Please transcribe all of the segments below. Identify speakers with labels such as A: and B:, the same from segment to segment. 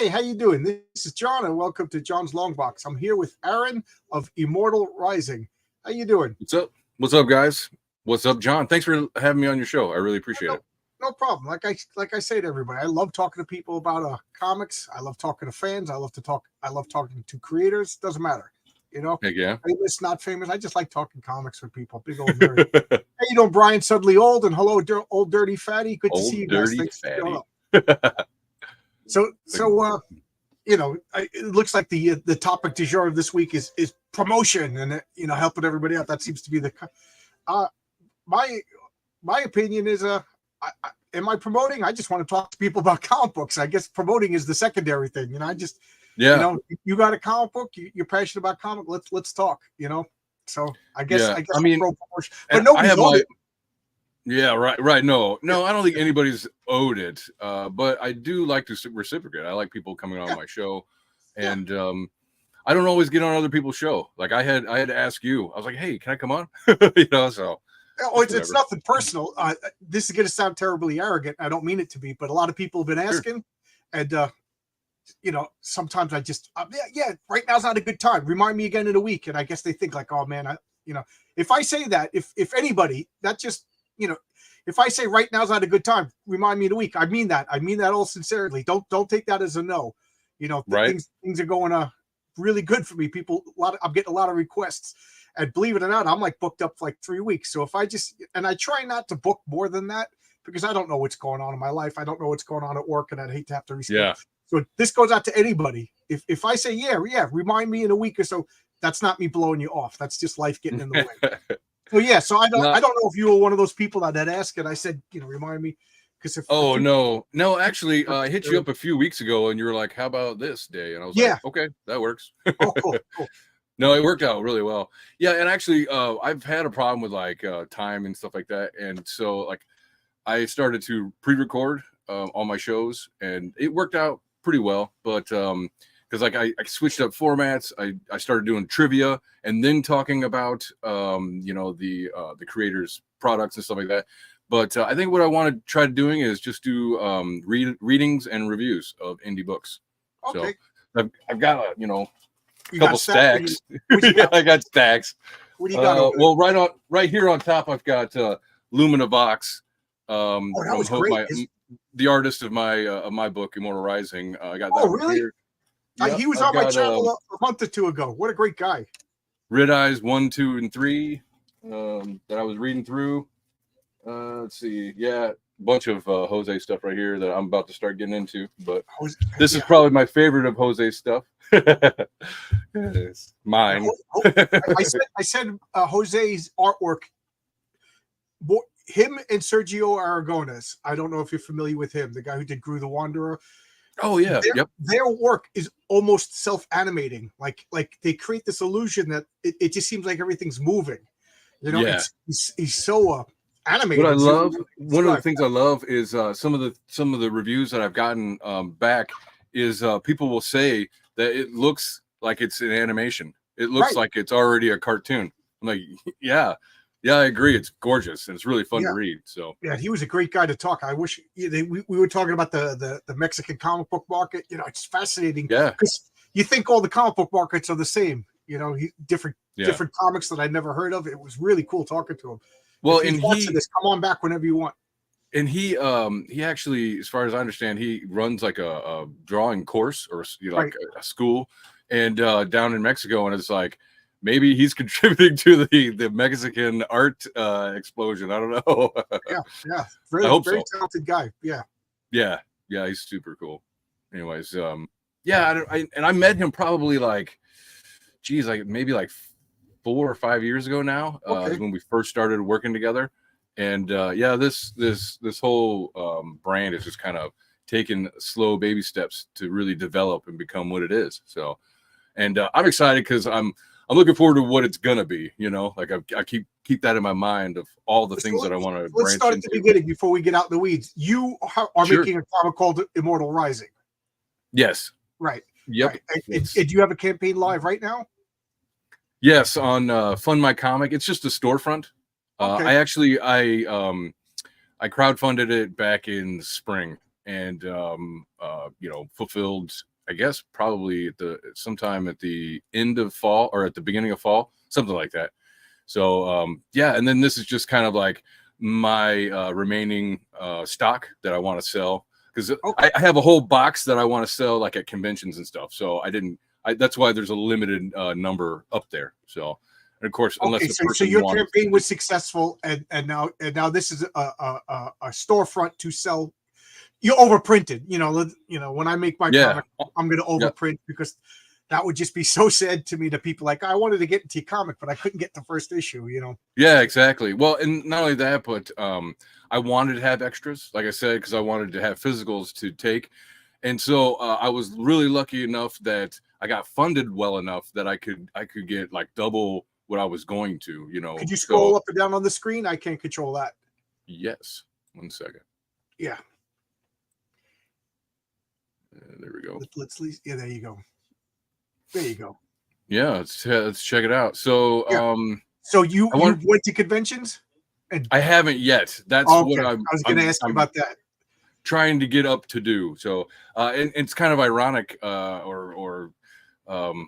A: Hey, how you doing? This is John, and welcome to John's Longbox. I'm here with Aaron of Immortal Rising. How you doing?
B: What's up? What's up, guys? What's up, John? Thanks for having me on your show. I really appreciate it.
A: No problem. Like I say to everybody, I love talking to people about comics. I love talking to fans. I love talking to creators. Doesn't matter, you know.
B: Heck yeah.
A: Famous, not famous. I just like talking comics with people. Big old nerd. Hey, you know, Brian Suddenly Old, and hello, old dirty fatty. Good to see you guys. Thanks for showing up. So you know, it looks like the topic du jour of this week is promotion and helping everybody out. That seems to be the my opinion is am I promoting? I just want to talk to people about comic books. I guess promoting is the secondary thing. You got a comic book, you're passionate about comic. Let's talk. So I guess I mean, promotion, but nobody's
B: Yeah, right. No, I don't think anybody's owed it. But I do like to reciprocate. I like people coming on my show, and I don't always get on other people's show. Like I had to ask you. I was like, hey, can I come on? So.
A: Oh, it's nothing personal. This is going to sound terribly arrogant. I don't mean it to be, but a lot of people have been asking, and sometimes I just right now's not a good time. Remind me again in a week, and I guess they think like, oh man, if I say that, if anybody, that just if I say right now's not a good time, remind me in a week. I mean that. I mean that all sincerely. Don't take that as a no.
B: Right.
A: Things are going really good for me. I'm getting a lot of requests. And believe it or not, I'm like booked up for like 3 weeks. So if I I try not to book more than that because I don't know what's going on in my life. I don't know what's going on at work, and I'd hate to have to reschedule.
B: Yeah.
A: So this goes out to anybody. If I say, yeah, remind me in a week or so, that's not me blowing you off. That's just life getting in the way. So I don't know if you were one of those people that asked, and I said, remind me.
B: No, actually, I hit you up a few weeks ago, and you were like, how about this day? And I was like, okay, that works.
A: Oh, cool.
B: No, it worked out really well. Yeah, and actually, I've had a problem with like time and stuff like that, and so like I started to pre-record all my shows, and it worked out pretty well. But because like I switched up formats, I started doing trivia and then talking about the creators' products and stuff like that. But I think what I want to try doing is just do readings and reviews of indie books.
A: Okay.
B: So I've got a couple stacks. I got stacks.
A: What do you got?
B: Well, right here on top, I've got Lumina Vox.
A: That was great.
B: The artist of my book, Immortal Rising. I got that.
A: Oh, really? Here. He was on my channel a month or two ago. What a great guy.
B: Red Eyes 1, 2, and 3 that I was reading through. Let's see. Yeah, a bunch of Jose stuff right here that I'm about to start getting into. But this is probably my favorite of Jose's stuff. It's mine.
A: I said Jose's artwork. Him and Sergio Aragones. I don't know if you're familiar with him, the guy who did Gru the Wanderer.
B: Oh yeah,
A: Their work is almost self-animating. Like they create this illusion that it just seems like everything's moving. He's so animated.
B: What I love, one of the things I love is some of the reviews that I've gotten back is people will say that it looks like it's an animation. It looks like it's already a cartoon. I'm like, yeah, I agree. It's gorgeous and it's really fun to read. So
A: he was a great guy to talk. I wish we were talking about the Mexican comic book market. It's fascinating.
B: Yeah,
A: because you think all the comic book markets are the same. Different comics that I'd never heard of. It was really cool talking to him.
B: Well,
A: and this, come on back whenever you want.
B: And he actually, as far as I understand, he runs like a drawing course or like a school, and down in Mexico, and it's like maybe he's contributing to the Mexican art explosion. I don't know.
A: Yeah, very talented guy. Yeah,
B: he's super cool. Anyways, I met him probably maybe 4 or 5 years ago now, when we first started working together. And this whole brand is just kind of taking slow baby steps to really develop and become what it is. So, and I'm excited because I'm looking forward to what it's gonna be. Like I keep that in my mind of all the things that I want to.
A: Let's start at the beginning before we get out in the weeds. You are making a comic called Immortal Rising.
B: Yes.
A: Right.
B: Yep.
A: Right. Do you have a campaign live right now?
B: Yes, on Fund My Comic. It's just a storefront.
A: Okay.
B: I crowdfunded it back in spring and fulfilled I guess probably sometime at the end of fall or at the beginning of fall, something like that. So yeah, and then this is just kind of like my remaining stock that I want to sell, because
A: Okay.
B: I have a whole box that I want to sell like at conventions and stuff. So that's why there's a limited number up there. So, and of course, unless
A: Okay,
B: the
A: so
B: person
A: your
B: wants
A: campaign was successful, and now this is a storefront to sell. You overprinted, when I make my
B: yeah,
A: comic, I'm going to
B: yeah,
A: overprint, because that would just be so sad to me, to people like, I wanted to get into your comic, but I couldn't get the first issue.
B: yeah, exactly. Well, and not only that, but I wanted to have extras, like I said, because I wanted to have physicals to take. And so I was really lucky enough that I got funded well enough that I could get like double what I was going to,
A: Could you
B: So
A: scroll up and down on the screen? I can't control that.
B: yes, 1 second.
A: Yeah.
B: There we go.
A: Let's yeah, there you go. There you go.
B: Yeah, let's check it out. So
A: Yeah. So you went to conventions? And
B: I haven't yet. That's what
A: I was going to ask you about that.
B: Trying to get up to do. So and it's kind of ironic or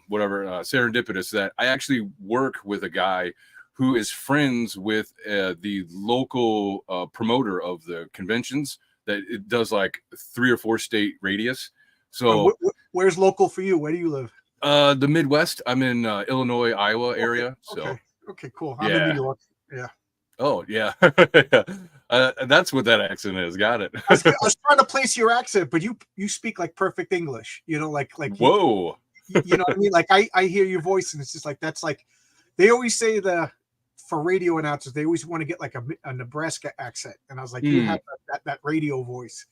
B: whatever, serendipitous, that I actually work with a guy who is friends with the local promoter of the conventions, that it does like 3 or 4 state radius. So
A: where's local for you? Where do you live?
B: The Midwest. I'm in Illinois, Iowa area. So
A: okay, cool. I'm in New York. Yeah.
B: Oh yeah. That's what that accent is. Got it.
A: I was trying to place your accent, but you speak like perfect English. Like
B: whoa.
A: You know what I mean? Like I hear your voice, and it's just like, that's like, they always say for radio announcers, they always want to get like a Nebraska accent, and I was like, you have that radio voice.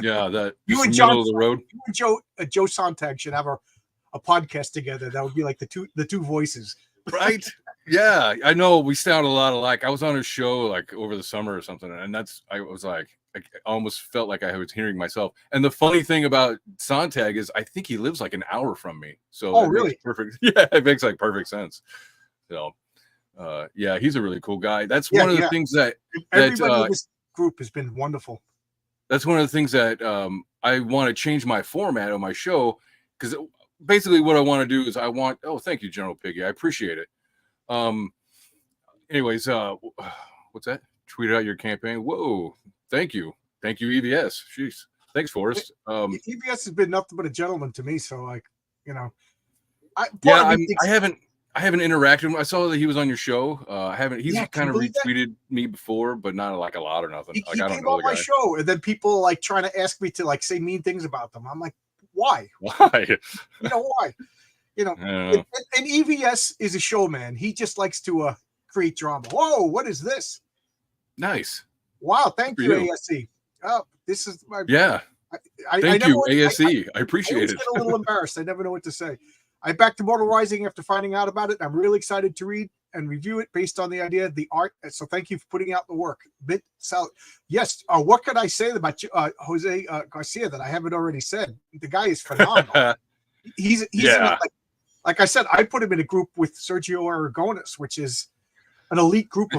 B: Yeah, that
A: you and
B: middle of the road.
A: You and Joe Sontag should have a podcast together. That would be like the two voices.
B: Right. Yeah, I know we sound a lot alike. I was on his show like over the summer or something, and I was like, I almost felt like I was hearing myself. And the funny thing about Sontag is I think he lives like an hour from me. So
A: really?
B: Perfect. Yeah, it makes like perfect sense. So yeah, he's a really cool guy. That's one of the things that
A: everybody in this group has been wonderful.
B: That's one of the things that I want to change my format of my show, because basically what I want to do is thank you, General Piggy. I appreciate it. Anyways, what's that? Tweet out your campaign. Whoa, thank you, EVS. Jeez, thanks, Forrest.
A: EVS has been nothing but a gentleman to me. So like, I
B: haven't interacted with him. I saw that he was on your show. He's kind of retweeted me before, but not like a lot or nothing.
A: He came on my show, and then people like trying to ask me to like say mean things about them. I'm like, why?
B: Why?
A: Why? And EVS is a showman. He just likes to create drama. Whoa, what is this?
B: Nice.
A: Wow, thank you, ASE. Oh, this is my
B: Thank you, ASE. I appreciate it.
A: I get a little embarrassed. I never know what to say. I backed Immortal Rising after finding out about it. I'm really excited to read and review it based on the idea of the art. So thank you for putting out the work. Yes. What could I say about Jose Garcia that I haven't already said? The guy is phenomenal. he's like I said, I put him in a group with Sergio Aragonis, which is an elite group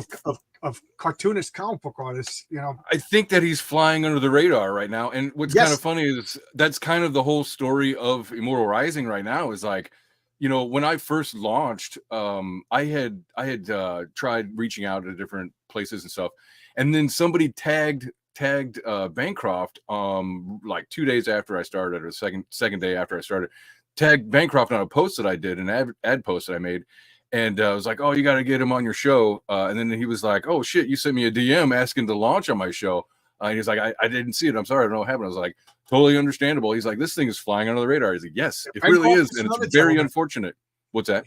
A: of cartoonist comic book artists.
B: I think that he's flying under the radar right now. And what's kind of funny is that's kind of the whole story of Immortal Rising right now, is like, when I first launched, I had tried reaching out to different places and stuff, and then somebody tagged Bancroft like 2 days after I started, or second day after I started, tagged Bancroft on a post that I did, an ad post that I made. And I was like, oh, you got to get him on your show. And then he was like, oh, shit, you sent me a DM asking to launch on my show. And he's like, I didn't see it. I'm sorry. I don't know what happened. I was like, totally understandable. He's like, this thing is flying under the radar. He's like, yes, it really is. And it's very unfortunate. What's that?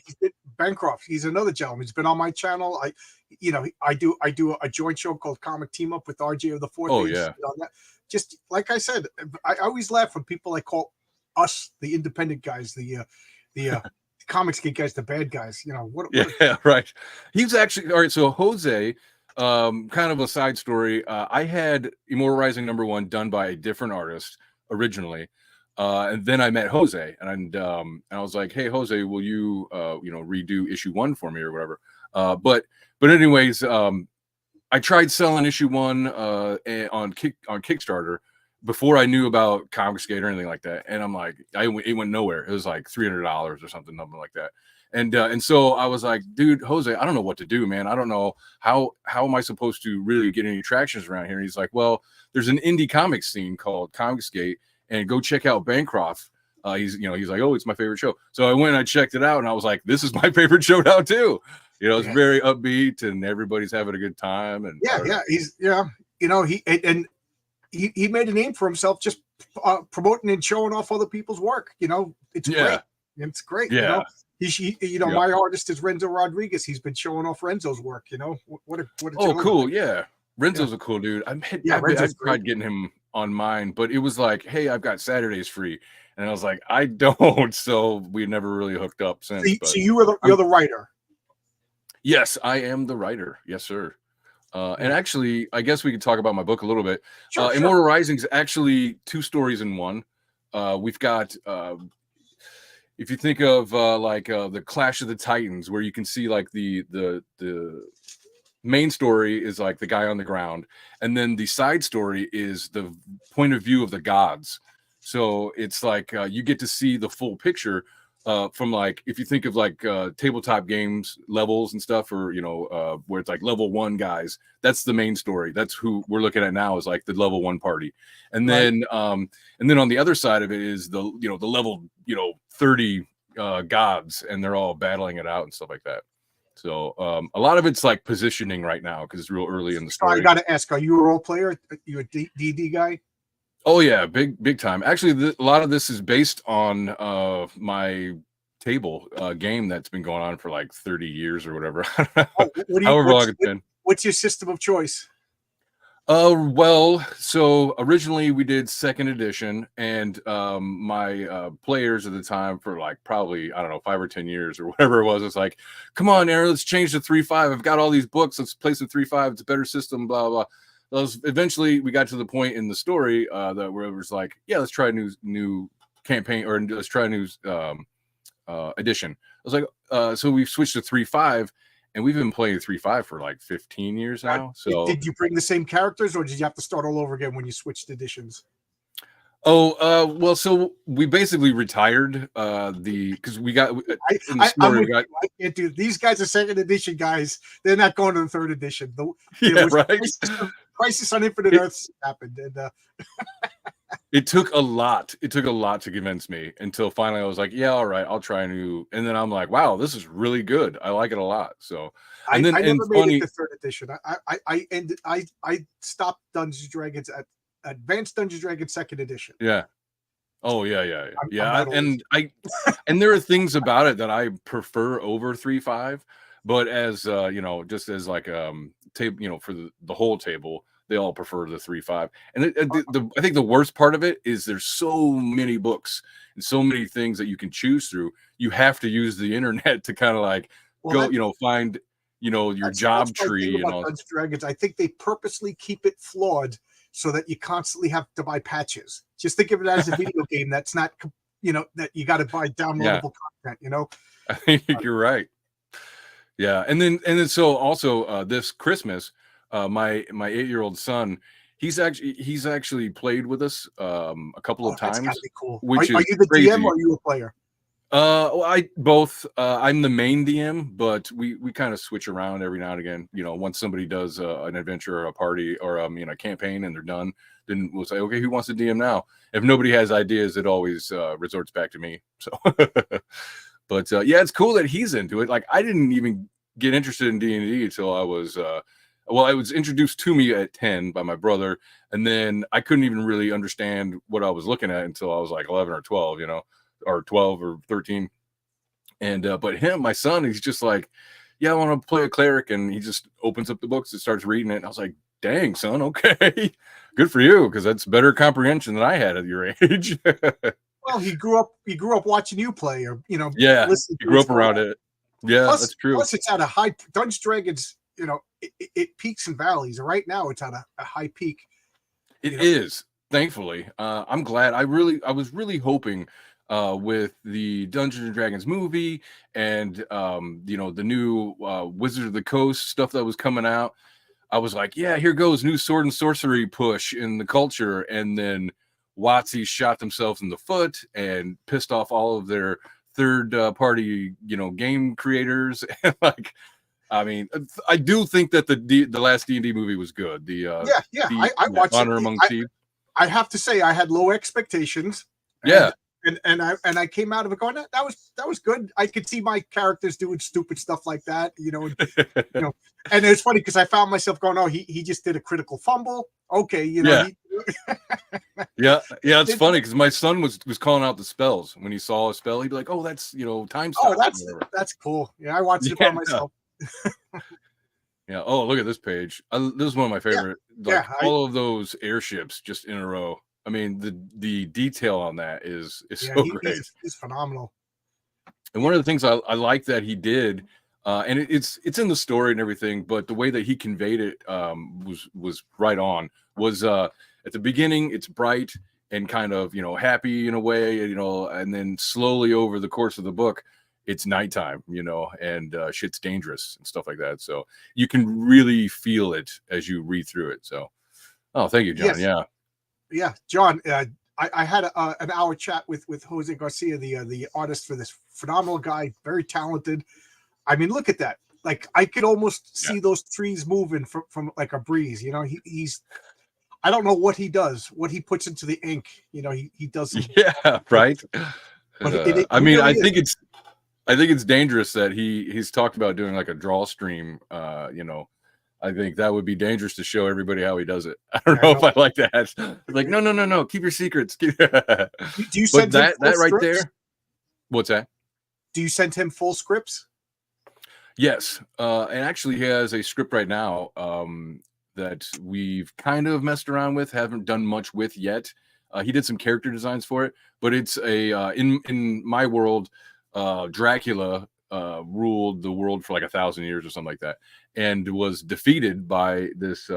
A: Bancroft. He's another gentleman. He's been on my channel. I do a joint show called Comic Team Up with RJ of the Fourth.
B: Oh, yeah.
A: Just like I said, I always laugh when people like call us the independent guys, the Comics Geek guys, the bad guys.
B: Right. He's actually all right. So Jose, kind of a side story. I had Immortal Rising #1 done by a different artist originally, and then I met Jose, and I was like, "Hey, Jose, will you redo issue 1 for me or whatever?" But anyways, I tried selling issue 1 on Kickstarter, before I knew about Confiscate or anything like that. And I'm like, it went nowhere. It was like $300 or something like that. And so I was like, dude, Jose, I don't know what to do, man. I don't know how am I supposed to really get any attractions around here. And he's like, well, there's an indie comic scene called Confiscate, and go check out Bancroft. He's like, oh, it's my favorite show. So I went and I checked it out, and I was like, this is my favorite show now too. It's very upbeat, and everybody's having a good time. And
A: he made a name for himself just promoting and showing off other people's work. It's great. It's great.
B: Yeah.
A: My artist is Renzo Rodriguez. He's been showing off Renzo's work. What a
B: cool. Yeah. Renzo's a cool dude. I tried getting him on mine, but it was like, hey, I've got Saturdays free. And I was like, I don't. So we never really hooked up since.
A: So you're the writer.
B: Yes, I am the writer. Yes, sir. And actually, I guess we could talk about my book a little bit. Sure. Immortal Rising is actually 2 stories in one. We've got, if you think of the Clash of the Titans, where you can see like the main story is like the guy on the ground, and then the side story is the point of view of the gods. So it's like you get to see the full picture from, like, if you think of like tabletop games levels and stuff, or where it's like level 1 guys. That's the main story. That's who we're looking at now, is like the level 1 party. And then on the other side of it is the level 30 gods, and they're all battling it out and stuff like that. So a lot of it's like positioning right now because it's real early in the story.
A: I got to ask, are you a role player? Are you a D&D guy?
B: Oh yeah, big time. Actually, a lot of this is based on my table game that's been going on for like 30 years or whatever. However long it's been.
A: What's your system of choice?
B: Well, so originally we did 2nd edition, and my players at the time, for like probably, I don't know, 5 or 10 years or whatever it was, it's like, come on, Aaron, let's change to 3.5. I've got all these books. Let's play some 3.5. It's a better system, blah, blah. Eventually we got to the point in the story that where it was like, yeah, let's try a new campaign, or let's try a new edition. I was like, so we've switched to 3.5, and we've been playing 3.5 for like 15 years now. So
A: did you bring the same characters, or did you have to start all over again when you switched editions?
B: Well, so we basically retired because we got
A: I can't do these guys are 2nd edition guys. They're not going to the 3rd edition.
B: Right.
A: Crisis on Infinite Earths happened, and
B: it took a lot. It took a lot to convince me, until finally I was like, yeah, all right, I'll try a new. And then I'm like, wow, this is really good. I like it a lot. So
A: I never made it to 3rd edition. I stopped Dungeons and Dragons at Advanced Dungeons and Dragons 2nd edition.
B: Yeah. Oh yeah. And there are things about it that I prefer over 3.5, but as just as like table, for the whole table, they all prefer the 3.5. And I think the worst part of it is there's so many books and so many things that you can choose through. You have to use the internet to kind of like find your job tree and all.
A: Dungeons and Dragons, I think they purposely keep it flawed so that you constantly have to buy patches. Just think of it as a video game that's not, that you got to buy downloadable content.
B: I think you're right. Yeah, and then so also this Christmas, my 8-year-old son, he's actually played with us a couple of times. That's gotta be cool.
A: Are you the crazy. DM or are you a player?
B: I both. I'm the main DM, but we kind of switch around every now and again. Once somebody does an adventure or a party or a campaign and they're done, then we'll say, okay, who wants to DM now? If nobody has ideas, it always resorts back to me. So, but yeah, it's cool that he's into it. Like, I didn't even get interested in D&D until I was it was introduced to me at 10 by my brother, and then I couldn't even really understand what I was looking at until I was like 11 or 12, or 12 or 13. And but my son, he's just like, yeah, I want to play a cleric, and he just opens up the books and starts reading it. And I was like, dang, son, okay, good for you, because that's better comprehension than I had at your age.
A: Well, he grew up watching you play, or
B: yeah, he grew up around it. Yeah, that's true.
A: Plus, it's at a high. Dungeons & Dragons, it peaks and valleys. Right now, it's at a high peak.
B: It is, thankfully. I'm glad. I was really hoping with the Dungeons and Dragons movie and the new Wizard of the Coast stuff that was coming out. I was like, yeah, here goes new sword and sorcery push in the culture. And then WotC shot themselves in the foot and pissed off all of their third party, game creators. And like, I mean, I do think that the last D&D movie was good.
A: I watched
B: Honor
A: it.
B: Among Thieves.
A: I have to say I had low expectations.
B: Yeah.
A: And I came out of it going, that was good. I could see my characters doing stupid stuff like that, and it's funny because I found myself going, oh, he just did a critical fumble. Okay,
B: yeah. It's funny because my son was calling out the spells when he saw a spell. He'd be like, oh, that's time stop.
A: Oh, that's cool. Yeah, I watched it by myself.
B: Yeah. Oh, look at this page. This is one of my favorite. All of those airships just in a row. I mean, the detail on that is so great.
A: It's phenomenal.
B: And one of the things I like that he did, and it's in the story and everything, but the way that he conveyed it was right on. Was at the beginning, it's bright and kind of happy in a way, and then slowly over the course of the book, it's nighttime, and shit's dangerous and stuff like that. So you can really feel it as you read through it. So, oh, thank you, John.
A: Yes. Yeah, John. I had an hour chat with Jose Garcia, the artist for this. Phenomenal guy, very talented. I mean, look at that. Like I could almost see those trees moving from like a breeze. He's. I don't know what he does, what he puts into the ink. He does.
B: Right.
A: But
B: I think it's dangerous that he's talked about doing like a draw stream. I think that would be dangerous to show everybody how he does it. I don't know if I like that. Like, no. Keep your secrets. Do
A: you send him
B: that right
A: scripts?
B: there? What's that?
A: Do you send him full scripts?
B: Yes. And actually he has a script right now that we've kind of messed around with, haven't done much with yet. He did some character designs for it, but it's a in my world, Dracula ruled the world for like 1,000 years or something like that, and was defeated by this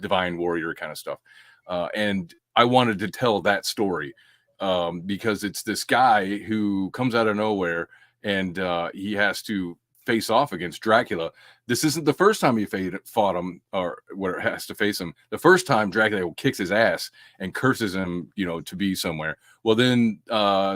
B: divine warrior kind of stuff. And I wanted to tell that story because it's this guy who comes out of nowhere and he has to face off against Dracula. This isn't the first time he fought him or where it has to face him. The first time Dracula kicks his ass and curses him, to be somewhere. Well, then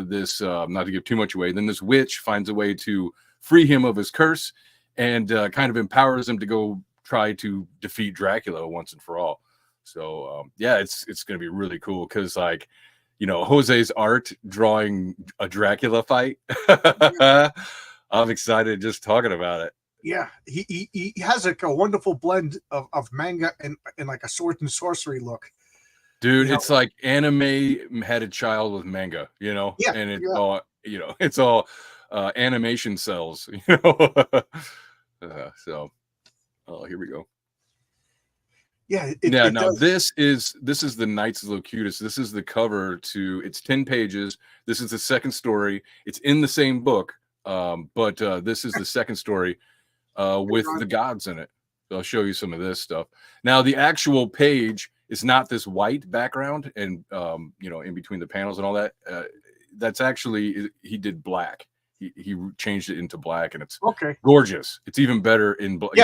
B: this, not to give too much away, then this witch finds a way to free him of his curse and kind of empowers him to go try to defeat Dracula once and for all. So it's going to be really cool because Jose's art drawing a Dracula fight. I'm excited just talking about it.
A: Yeah, he has like a wonderful blend of manga and like a sword and sorcery look.
B: Dude, it's like anime had a child with manga, and all, it's all animation cells, so here we go.
A: Yeah.
B: This is the Knights of Locutus. This is the cover to. It's 10 pages. This is the second story. It's in the same book, but this is the second story with the gods in it. So I'll show you some of this stuff. Now, the actual page is not this white background, and in between the panels and all that. That's actually he did black. He changed it into black, and it's gorgeous. It's even better in black.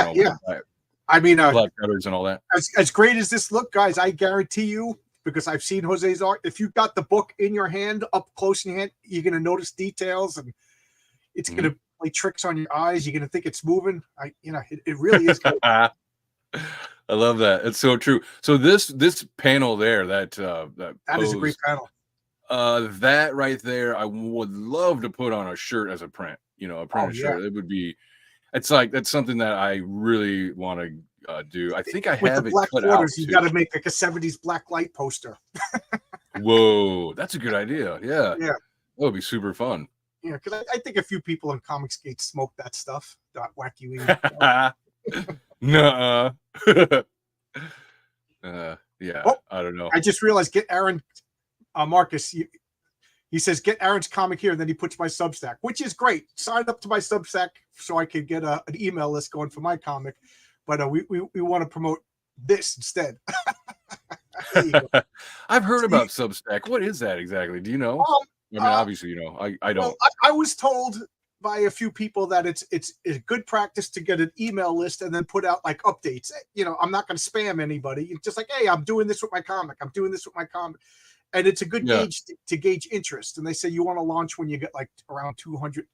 B: I mean, black colors and all that.
A: As great as this look, guys, I guarantee you, because I've seen Jose's art, if you've got the book in your hand, up close in your hand, you're going to notice details, and it's going to play tricks on your eyes. You're going to think it's moving. It really is good.
B: I love that. It's so true. So this panel there, that
A: is a great panel.
B: That right there, I would love to put on a shirt as a print. A printed shirt. It would be. It's like that's something that I really want to do. I think I have it cut out.
A: You got to make like a 70s black light poster.
B: Whoa, that's a good idea. Yeah,
A: that
B: would be super fun.
A: Yeah, because I think a few people in Comicsgate smoke that stuff. That wacky weed.
B: Nuh-uh. I don't know.
A: I just realized get Aaron Marcus. He says, get Aaron's comic here, and then he puts my Substack, which is great. Sign up to my Substack so I could get an email list going for my comic. But we want to promote this instead.
B: I've heard about Substack. What is that exactly? Do you know? I mean, obviously, I don't.
A: Well, I was told by a few people that it's a good practice to get an email list and then put out like updates. You know, I'm not going to spam anybody. It's just like, hey, I'm doing this with my comic. I'm doing this with my comic. And it's a good gauge to gauge interest. And they say you want to launch when you get like around 200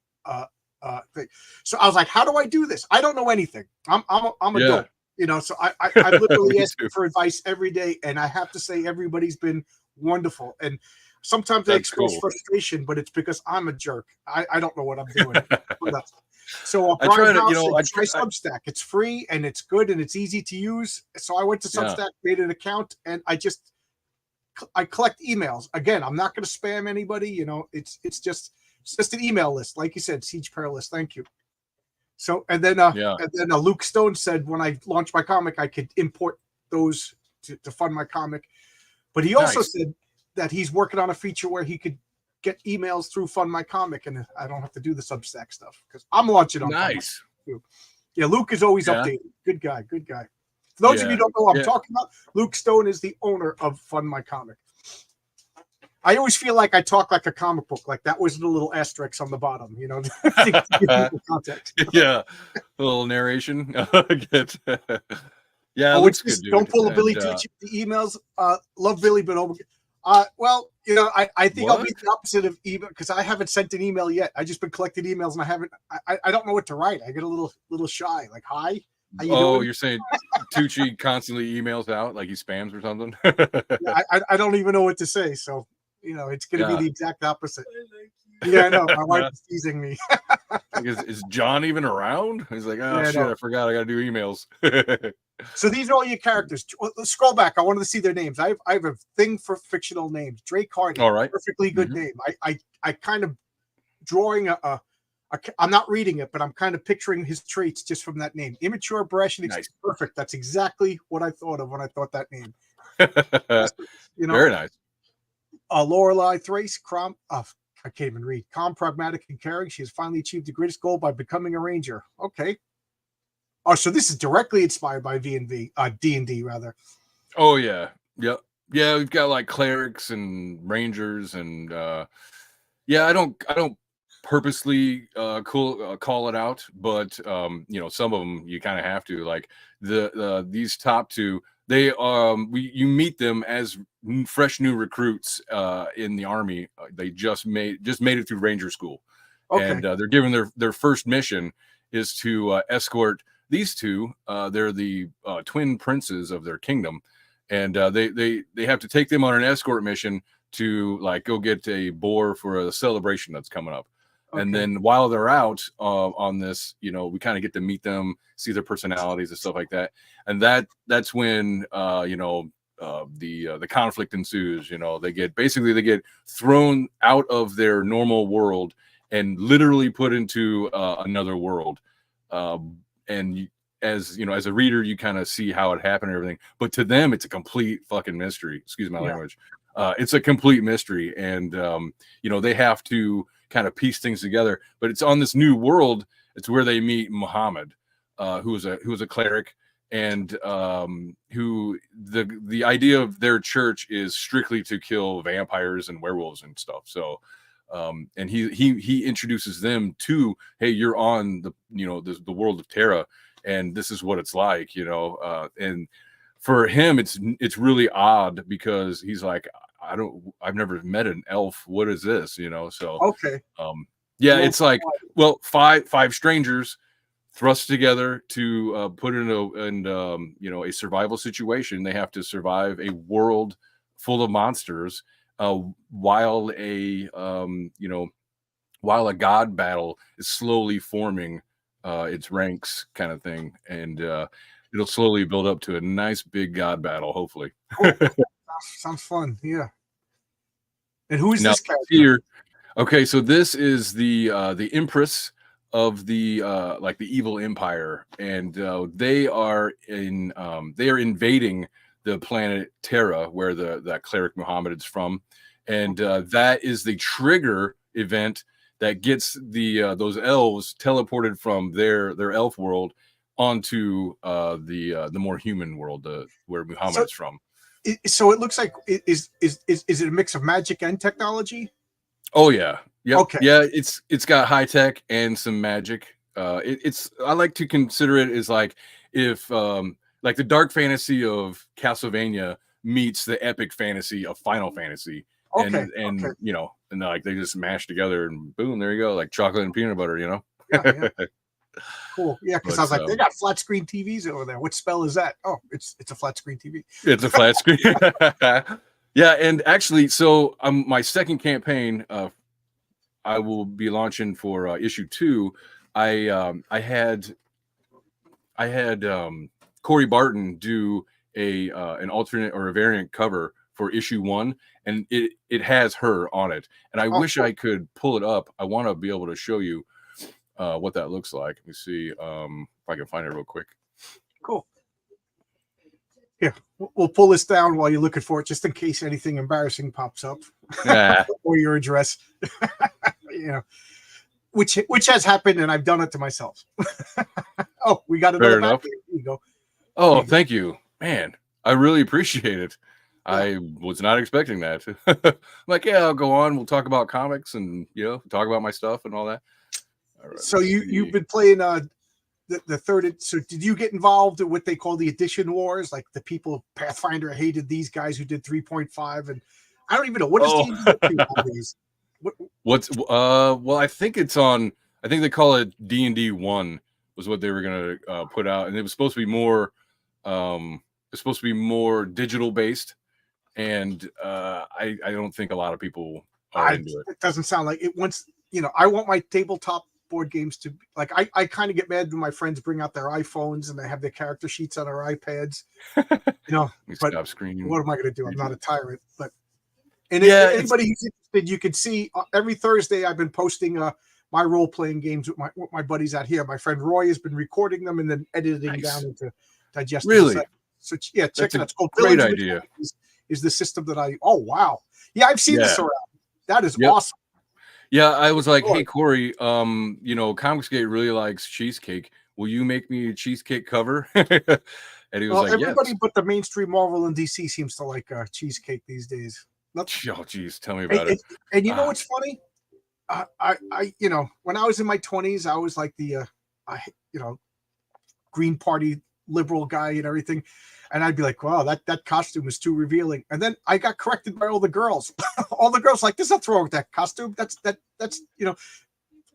A: so I was like, how do I do this? I don't know anything. I'm a dope, you know, so I literally ask for advice every day, and I have to say everybody's been wonderful. And sometimes I express frustration, but it's because I'm a jerk. I don't know what I'm doing. So I try Substack. It's free and it's good and it's easy to use. So I went to Substack, made an account, and I collect emails. Again, I'm not going to spam anybody. You know, it's just an email list, like you said, Siege Perilous. Thank you. So and then Luke Stone said when I launched my comic, I could import those to fund my comic. But he also said that he's working on a feature where he could get emails through Fund My Comic, and I don't have to do the Substack stuff because I'm launching on
B: nice.
A: Too. Yeah, Luke is always updated. Good guy. Good guy. For those of you who don't know what I'm talking about, Luke Stone is the owner of Fund My Comic. I always feel like I talk like a comic book, like that was the little asterisk on the bottom, you know, to give people context.
B: Yeah, a little narration. Yeah,
A: oh, it's just, don't pull a Billy Tucci the emails. Love Billy, but well, you know, I think I'll be the opposite of email because I haven't sent an email yet. I just been collecting emails and I haven't. I don't know what to write. I get a little shy. Like, hi. How you doing?
B: You're saying Tucci constantly emails out like he spams or something?
A: Yeah, I don't even know what to say. So, you know, it's going to be the exact opposite. Yeah, I know. My wife is teasing me.
B: Is John even around? He's like, oh, shit, I forgot. I got to do emails.
A: So these are all your characters. Let's scroll back. I wanted to see their names. I have a thing for fictional names. Drake Hardy.
B: All right.
A: Perfectly good name. I kind of drawing I'm not reading it, but I'm kind of picturing his traits just from that name. Immature, brash, and perfect. That's exactly what I thought of when I thought that name. You know,
B: very nice.
A: Lorelei Thrace, I can't even read. Calm, pragmatic, and caring. She has finally achieved the greatest goal by becoming a ranger. Okay. Oh, so this is directly inspired by D&D rather.
B: Oh yeah, yep, yeah. We've got like clerics and rangers, and I don't purposely call it out, but you know, some of them you kind of have to. Like these top two, you meet them as fresh new recruits in the army. They just made it through ranger school, and they're given their first mission is to escort these two. They're the twin princes of their kingdom, and they have to take them on an escort mission to like go get a boar for a celebration that's coming up. And then while they're out on this, you know, we kind of get to meet them, see their personalities and stuff like that. And that's when the conflict ensues. You know, they get thrown out of their normal world and literally put into another world. And as you know, as a reader, you kind of see how it happened and everything. But to them, it's a complete fucking mystery. Excuse my language. It's a complete mystery, and you know, they have to kind of piece things together. But it's on this new world. It's where they meet Muhammad, who was a cleric, and who the idea of their church is strictly to kill vampires and werewolves and stuff. So. And he introduces them to, hey, you're on the world of Terra, and this is what it's like, you know. And for him, it's really odd because he's like, I've never met an elf. What is this, you know? So it's like, well, five strangers thrust together to put in a survival situation. They have to survive a world full of monsters. While a god battle is slowly forming its ranks, kind of thing, and it'll slowly build up to a nice big god battle, hopefully.
A: Cool. Sounds fun, yeah. And who is this character?
B: Here, okay, so this is the Empress of the evil empire, and they are invading the planet Terra, where that cleric Muhammad is from, and that is the trigger event that gets those elves teleported from their elf world onto the more human world, where Muhammad is from.
A: So it looks like is it a mix of magic and technology?
B: Oh yeah, Yep.
A: Okay.
B: Yeah, it's got high tech and some magic. It's I like to consider it as like if like the dark fantasy of Castlevania meets the epic fantasy of Final Fantasy,
A: Okay.
B: and you know, and like they just mash together and boom, there you go, like chocolate and peanut butter, you know.
A: Yeah. Cool. Yeah, because I
B: But
A: was like, they got flat screen TVs over there. What spell is that? Oh, it's a flat screen TV.
B: it's a flat screen. Yeah, and actually, so my second campaign, I will be launching for issue 2. I had Corey Barton do an alternate or a variant cover for issue 1, and it has her on it. And I wish
A: cool.
B: I could pull it up. I want to be able to show you what that looks like. Let me see if I can find it real quick.
A: Cool. Yeah, we'll pull this down while you're looking for it, just in case anything embarrassing pops up or your address. You know, which has happened, and I've done it to myself. Oh, we got another.
B: Fair enough.
A: Here you go.
B: Oh, thank you, man. I really appreciate it. Yeah. I was not expecting that. I'm like, yeah, I'll go on. We'll talk about comics and, you know, talk about my stuff and all that. All right,
A: so you've been playing the third. So did you get involved in what they call the edition wars? Like the people Pathfinder hated these guys who did 3.5, and I don't even know what is
B: What's well, I think it's on. I think they call it D&D 1 was what they were gonna put out, and it was supposed to be more. It's supposed to be more digital based, and I don't think a lot of people are into it.
A: It doesn't sound like it. Once you know, I want my tabletop board games to like. I kind of get mad when my friends bring out their iPhones and they have their character sheets on their iPads. You know, but
B: stop screening.
A: What am I going to do? I'm not a tyrant, but and yeah, anybody who's interested, you can see every Thursday I've been posting my role playing games with my buddies out here. My friend Roy has been recording them and then editing down into digestible.
B: Really?
A: So yeah, check it out. It's called
B: great idea.
A: Is the system that oh wow. Yeah, I've seen this around. That is awesome.
B: Yeah, I was like, hey Corey, you know, Comicsgate really likes cheesecake. Will you make me a cheesecake cover? And he was like,
A: everybody
B: yes.
A: but the mainstream Marvel and DC seems to like cheesecake these days.
B: Oh geez, tell me about it.
A: And you know what's funny? I you know, when I was in my 20s, I was like the you know, Green Party liberal guy and everything, and I'd be like, wow, that costume is too revealing. And then I got corrected by all the girls. All the girls like, there's nothing wrong with that costume. That's you know,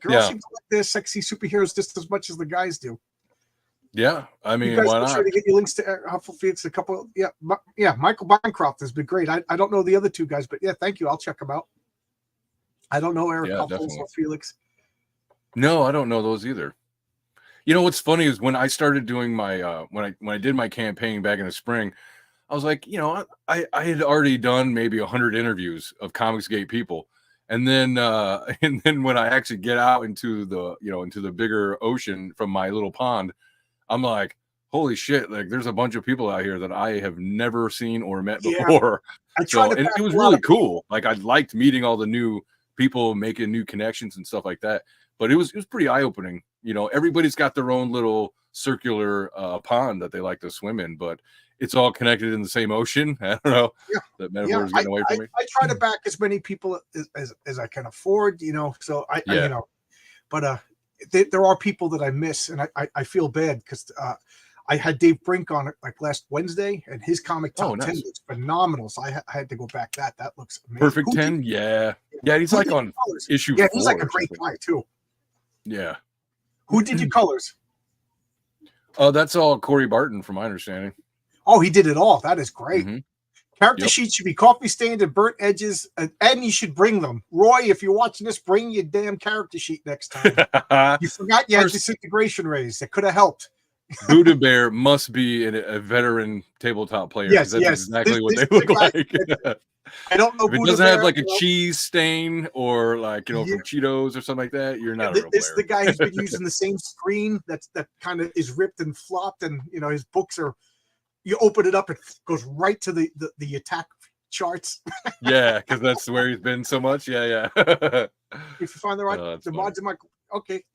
A: girls seem to like their sexy superheroes just as much as the guys do.
B: Yeah, I mean,
A: you guys
B: why not?
A: Try to get you links to Huffle Feeds. A couple, yeah. Michael Bancroft has been great. I don't know the other two guys, but yeah, thank you. I'll check them out. I don't know Eric Huffles or Felix.
B: No, I don't know those either. You know what's funny is when I started doing my when I did my campaign back in the spring, I was like, you know, I had already done maybe 100 interviews of Comicsgate people, and then when I actually get out into the bigger ocean from my little pond, I'm like, holy shit, like there's a bunch of people out here that I have never seen or met before. And it was really cool. Like I liked meeting all the new people, making new connections and stuff like that. But it was pretty eye-opening. You know, everybody's got their own little circular pond that they like to swim in, but it's all connected in the same ocean. I don't know. Yeah. That metaphor is getting away from me.
A: I try to back as many people as I can afford, you know. So I you know, but there are people that I miss, and I feel bad because I had Dave Brink on it like last Wednesday, and his comic top 10 looks phenomenal. So I had to go back. That looks amazing.
B: Perfect 10, yeah. He's like on issue 4.
A: Yeah, he's like a great guy too.
B: Yeah.
A: Who did your colors?
B: That's all Corey Barton, from my understanding.
A: Oh, he did it all. That is great. Character sheets should be coffee stained and burnt edges, and you should bring them. Roy, if you're watching this, bring your damn character sheet next time. You forgot you had disintegration rays. That could have helped.
B: Buddha Bear must be a veteran tabletop player.
A: Yes,
B: that's exactly what they look like.
A: I don't know.
B: If it doesn't have like a cheese stain or like, you know, from Cheetos or something like that, you're not a real player.
A: This is the guy who's been using the same screen that kind of is ripped and flopped, and you know his books are. You open it up, it goes right to the attack charts.
B: Yeah, because that's where he's been so much. Yeah.
A: If you find the right the mods in my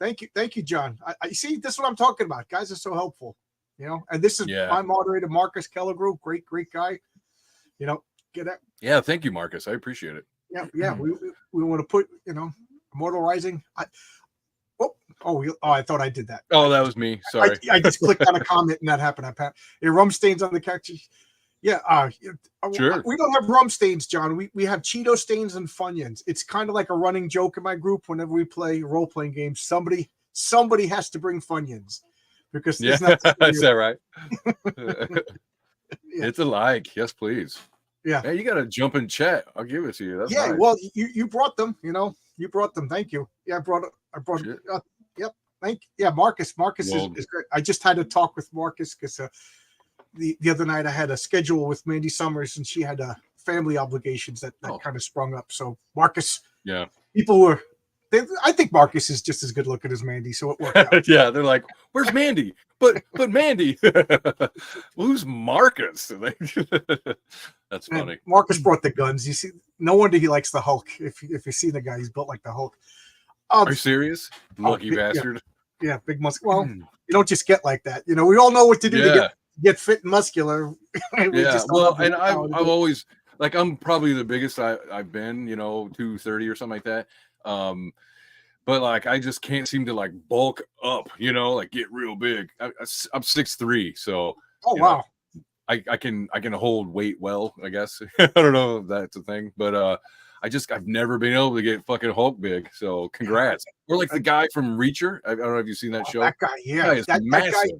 A: thank you, John. I see. This is what I'm talking about. Guys are so helpful, you know. And this is my moderator, Marcus Kellegrew, great guy. You know, get it.
B: Yeah, thank you, Marcus. I appreciate it.
A: Yeah. We want to put, you know, Immortal Rising. I thought I did that.
B: Oh, that was me. Sorry.
A: I just clicked on a comment and that happened. Rum stains on the couch. Yeah.
B: Sure.
A: We don't have rum stains, John. We have Cheeto stains and Funyuns. It's kind of like a running joke in my group. Whenever we play role playing games, somebody has to bring Funyuns because there's nothing.
B: Is that right?
A: Yeah.
B: It's a like. Yes, please.
A: Yeah.
B: Hey, you got to jump in chat. I'll give it to you. That's nice.
A: Well, you brought them. You brought them. Thank you. Yeah, I brought. Yep. Marcus. Marcus is great. I just had to talk with Marcus because the other night I had a schedule with Mandy Summers and she had family obligations that kind of sprung up. So Marcus.
B: Yeah.
A: People were. I think Marcus is just as good looking as Mandy, so it worked out.
B: Yeah, they're like, "Where's Mandy?" But Mandy, well, who's Marcus? That's funny.
A: And Marcus brought the guns. You see, no wonder he likes the Hulk. If you see the guy, he's built like the Hulk.
B: Are you serious? Lucky bastard.
A: Yeah, big muscle. Well, you don't just get like that. We all know what to do to get fit and muscular.
B: Well, and I've always like I'm probably the biggest I've been. 230 or something like that. But like I just can't seem to like bulk up, like get real big. I'm 6'3", so
A: wow.
B: I can hold weight well, I guess. I don't know if that's a thing, but I've never been able to get fucking Hulk big. So congrats. Or like the guy from Reacher. I don't know if you've seen that show.
A: That guy, yeah, that guy.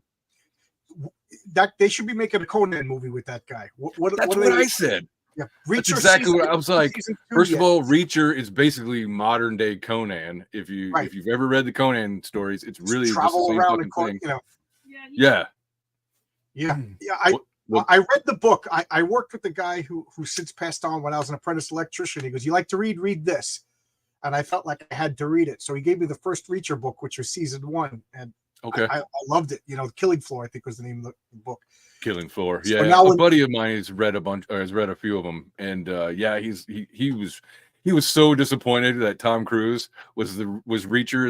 A: That they should be making a Conan movie with that guy. What
B: I said.
A: Yeah,
B: Reacher. That's exactly what I was like. First of all, Reacher is basically modern day Conan. If you've ever read the Conan stories, it's really just the same fucking thing. Yeah.
A: I read the book. I worked with the guy who since passed on when I was an apprentice electrician. He goes, "You like to read? Read this." And I felt like I had to read it. So he gave me the first Reacher book, which was season 1. And I loved it. Killing Floor, I think was the name of the book.
B: Killing Floor. Yeah. A buddy of mine has read a few of them. And he was so disappointed that Tom Cruise was Reacher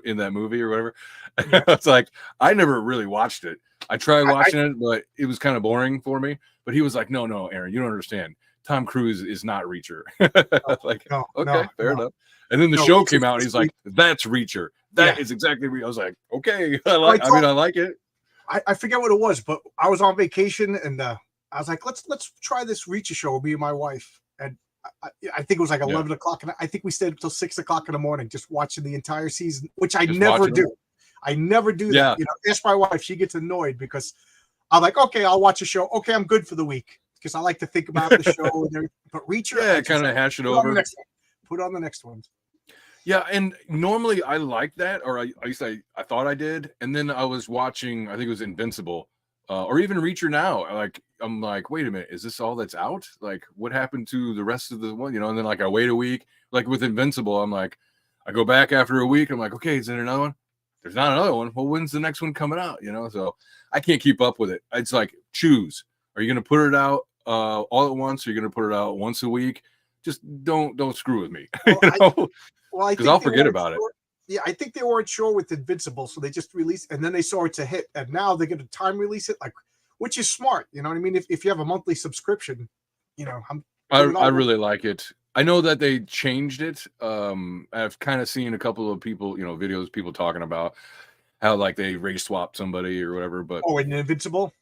B: in that movie or whatever. It's like I never really watched it. I tried watching it, but it was kind of boring for me. But he was like, "No, Aaron, you don't understand. Tom Cruise is not Reacher." Fair enough. And then the show came out, and he's like, "That's Reacher. That is exactly." I was like, "Okay, I like it."
A: I forget what it was, but I was on vacation, and I was like, "Let's try this Reacher show with me and my wife." And I think it was like 11 o'clock, and I think we stayed up till 6 o'clock in the morning just watching the entire season, which I never do. I never do that. Ask my wife; she gets annoyed because I'm like, "Okay, I'll watch a show. Okay, I'm good for the week." Because I like to think about the show, but Reacher,
B: kind of hash it over.
A: Put on the next one.
B: Yeah, and normally I like that, or I thought I did, and then I was watching, I think it was Invincible, or even Reacher now. Like I'm like, wait a minute, is this all that's out? Like, what happened to the rest of the one? And then like I wait a week. Like with Invincible, I'm like, I go back after a week. I'm like, okay, is there another one? There's not another one. Well, when's the next one coming out? So I can't keep up with it. It's like choose. Are you going to put it out all at once? Or are you going to put it out once a week? Just don't screw with me. Because I'll forget about it.
A: Yeah, I think they weren't sure with Invincible, so they just released, and then they saw it's a hit, and now they're going to time release it, which is smart. You know what I mean? If you have a monthly subscription,
B: I really like it. I know that they changed it. I've kind of seen a couple of people, videos, people talking about how like they race swapped somebody or whatever. But
A: in Invincible.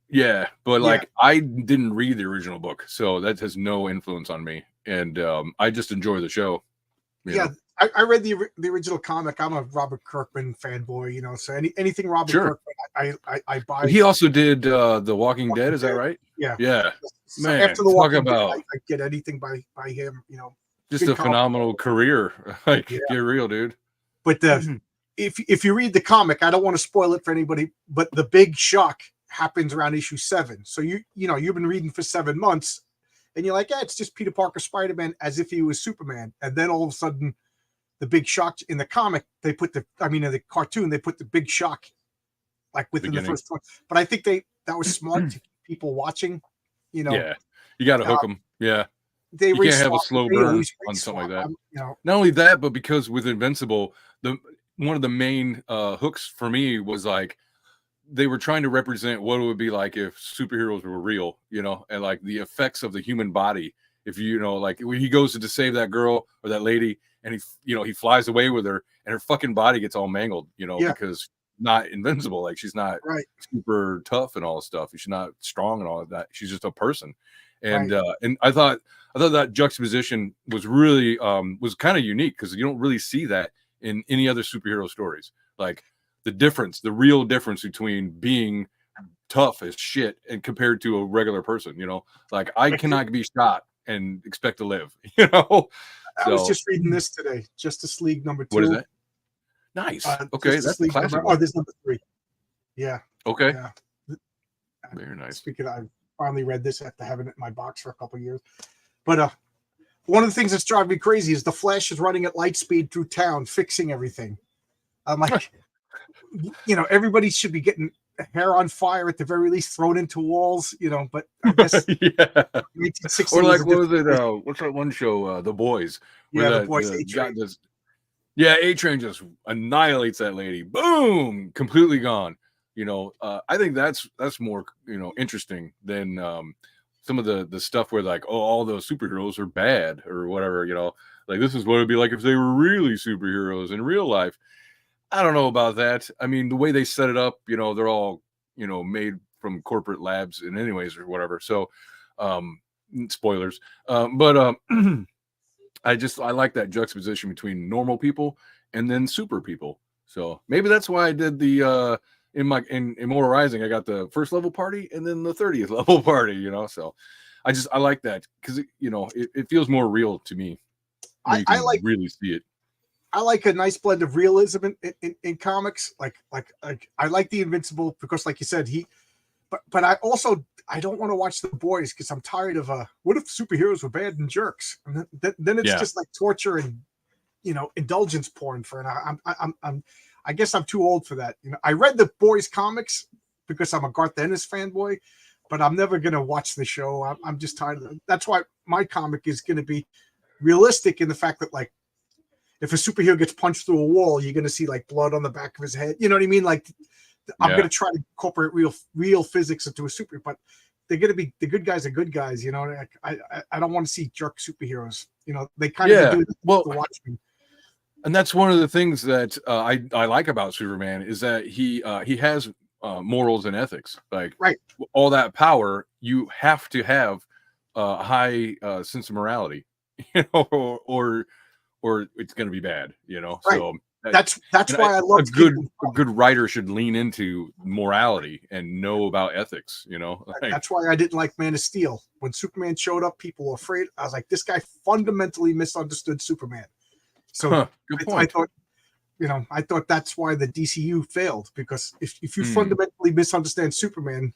B: Yeah, but I didn't read the original book, so that has no influence on me, and I just enjoy the show.
A: Yeah, I read the original comic. I'm a Robert Kirkman fanboy, so anything Robert Kirkman, I buy.
B: He also did The Walking Dead. Is that right?
A: Yeah.
B: So man,
A: after the Walking Dead, I get anything by him.
B: Just a phenomenal career. Get real, dude.
A: But if you read the comic, I don't want to spoil it for anybody. But the big shock happens around issue 7. So you've been reading for 7 months. And you're like, it's just Peter Parker, Spider-Man, as if he was Superman. And then all of a sudden, the big shock in the comic, in the cartoon, they put the big shock like within the first one. But I think that was smart to keep people watching.
B: Yeah, you got to hook them. Yeah, you can't have a slow burn on something like that. Not only that, but because with Invincible, one of the main hooks for me was like, they were trying to represent what it would be like if superheroes were real, and like the effects of the human body. If like when he goes to save that girl or that lady and he flies away with her, and her fucking body gets all mangled, because not invincible. Like, she's not super tough and all this stuff. She's not strong and all of that. She's just a person. And and I thought that juxtaposition was really was kind of unique, because you don't really see that in any other superhero stories. Like, the real difference between being tough as shit and compared to a regular person, like, I cannot be shot and expect to live,
A: I was just reading this today, Justice League number 2.
B: What is that? Nice. Okay,
A: Justice
B: that's the classic.
A: This is number 3. Yeah.
B: Okay.
A: Yeah.
B: Very nice.
A: Speaking of, I finally read this after having it in my box for a couple of years. But one of the things that's driving me crazy is the Flash is running at light speed through town, fixing everything. I'm like, everybody should be getting hair on fire at the very least, thrown into walls, but I guess
B: 1960 or like, what was it? What's that one show? The Boys.
A: Yeah, The Boys.
B: A-Train just annihilates that lady. Boom, completely gone. I think that's more interesting than some of the stuff where, like, all those superheroes are bad or whatever. Like, this is what it'd be like if they were really superheroes in real life. I don't know about that. I mean, the way they set it up, they're all made from corporate labs in anyways or whatever. So, spoilers. But I like that juxtaposition between normal people and then super people. So maybe that's why I did the in Immortal Rising, I got the first level party and then the 30th level party, so I like that, because it feels more real to me. I like really see it.
A: I like a nice blend of realism in comics. Like I like the Invincible because, like you said, but I don't want to watch The Boys, because I'm tired of what if superheroes were bad and jerks? And then it's just like torture and indulgence porn for an. I guess I'm too old for that. I read the Boys comics because I'm a Garth Ennis fanboy, but I'm never gonna watch the show. I'm just tired of it. That's why my comic is gonna be realistic in the fact that, like, if a superhero gets punched through a wall, you're gonna see like blood on the back of his head. You know what I mean? Like, I'm gonna try to incorporate real physics into a super, but they're gonna be, the good guys are good guys. I don't want to see jerk superheroes. They kind of do it to watch me.
B: And that's one of the things that I like about Superman, is that he has morals and ethics. Like, all that power, you have to have a high sense of morality, or it's going to be bad, So
A: that's why I love
B: a good writer should lean into morality and know about ethics.
A: That's why I didn't like Man of Steel. When Superman showed up, people were afraid. I was like, this guy fundamentally misunderstood Superman. So good point. I thought that's why the DCU failed, because if you fundamentally misunderstand Superman,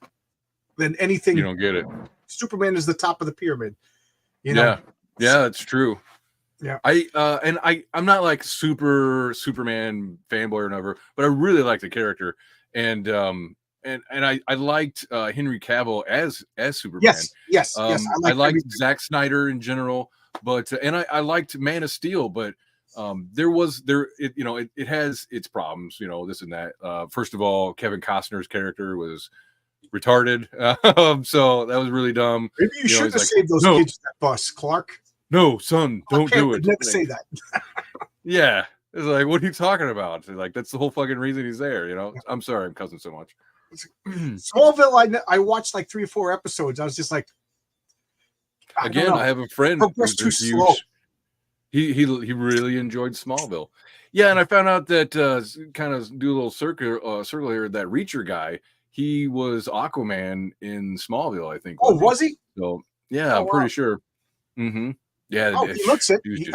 A: then anything,
B: you don't get it.
A: Superman is the top of the pyramid.
B: Yeah, that's true.
A: Yeah,
B: I'm not like super Superman fanboy or whatever, but I really like the character, and I liked Henry Cavill as Superman.
A: Yes.
B: I liked Zack Snyder in general, but and I liked Man of Steel, but it has its problems, this and that. First of all, Kevin Costner's character was retarded, so that was really dumb.
A: Maybe you should have saved those kids at that bus, Clark.
B: No, son, don't do it.
A: Never say that.
B: Yeah, it's like, what are you talking about? Like, that's the whole fucking reason he's there. I'm sorry, I'm cussing so much.
A: Smallville, I watched like 3 or 4 episodes. I was just like,
B: I have a friend who's
A: too slow.
B: He really enjoyed Smallville. Yeah, and I found out that kind of do a little circle here. That Reacher guy, he was Aquaman in Smallville, I think.
A: Oh, was he?
B: So yeah, I'm pretty sure. Mm-hmm. Yeah.
A: He looks it. He's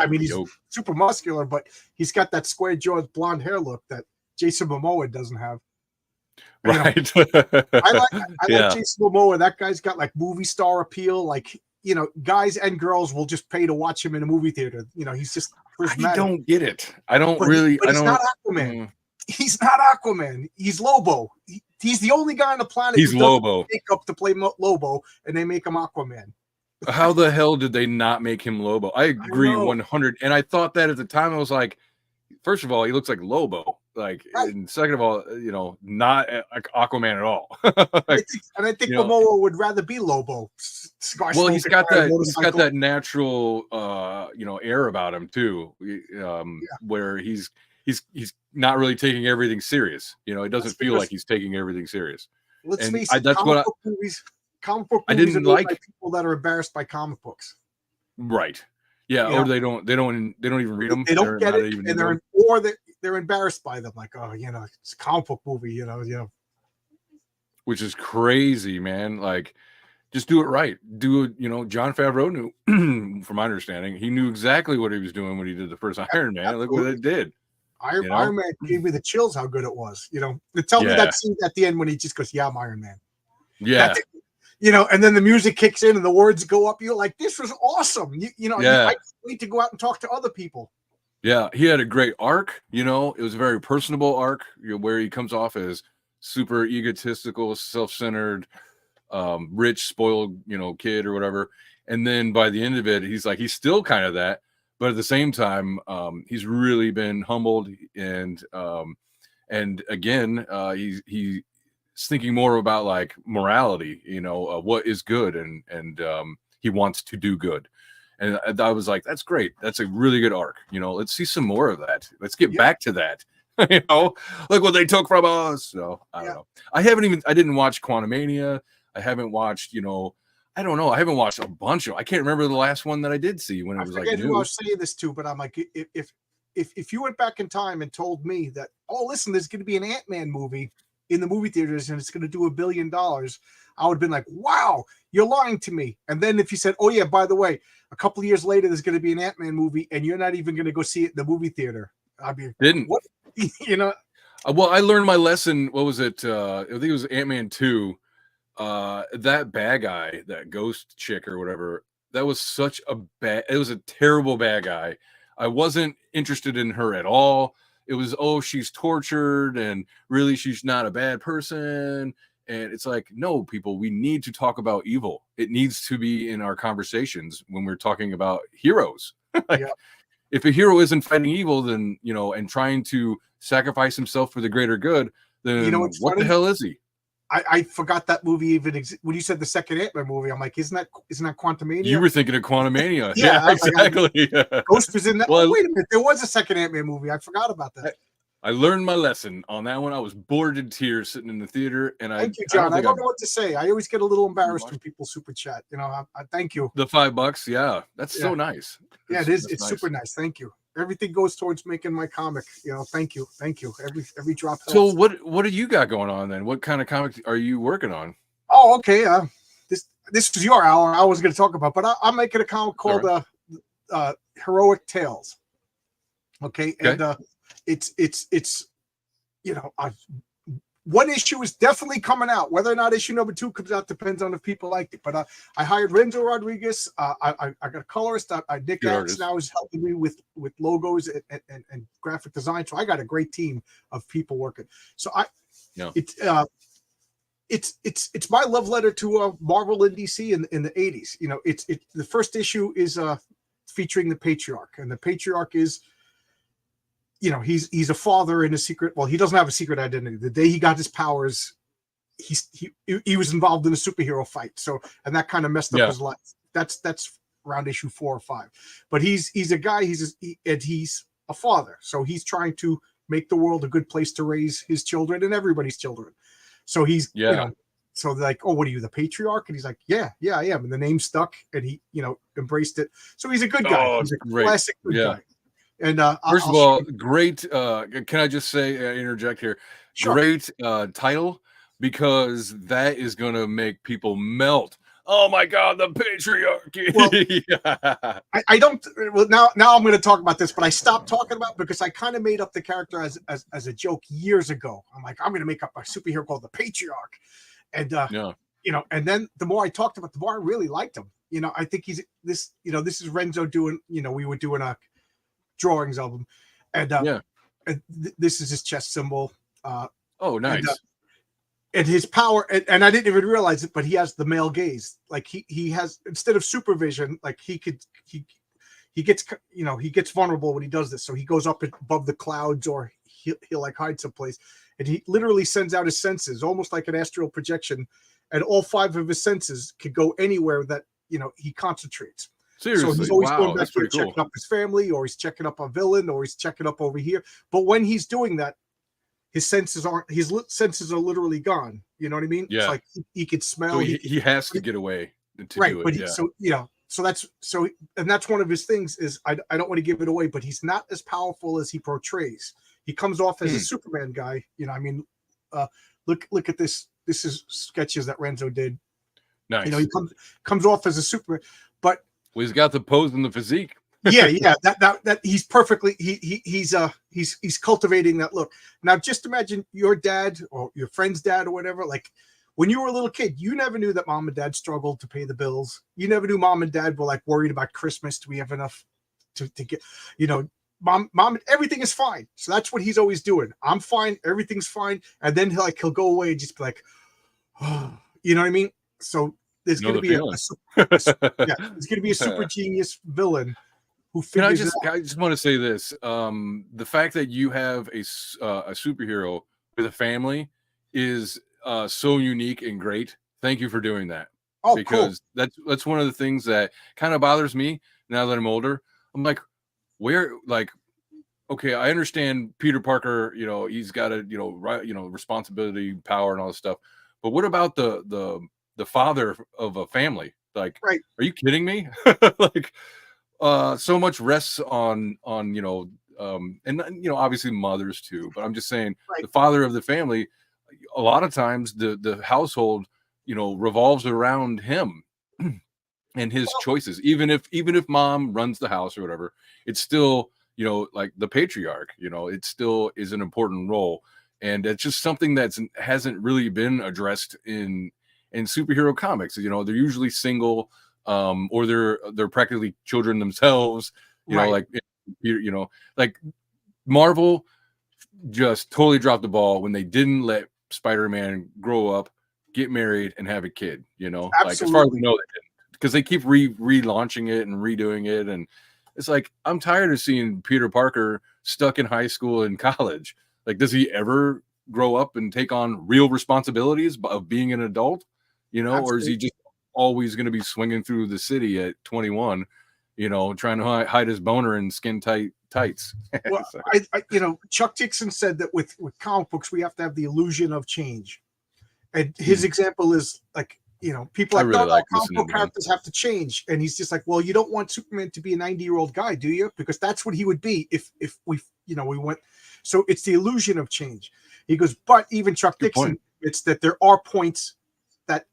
A: super muscular, but he's got that square jawed blonde hair look that Jason Momoa doesn't have.
B: Right.
A: I like Jason Momoa. That guy's got like movie star appeal. Like, guys and girls will just pay to watch him in a movie theater. He's just charismatic. I
B: don't get it. I don't really.
A: But he's not Aquaman. He's not Aquaman. He's Lobo. He's the only guy on the planet.
B: He's Lobo.
A: Makeup to play Lobo, and they make him Aquaman.
B: How the hell did they not make him Lobo? I agree 100. And I thought that at the time. I was like, first of all, he looks like Lobo. Like,
A: Right.
B: and second of all, not like Aquaman at all. Like,
A: I think
B: you know,
A: Momoa would rather be Lobo. Cigar
B: well, he's
A: smoking,
B: got
A: riding a
B: he's got
A: motorcycle.
B: that natural, air about him too,
A: Yeah,
B: where he's not really taking everything serious. It
A: that's
B: doesn't feel
A: because
B: like he's taking everything serious.
A: let's
B: And
A: face it,
B: that's what
A: comic book
B: I
A: movies are
B: didn't
A: made by
B: like.
A: people that are embarrassed by comic books.
B: Right. Yeah.
A: You
B: Or
A: know,
B: they don't even read them.
A: they don't
B: They're
A: get
B: not
A: it,
B: even
A: and
B: into them,
A: they're embarrassed by them. Like, oh, it's a comic book movie.
B: which is crazy, man. Like, just do it right. Do it. John Favreau knew, from my understanding, he knew exactly what he was doing when he did the first Iron Man. Look what
A: Absolutely.
B: it did.
A: Iron Man gave me the chills how good it was. To tell me
B: Yeah.
A: that scene at the end when he just goes, "Yeah, I'm Iron Man."
B: Yeah.
A: And then the music kicks in and the words go up. You're like, "This was awesome."
B: Yeah.
A: I can't wait to go out and talk to other people.
B: Yeah. He had a great arc. It was a very personable arc, where he comes off as super egotistical, self-centered, rich, spoiled, kid or whatever. And then by the end of it, he's still kind of that, but at the same time, he's really been humbled, and again, he's thinking more about like morality, what is good, and he wants to do good. And I was like, that's great. That's a really good arc. Let's see some more of that. Let's get back to that. Look what they took from us. So I don't know. I didn't watch Quantumania. I haven't watched, I don't know. I haven't watched a bunch of. I can't remember the last one that I did see when it was like
A: forget who I
B: new.
A: was saying this to, but I'm like, if you went back in time and told me that, oh, listen, there's going to be an Ant-Man movie in the movie theaters and it's going to do $1 billion, I would have been like, wow, you're lying to me. And then if you said, oh yeah, by the way, a couple of years later, there's going to be an Ant-Man movie and you're not even going to go see it in the movie theater, I'd be
B: Didn't.
A: what?
B: Well, I learned my lesson. What was it? I think it was Ant-Man 2. That bad guy, that ghost chick or whatever, that was it was a terrible bad guy. I wasn't interested in her at all. It was, oh, she's tortured and really she's not a bad person. And it's like, no, people, we need to talk about evil. It needs to be in our conversations when we're talking about heroes. If a hero isn't fighting evil, then, and trying to sacrifice himself for the greater good, then what the hell is he?
A: I forgot that movie even when you said the second Ant-Man movie. I'm like, isn't that Quantumania?
B: You were thinking of Quantumania. Yeah, exactly.
A: Ghost was in that. Well, wait a minute, there was a second Ant-Man movie. I forgot about that.
B: I learned my lesson on that one. I was bored to tears sitting in the theater, and
A: thank you, John. I don't know what to say. I always get a little embarrassed when people super chat. I thank you.
B: The $5, yeah, that's so nice.
A: Yeah, it is. It's nice. Super nice. Thank you. Everything goes towards making my comic. Thank you. Every drop helps.
B: So what do you got going on then? What kind of comic are you working on?
A: Oh, okay. This was your hour. I was going to talk about, but I'm making a comic called Heroic Tales. Okay, and it's one issue is definitely coming out. Whether or not issue number 2 comes out depends on if people like it. But I hired Renzo Rodriguez. I got a colorist. Nick Axe now is helping me with logos and graphic design. So I got a great team of people working. So it's my love letter to Marvel and DC in the 80s. It's the first issue is featuring the Patriarch, and the Patriarch is, he's a father in a secret. Well, he doesn't have a secret identity. The day he got his powers, he was involved in a superhero fight. So, and that kind of messed up his life. That's around issue 4 or 5. But he's a guy. He's a father. So he's trying to make the world a good place to raise his children and everybody's children. So he's so they're like, oh, what are you, the Patriarch? And he's like, yeah, I am. And the name stuck, and he embraced it. So he's a good guy.
B: Oh,
A: he's a classic good guy. And
B: first of all, great. Can I just say, interject here? Sure. Great title, because that is going to make people melt. Oh my God, the patriarchy.
A: Well, I don't. Well, now I'm going to talk about this, but I stopped talking about it because I kind of made up the character as a joke years ago. I'm like, I'm going to make up a superhero called the Patriarch, and and then the more I talked about it, the more I really liked him. I think he's this. This is Renzo doing. We were doing a drawings of him, and this is his chest symbol.
B: Oh, nice.
A: And his power, and I didn't even realize it, but he has the male gaze. Like he has, instead of supervision, like he gets vulnerable when he does this. So he goes up above the clouds, or he'll like hide someplace, and he literally sends out his senses, almost like an astral projection, and all 5 of his senses could go anywhere that he concentrates.
B: Seriously,
A: so he's always
B: wow,
A: going back
B: that's
A: here,
B: pretty cool.
A: checking up his family, or he's checking up a villain, or he's checking up over here. But when he's doing that, his senses are literally gone. You know what I mean?
B: Yeah.
A: It's like he could smell.
B: So he has to get away to
A: right,
B: do it.
A: but
B: Yeah.
A: that's one of his things is I don't want to give it away, but he's not as powerful as he portrays. He comes off as a Superman guy. I mean, look at this. This is sketches that Renzo did.
B: Nice.
A: He comes off as a Superman, but
B: he's got the pose and the physique.
A: yeah, that he's perfectly he's cultivating that look. Now, just imagine your dad or your friend's dad or whatever. Like when you were a little kid, you never knew that mom and dad struggled to pay the bills. You never knew mom and dad were like worried about Christmas. Do we have enough to get? Mom, everything is fine. So that's what he's always doing. I'm fine. Everything's fine. And then he'll go away and just be like, oh, you know what I mean? So there's going to be there's going to be a super genius villain who figures it out.
B: I just want to say this. The fact that you have a superhero with a family is so unique and great. Thank you for doing that.
A: Oh,
B: because
A: cool.
B: that's one of the things that kind of bothers me now that I'm older. I'm like, okay, I understand Peter Parker, he's got a responsibility, power, and all this stuff. But what about the father of a family? Like,
A: right.
B: Are you kidding me? Like, so much rests on and obviously mothers too, but I'm just saying the father of the family, a lot of times the household, revolves around him and his choices. Even if mom runs the house or whatever, it's still, like the patriarch, it still is an important role. And it's just something that hasn't really been addressed in superhero comics. They're usually single, or they're practically children themselves. Like Marvel just totally dropped the ball when they didn't let Spider-Man grow up, get married, and have a kid.
A: Absolutely.
B: Like as far as we know, they didn't, because they keep relaunching it and redoing it, and it's like I'm tired of seeing Peter Parker stuck in high school and college. Like, does he ever grow up and take on real responsibilities of being an adult? Or is he just always going to be swinging through the city at 21, trying to hide his boner in skin tights?
A: Well, Chuck Dixon said that with comic books, we have to have the illusion of change. And his example is like, people like comic book characters have to change. And he's just like, well, you don't want Superman to be a 90-year-old guy, do you? Because that's what he would be if we went. So it's the illusion of change. He goes, but even Chuck Dixon, it's that there are points that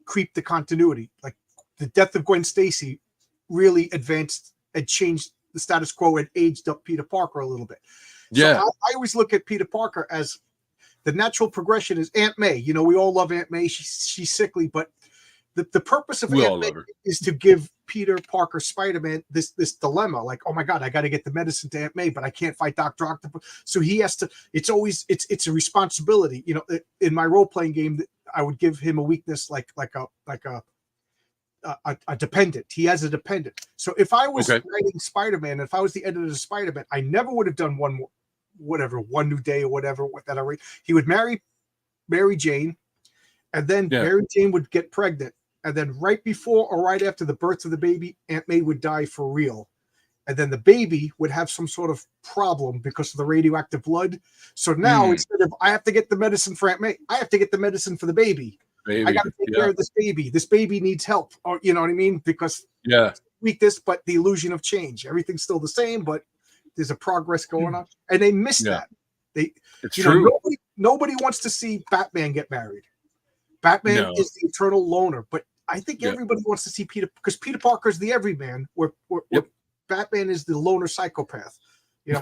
A: creep the continuity. Like the death of Gwen Stacy really advanced and changed the status quo and aged up Peter Parker a little bit.
B: Yeah.
A: So I always look at Peter Parker as the natural progression is Aunt May. We all love Aunt May. She's sickly, but the purpose of Aunt May is to give Peter Parker, Spider-Man, this dilemma. Like, oh my God, I got to get the medicine to Aunt May, but I can't fight Dr. Octopus. So he has to. It's a responsibility. In my role-playing game, I would give him a weakness like a dependent. He has a dependent. So if I was writing Spider-Man, if I was the editor of Spider-Man, I never would have done one new day or whatever that I read. He would marry Mary Jane, and then Mary Jane would get pregnant, and then right before or right after the birth of the baby, Aunt May would die for real, and then the baby would have some sort of problem because of the radioactive blood. So now instead of I have to get the medicine for Aunt May, I have to get the medicine for the baby. I got to take care of this baby. This baby needs help, or you know what I mean? Because weakness, but the illusion of change. Everything's still the same, but there's a progress going on, and they miss that. It's true. Nobody wants to see Batman get married. Batman is the eternal loner, but I think everybody wants to see Peter, because Peter Parker is the everyman, where Batman is the loner psychopath.
B: He's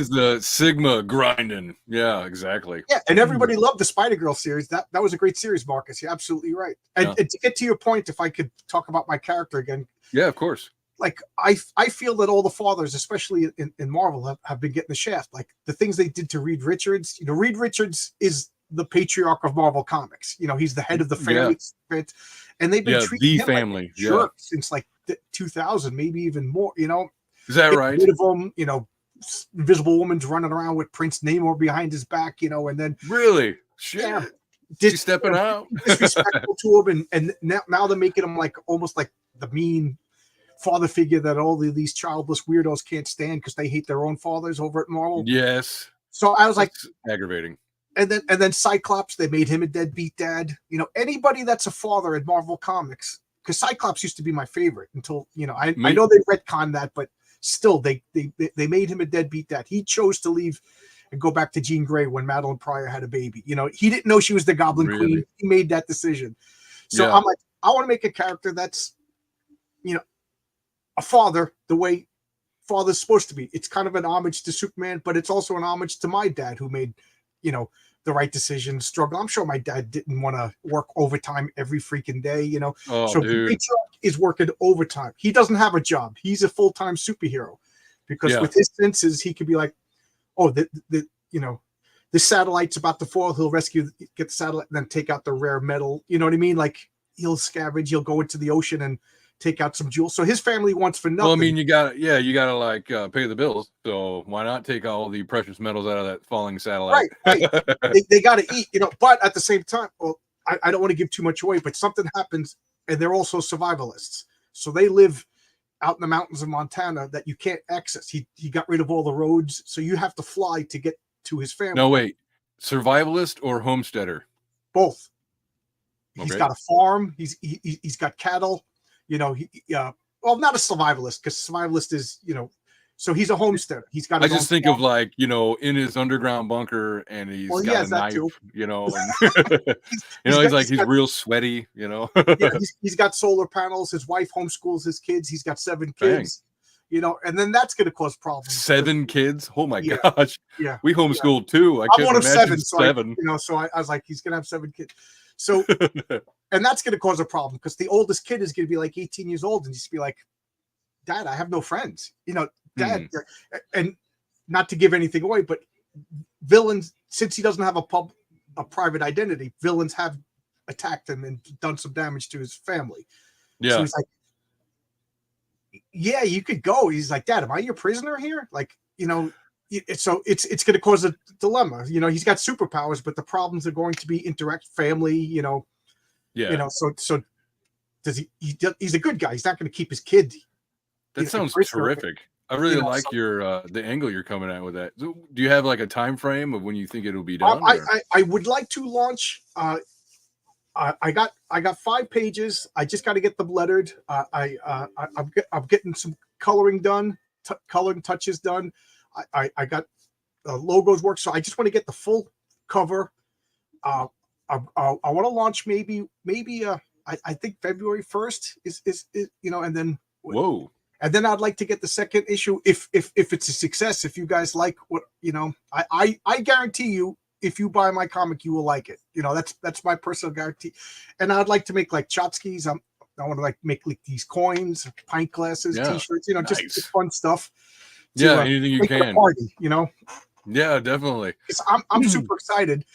B: the Sigma grinding. Yeah, exactly.
A: Yeah, and everybody loved the Spider-Girl series. That was a great series, Marcus. You're absolutely right. And to get to your point, if I could talk about my character again.
B: Yeah, of course.
A: Like I feel that all the fathers, especially in Marvel, have been getting the shaft. Like the things they did to Reed Richards. Reed Richards is the patriarch of Marvel Comics. He's the head of the family, and they've been treating him
B: family
A: like since like 2000, maybe even more.
B: Is that right?
A: Rid of him, Invisible Woman's running around with Prince Namor behind his back, and then
B: Really? Shit.
A: yeah,
B: She's stepping out.
A: disrespectful to him, and now they're making him like almost like the mean father figure that all of these childless weirdos can't stand because they hate their own fathers over at Marvel.
B: Yes.
A: So I was
B: That's aggravating.
A: and then Cyclops, they made him a deadbeat dad. Anybody that's a father in Marvel Comics, because Cyclops used to be my favorite until I know they retconned that, but still they made him a deadbeat dad. He chose to leave and go back to Jean Grey when Madeline Pryor had a baby. He didn't know she was the Goblin Queen. He made that decision. So I'm like, I want to make a character that's a father the way father's supposed to be. It's kind of an homage to Superman, but it's also an homage to my dad who made the right decision, struggle. I'm sure my dad didn't want to work overtime every freaking day,
B: Oh,
A: so
B: dude.
A: Patriarch is working overtime. He doesn't have a job. He's a full-time superhero because with his senses, he could be like, oh, the satellite's about to fall. He'll get the satellite and then take out the rare metal. You know what I mean? Like he'll scavenge, he'll go into the ocean and take out some jewels. So his family wants for nothing.
B: Well, I mean, you gotta like pay the bills. So why not take all the precious metals out of that falling satellite?
A: Right. they got to eat, But at the same time, well, I don't want to give too much away. But something happens, and they're also survivalists. So they live out in the mountains of Montana that you can't access. He got rid of all the roads, so you have to fly to get to his family.
B: No, wait, survivalist or homesteader?
A: Both. He's got a farm. He's got cattle. Well, not a survivalist because survivalist is, so he's a homesteader. He's got.
B: I just think of like, in his underground bunker, and he's got a knife, and, he's real sweaty,
A: Yeah, he's got solar panels. His wife homeschools his kids. He's got 7 kids. And then that's going to cause problems.
B: 7 kids? Oh my gosh!
A: Yeah,
B: we homeschooled too.
A: I'm one of 7, so I was like, he's going to have 7 kids. So, and that's going to cause a problem because the oldest kid is going to be like 18 years old and just be like, Dad, I have no friends. Dad, and not to give anything away, but villains, since he doesn't have a private identity, villains have attacked him and done some damage to his family.
B: Yeah.
A: So he's like, yeah, you could go. He's like, Dad, am I your prisoner here? Like, so it's going to cause a dilemma. He's got superpowers, but the problems are going to be indirect family. So does he? He's a good guy. He's not going to keep his kid.
B: That sounds terrific. I really like your the angle you're coming at with that. Do you have like a time frame of when you think it'll be done?
A: I would like to launch. I got 5 pages. I just got to get them lettered. I'm getting some coloring done, coloring touches done. I got logos work, so I just want to get the full cover. I want to launch maybe I think February 1st is and then
B: whoa. And
A: then I'd like to get the second issue if it's a success. If you guys like what I guarantee you, if you buy my comic, you will like it. That's my personal guarantee. And I'd like to make like tchotchkes. I want to make like these coins, pint glasses, T-shirts. Nice. Just fun stuff.
B: Anything you can.
A: Party,
B: Yeah, definitely.
A: I'm super excited.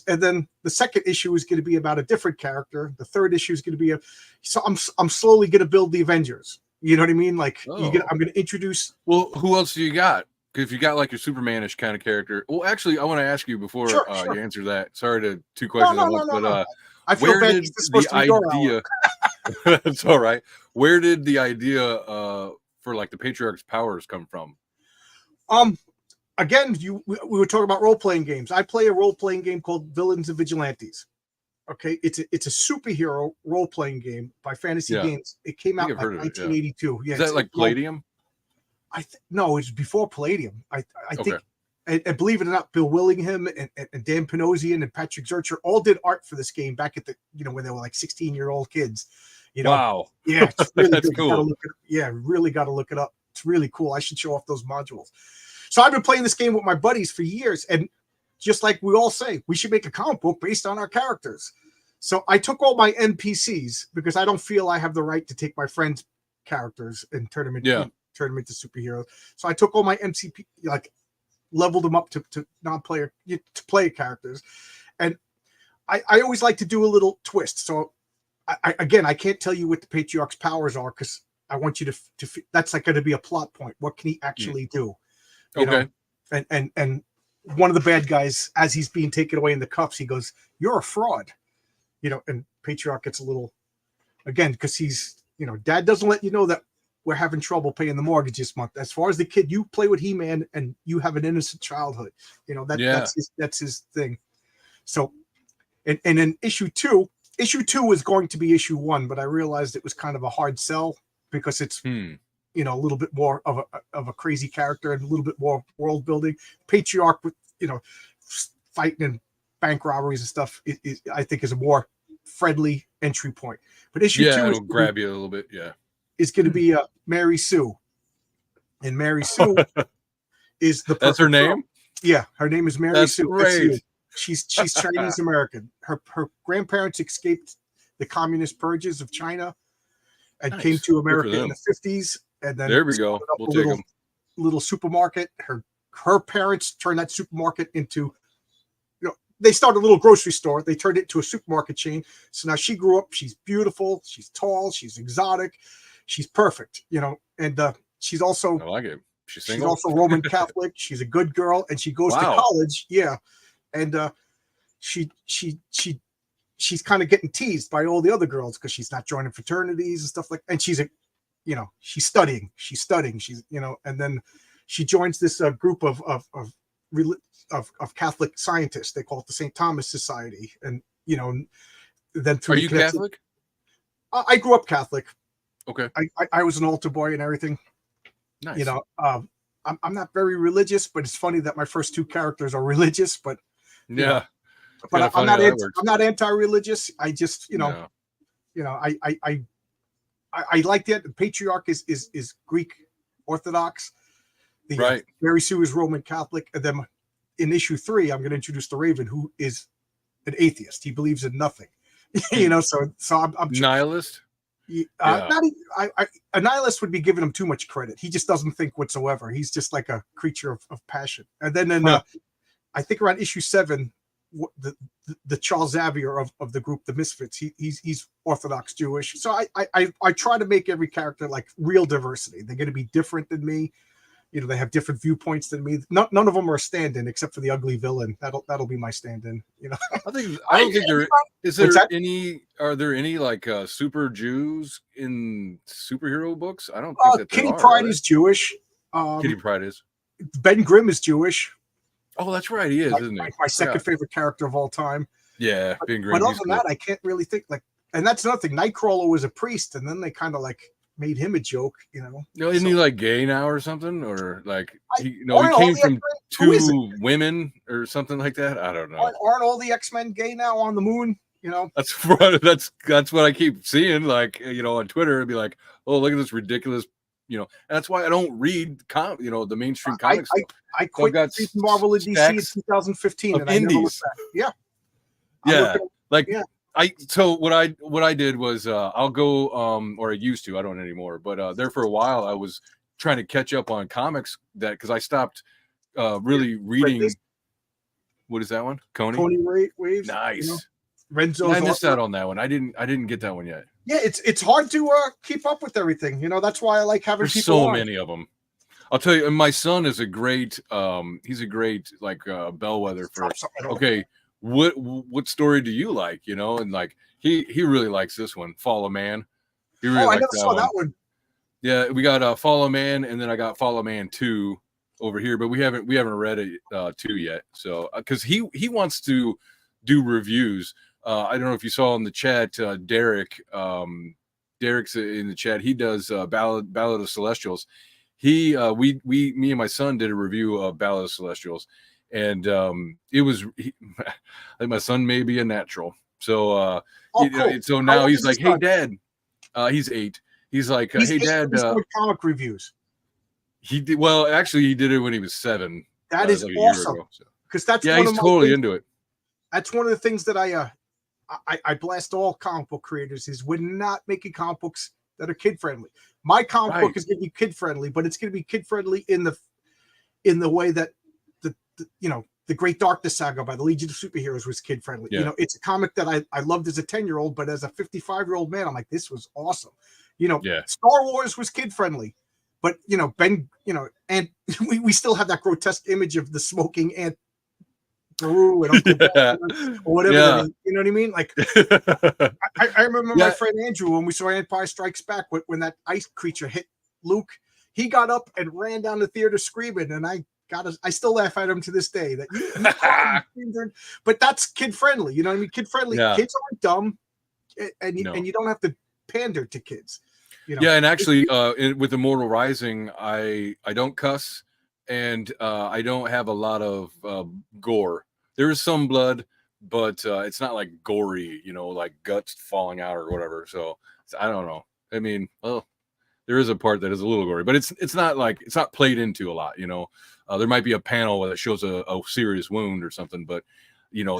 A: And then the second issue is going to be about a different character. The third issue is going to be so I'm slowly going to build the Avengers. You know what I mean? Like I'm going to introduce.
B: Well, who else do you got? If you got like your Superman-ish kind of character. Well, actually, I want to ask you before you answer that. Sorry to 2 questions at once, but
A: I feel
B: where
A: bad
B: did the idea? That's all right. Where did the idea for like the Patriarch's powers come from?
A: Again, we were talking about role-playing games. I play a role-playing game called Villains and Vigilantes. Okay, it's a superhero role-playing game by Fantasy Games. It came out in 1982.
B: Is that like Palladium?
A: No, it's before Palladium. I think, and believe it or not, Bill Willingham and Dan Panosian and Patrick Zurcher all did art for this game back at the when they were like 16-year-old kids.
B: Wow.
A: Yeah, it's really
B: that's
A: good.
B: cool.
A: Really got to look it up. It's really cool. I should show off those modules. So I've been playing this game with my buddies for years, and just like we all say, we should make a comic book based on our characters. So I took all my NPCs because I don't feel I have the right to take my friends' characters and turn them into superheroes. So I took all my MCP, like leveled them up to non-player to player characters, and I always like to do a little twist. So I can't tell you what the Patriarch's powers are because I want you to that's like going to be a plot point. What can he actually do? You know,
B: Okay.
A: and one of the bad guys, as he's being taken away in the cuffs, he goes, "You're a fraud." You know, and Patriarch gets a little, again, because he's, you know, Dad doesn't let you know that we're having trouble paying the mortgage this month. As far as the kid, you play with He-Man and you have an innocent childhood. You know, that's his thing. So, and in issue two was going to be issue one, but I realized it was kind of a hard sell because it's you know, a little bit more of a crazy character and a little bit more world building. Patriarch with, you know, fighting and bank robberies and stuff I think is a more friendly entry point. But issue two
B: it'll grab you a little bit. Yeah,
A: is going to be Mary Sue, and Mary Sue is the
B: that's her name.
A: Girl. Yeah, her name is Mary
B: That's
A: Sue.
B: great.
A: She's Chinese American. Her grandparents escaped the communist purges of China and came to America in the 50s. And then
B: there we go. We'll take them.
A: Little supermarket. Her parents turned that supermarket into, you know, they started a little grocery store. They turned it into a supermarket chain. So now she grew up. She's beautiful. She's tall. She's exotic. She's perfect. You know, and she's also,
B: I like it.
A: She's also Roman Catholic. She's a good girl, and she goes to college. Yeah, and she's kind of getting teased by all the other girls because she's not joining fraternities and stuff like. And she's a, you know, she's studying. She's, you know, and then she joins this group of Catholic scientists. They call it the St. Thomas Society, and you know, then through.
B: Are you Catholic?
A: I grew up Catholic.
B: Okay.
A: I was an altar boy and everything.
B: Nice.
A: You know, I'm not very religious, but it's funny that my first two characters are religious. But
B: yeah,
A: but I'm not anti-religious. I just, you know, I like that. The Patriarch is Greek Orthodox.
B: Right.
A: Mary Sue is Roman Catholic, and then in issue 3, I'm going to introduce the Raven, who is an atheist. He believes in nothing. You know, so I'm
B: nihilist.
A: A nihilist would be giving him too much credit. He just doesn't think whatsoever. He's just like a creature of passion. And then I think around issue 7, the Charles Xavier of the group, the Misfits, he's Orthodox Jewish. So I try to make every character like real diversity. They're going to be different than me. You know, they have different viewpoints than me. None of them are a stand-in except for the ugly villain. That'll be my stand-in. You know, I don't think there is. There any? Are there any like super Jews in superhero books? I don't think that Kitty Pryde is Jewish.
B: Kitty Pryde is.
A: Ben Grimm is Jewish.
B: Oh, that's right. He is, isn't he?
A: My second favorite character of all time.
B: Yeah, Ben Grimm.
A: But other than that, I can't really think like. And that's another thing. Nightcrawler was a priest, and then they kind of like made him a joke, you know.
B: No, isn't he like gay now or something? Or like he came from 2 women or something like that. I don't know.
A: Aren't all the X-Men gay now on the moon? You know,
B: that's what I keep seeing. Like, you know, on Twitter, it'd be like, oh, look at this ridiculous. You know, and that's why I don't read the mainstream comics.
A: I quit Marvel and DC in 2015, and I never looked back. Yeah.
B: So what I did was I'll go or I used to, I don't anymore, but there for a while I was trying to catch up on comics because I stopped really reading. What is that one? Coney
A: Waves.
B: Nice.
A: You know? Renzo's
B: I missed out on that one. I didn't get that one yet.
A: Yeah, it's hard to keep up with everything. You know, that's why I like having
B: There's
A: people.
B: So many of them. I'll tell you, and my son is a great he's a great like bellwether for okay. What story do you like? You know, and like he really likes this one, Follow Man. He really
A: I never saw that one.
B: Yeah, we got Follow Man, and then I got Follow Man 2 over here, but we haven't read it 2 yet. So because he wants to do reviews. I don't know if you saw in the chat, Derek. Derek's in the chat. He does Ballad of Celestials. Me and my son did a review of Ballad of Celestials. And it was I think my son may be a natural. So cool. So now he's like, hey Dad, he's 8. He's like, hey Dad,
A: comic reviews.
B: He did actually he did it when he was 7.
A: That is like awesome. Because that's
B: he's totally into it.
A: That's one of the things that I blast all comic book creators is we're not making comic books that are kid friendly. My comic book is going to be kid friendly, but it's going to be kid friendly in the way that the Great Darkness Saga by the Legion of Superheroes was kid friendly. Yeah. You know, it's a comic that I loved as a 10-year-old, but as a 55-year-old man, I'm like, this was awesome. You know, Star Wars was kid friendly, But Ben, and we still have that grotesque image of the smoking Aunt Peru and Uncle Ben or whatever.
B: Yeah.
A: You know what I mean? Like I remember my friend Andrew when we saw Empire Strikes Back when that ice creature hit Luke. He got up and ran down the theater screaming, and I still laugh at him to this day. But that's kid friendly. You know what I mean? Kid friendly.
B: Yeah.
A: Kids aren't dumb, and you don't have to pander to kids.
B: Yeah, and actually, with Immortal Rising, I don't cuss, and I don't have a lot of gore. There is some blood, but it's not like gory, like guts falling out or whatever. So I don't know. I mean, well, there is a part that is a little gory, but it's not played into a lot. There might be a panel that shows a serious wound or something, but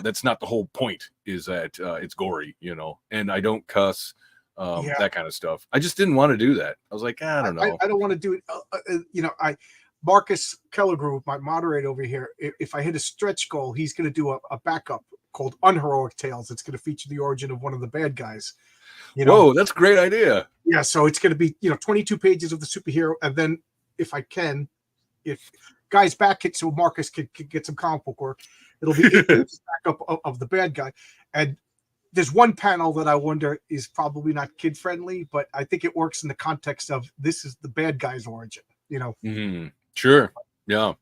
B: that's not the whole point. Is that it's gory, and I don't cuss. That kind of stuff. I just didn't want to do that. I was like, I don't know.
A: I don't want to do it. Marcus Kellergrove, my moderator over here, if I hit a stretch goal, he's going to do a backup called Unheroic Tales. It's going to feature the origin of one of the bad guys.
B: Whoa, that's a great idea.
A: Yeah, so it's going to be 22 pages of the superhero, and then if guys back it so Marcus could get some comic book work, it'll be 8 pages backup of the bad guy. And there's one panel that I wonder is probably not kid friendly, but I think it works in the context of this is the bad guy's origin.
B: Sure. Yeah.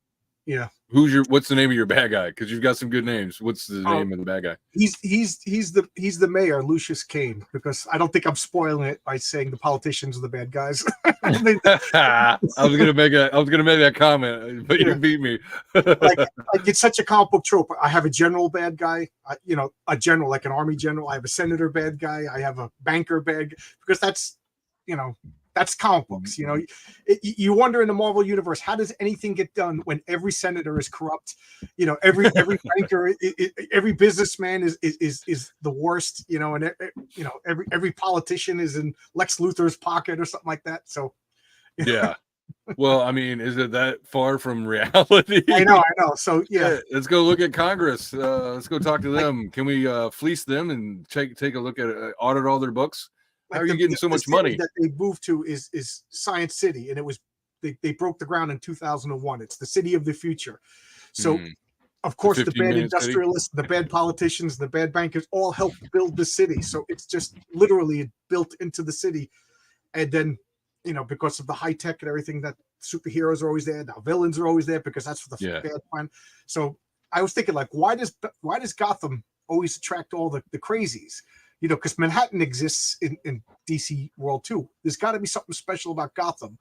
A: Yeah.
B: What's the name of your bad guy? Because you've got some good names. What's the name of the bad guy?
A: He's the mayor, Lucius Kane, because I don't think I'm spoiling it by saying the politicians are the bad guys.
B: I was gonna make that comment, but you beat me.
A: like it's such a comic book trope. I have a general bad guy, a general like an army general. I have a senator bad guy. I have a banker bad guy, because that's comic books. You wonder in the Marvel universe, how does anything get done when every senator is corrupt? Every banker, every businessman is the worst. And every politician is in Lex Luthor's pocket or something like that. So,
B: yeah. Well, I mean, is it that far from reality?
A: I know. So yeah,
B: let's go look at Congress. Let's go talk to them. Can we fleece them and take a look at audit all their books? How are you getting so much money?
A: That they moved to is Science City, and it was they broke the ground in 2001. It's the city of the future. So, of course, the bad industrialists, the bad politicians, the bad bankers all helped build the city. So it's just literally built into the city, and then because of the high tech and everything, that superheroes are always there. Now villains are always there because that's for the bad plan. So I was thinking, like, why does Gotham always attract all the crazies? Because Manhattan exists in DC world too. There's got to be something special about Gotham.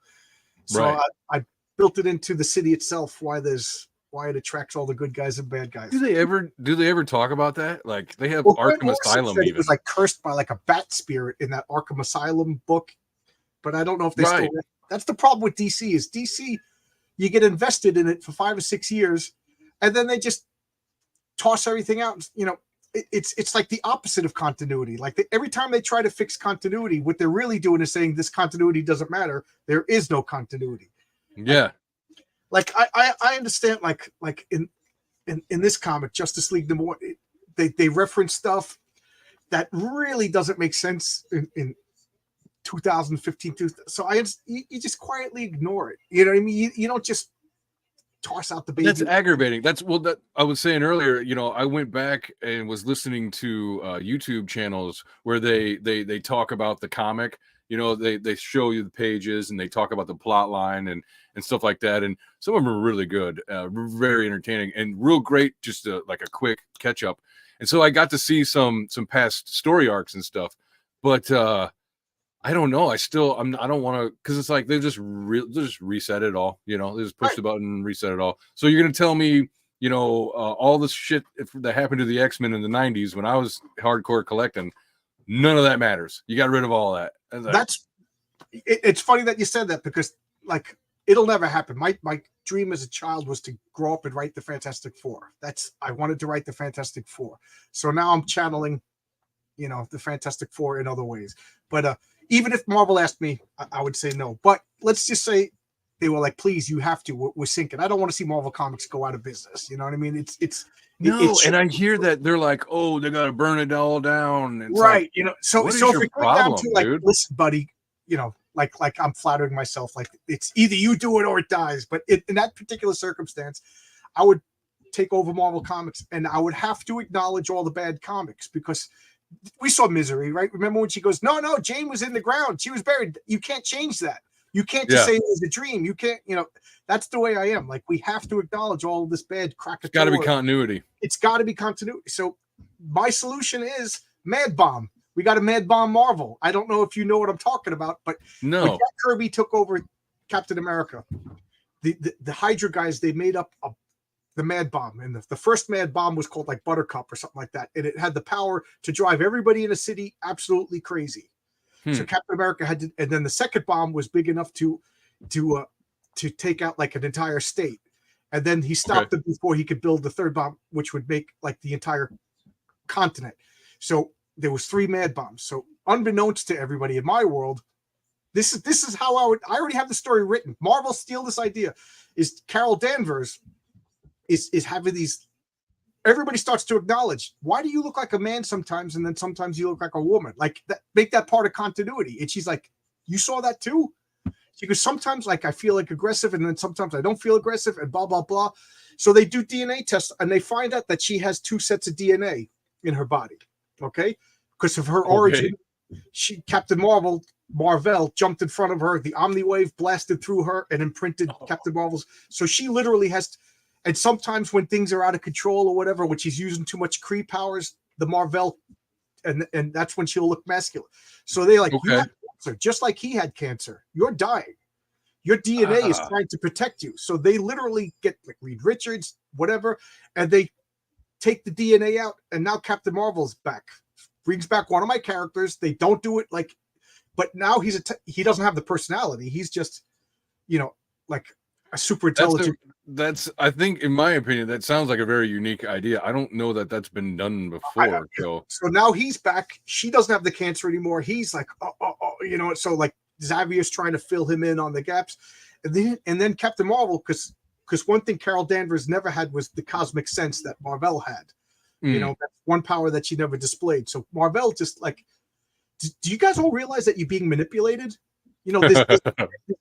A: So I built it into the city itself. Why it attracts all the good guys and bad guys.
B: Do they ever talk about that? Like they have Arkham Asylum. Even.
A: It was like cursed by like a bat spirit in that Arkham Asylum book, but I don't know if they still. That's the problem with DC. Is DC, you get invested in it for 5 or 6 years, and then they just toss everything out. It's like the opposite of continuity. Like every time they try to fix continuity, what they're really doing is saying this continuity doesn't matter. There is no continuity.
B: Yeah.
A: Like I understand. Like in this comic, Justice League number 1, they reference stuff that really doesn't make sense in 2015. So you just quietly ignore it. You know what I mean? You don't just toss out the baby.
B: That's aggravating. That I was saying earlier. I went back and was listening to YouTube channels where they talk about the comic. They show you the pages and they talk about the plot line and stuff like that. And some of them are really good, very entertaining and real great. Just like a quick catch up. And so I got to see some past story arcs and stuff, but I don't know. I don't want to, because it's like they just reset it all. They just push the button and reset it all. So you're gonna tell me, all this shit that happened to the X-Men in the 90s when I was hardcore collecting, none of that matters. You got rid of all that.
A: It's funny that you said that, because like it'll never happen. My dream as a child was to grow up and write the Fantastic Four. I wanted to write the Fantastic Four. So now I'm channeling, the Fantastic Four in other ways. But even if Marvel asked me, I would say no. But let's just say they were like, please, you have to. We're sinking. I don't want to see Marvel Comics go out of business. You know what I mean?
B: And I hear that they're like, oh, they got to burn it all down. It's
A: right.
B: Like,
A: So if it comes down to like, listen, buddy, like I'm flattering myself, like it's either you do it or it dies. But in that particular circumstance, I would take over Marvel Comics, and I would have to acknowledge all the bad comics, because we saw Misery, right? Remember when she goes, no, Jane was in the ground, she was buried. You can't change that. You can't just say it was a dream. You can't, that's the way I am. Like, we have to acknowledge all of this bad crack.
B: It's got to be continuity.
A: It's got to be continuity. So my solution is Mad Bomb. We got a Mad Bomb Marvel. I don't know if you know what I'm talking about, but
B: no.
A: When Jack Kirby took over Captain America, the Hydra guys, they made up the Mad Bomb, and the first Mad Bomb was called like Buttercup or something like that, and it had the power to drive everybody in a city absolutely crazy. So Captain America had to, and then the second bomb was big enough to take out like an entire state, and then he stopped it before he could build the third bomb, which would make like the entire continent. So there was 3 Mad Bombs. So unbeknownst to everybody in my world, this is how I already have the story written. Marvel steal this idea. Is Carol Danvers is having these, everybody starts to acknowledge, why do you look like a man sometimes and then sometimes you look like a woman? Like, that, make that part of continuity. And she's like, you saw that too? She goes, sometimes like I feel like aggressive and then sometimes I don't feel aggressive and blah, blah, blah. So they do DNA tests and they find out that she has 2 sets of DNA in her body. Okay. Because of her origin, Captain Marvel jumped in front of her. The Omniwave blasted through her and imprinted Captain Marvel's. So she literally has, and sometimes when things are out of control or whatever, when she's using too much Kree powers, the Marvel, and that's when she'll look masculine. So they like, you have cancer, just like he had cancer. You're dying. Your DNA is trying to protect you. So they literally get like Reed Richards, whatever, and they take the DNA out, and now Captain Marvel's back. Brings back one of my characters. They don't do it like, but now he doesn't have the personality. He's just, like a super intelligent.
B: That's I think, in my opinion, that sounds like a very unique idea. I don't know that that's been done before.
A: So now he's back. She doesn't have the cancer anymore. He's like, so like Xavier's trying to fill him in on the gaps. And then Captain Marvel, because one thing Carol Danvers never had was the cosmic sense that Marvel had. That's one power that she never displayed. So Marvel just like, do you guys all realize that you're being manipulated? This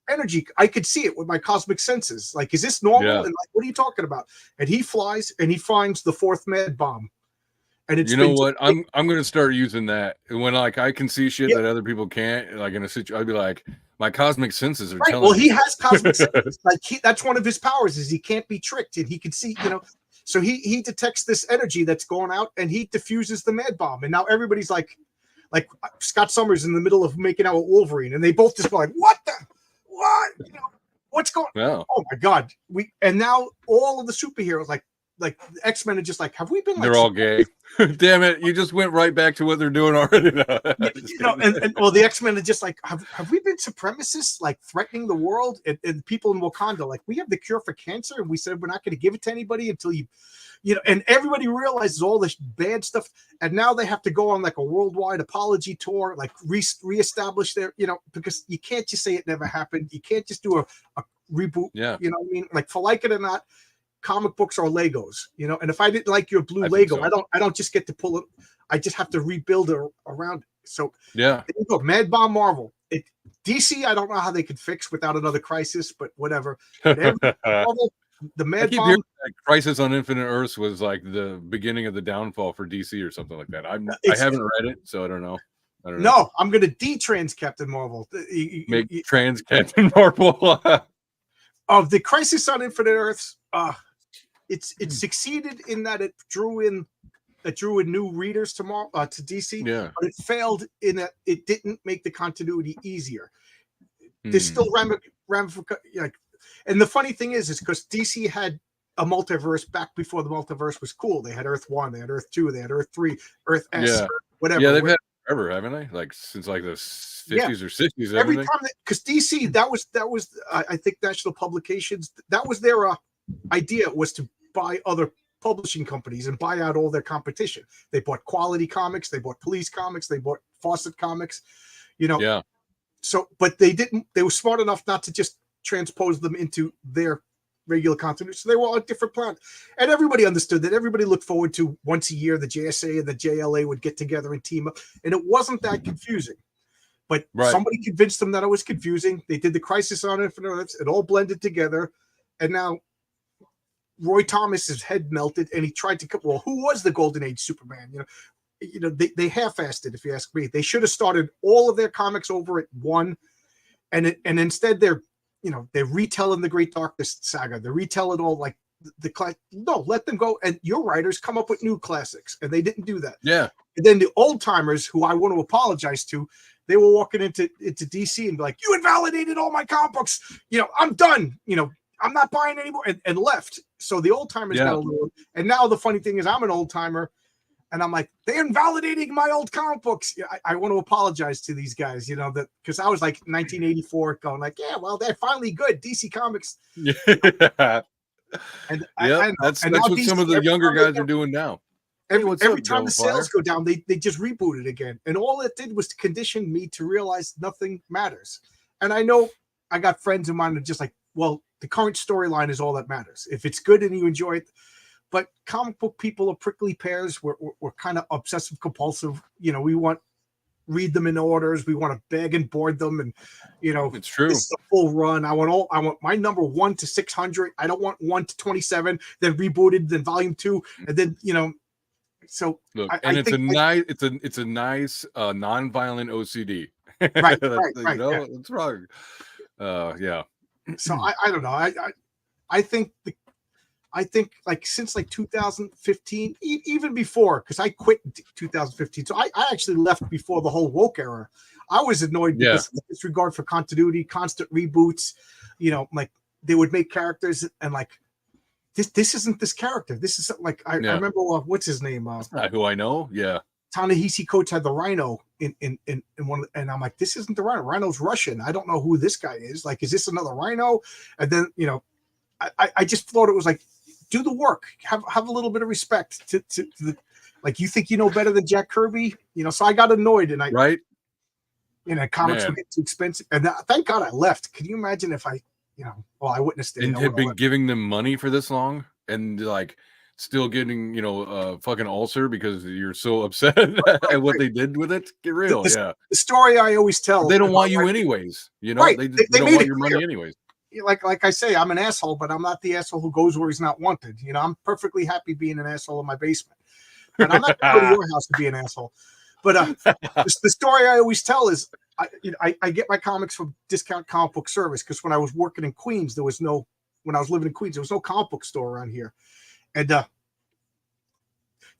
A: energy, I could see it with my cosmic senses. Like, is this normal? And like, what are you talking about? And he flies and he finds the 4th Mad Bomb. And it's
B: what? I'm going to start using that when like I can see shit that other people can't. Like in a situation, I'd be like, my cosmic senses are telling me.
A: He has cosmic senses. Like that's one of his powers, is he can't be tricked, and he can see. So he detects this energy that's going out, and he diffuses the Mad Bomb. And now everybody's like Scott Summers in the middle of making out with Wolverine, and they both just go like, what? What's going on? Oh my God. And now all of the superheroes, like X-Men, are just like, have we been like,
B: they're all gay? Damn it, you just went right back to what they're doing already.
A: And the X-Men are just like, have we been supremacists, like threatening the world? And people in Wakanda, like, we have the cure for cancer, and we said we're not going to give it to anybody until and everybody realizes all this bad stuff, and now they have to go on like a worldwide apology tour, like reestablish their, because you can't just say it never happened. You can't just do a reboot.
B: Yeah.
A: You know what I mean? Like, for like it or not, comic books are Legos, and if I didn't like your blue Lego, so. I don't just get to pull it. I just have to rebuild it around it. So
B: yeah,
A: there you go. Mad Bomb Marvel. DC, I don't know how they could fix without another Crisis, but whatever. Marvel, the Mad Bomb.
B: Crisis on Infinite Earths was like the beginning of the downfall for DC or something like that. I haven't read it, so I don't know.
A: No, I'm going to de-trans Captain Marvel.
B: Make trans Captain Marvel.
A: Of the Crisis on Infinite Earths, it succeeded in that it drew in new readers to DC.
B: Yeah,
A: but it failed in that it didn't make the continuity easier. There's still ramifications. And the funny thing is because DC had a multiverse back before the multiverse was cool. They had Earth 1, they had Earth 2, they had Earth 3, Earth S, Earth whatever.
B: Yeah, they've had forever, haven't they? Like since like the 50s or 60s.
A: Every time, because DC, that was I think National Publications, that was their idea, was to buy other publishing companies and buy out all their competition. They bought Quality Comics, they bought Police Comics, they bought Fawcett Comics,
B: Yeah.
A: So, but they didn't. They were smart enough not to just transpose them into their regular continuity. So they were on a different planet, and everybody understood that. Everybody looked forward to once a year the JSA and the JLA would get together and team up, and it wasn't that confusing. But
B: Right.
A: somebody convinced them that it was confusing. They did the Crisis on Infinite Earths. It all blended together. And now Roy Thomas's head melted, and he tried to. Well, who was the Golden Age Superman? They half-assed it. If you ask me, they should have started all of their comics over at one, and instead they're retelling the Great Darkness saga. They're retelling all like no, let them go, and your writers come up with new classics, and they didn't do that.
B: Yeah.
A: And then the old timers, who I want to apologize to, they were walking into DC and be like, "You invalidated all my comic books. I'm done. I'm not buying anymore," and left. So the old timers got a little. And now the funny thing is, I'm an old timer, and I'm like, they're invalidating my old comic books. I want to apologize to these guys, that because I was like 1984, going like, yeah, well, they're finally good. DC Comics.
B: Yeah.
A: And
B: that's
A: what
B: DC, some of the younger guys are doing now.
A: Every time the sales go down, they just reboot it again. And all it did was to condition me to realize nothing matters. And I know I got friends of mine that are just like, well, the current storyline is all that matters. If it's good and you enjoy it. But comic book people are prickly pears. We're kind of obsessive compulsive. We want read them in orders. We want to beg and board them. And,
B: it's true.
A: This is a full run. I want my number 1 to 600. I don't want 1 to 27, then rebooted, then volume 2. And then, so
B: look,
A: I
B: it's
A: think
B: it's a nice non-violent OCD.
A: Right.
B: That's wrong. Yeah.
A: So I don't know. I think like since like 2015, even before, because I quit in 2015. So I actually left before the whole woke era. I was annoyed because of disregard for continuity, constant reboots. Like they would make characters and like this isn't this character. This is like I remember what's his name?
B: That's not who I know. Yeah.
A: Ta-Nehisi Coates had the Rhino in one, and I'm like, this isn't the Rhino. Rhino's Russian. I don't know who this guy is. Like, is this another Rhino? And then I just thought it was like, do the work. Have a little bit of respect to the, like, you think you know better than Jack Kirby. So I got annoyed, and comics would get too expensive. And thank God I left. Can you imagine if I witnessed it
B: and had been giving them money for this long, and like still getting a fucking ulcer because you're so upset at what they did with it. Get real.
A: The story I always tell.
B: But they don't want you anyways.
A: Right.
B: They don't want your money anyways.
A: Like I say, I'm an asshole, but I'm not the asshole who goes where he's not wanted. I'm perfectly happy being an asshole in my basement. And I'm not going to go to your house to be an asshole. But the story I always tell is I get my comics from Discount Comic Book Service, because when I was working in Queens, when I was living in Queens, there was no comic book store around here. And the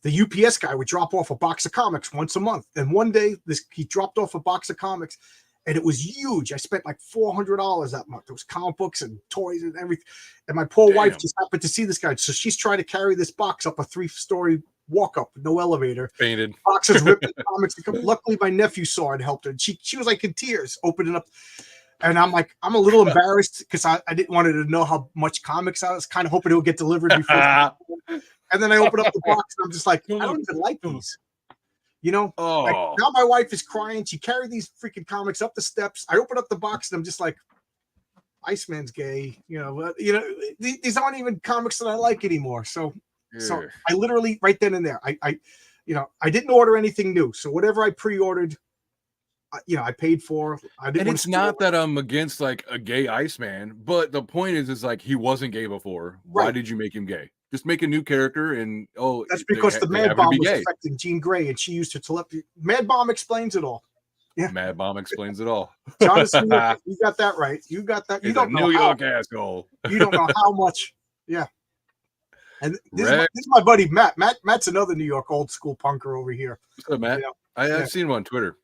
A: UPS guy would drop off a box of comics once a month. And one day he dropped off a box of comics, and it was huge. I spent like $400 that month. There was comic books and toys and everything. And my poor wife just happened to see this guy. So she's trying to carry this box up a 3-story walk up, no elevator.
B: Fainted.
A: Boxes ripped, comics. Luckily, my nephew saw it and helped her. She was like in tears, opening up. And I'm like, I'm a little embarrassed because I didn't want her to know how much comics I was kind of hoping it would get delivered before. And then I open up the box and I'm just like, I don't even like these. Like, now my wife is crying. She carried these freaking comics up the steps. I open up the box and I'm just like, Iceman's gay. These aren't even comics that I like anymore. So I literally right then and there, I didn't order anything new. So whatever I pre-ordered, I paid for.
B: And it's not that I'm against like a gay Iceman, but the point is like he wasn't gay before. Right. Why did you make him gay? Just make a new character, and
A: that's because the Mad Bomb was affecting Jean Grey, and she used her telepathy. Mad Bomb explains it all. Yeah, Mad
B: Bomb explains it all.
A: Jonathan, you got that right. You got that. You don't know
B: New York asshole.
A: You don't know how much. Yeah. And this is my buddy Matt. Matt's another New York old school punker over here.
B: What's up, Matt? I've seen him on Twitter.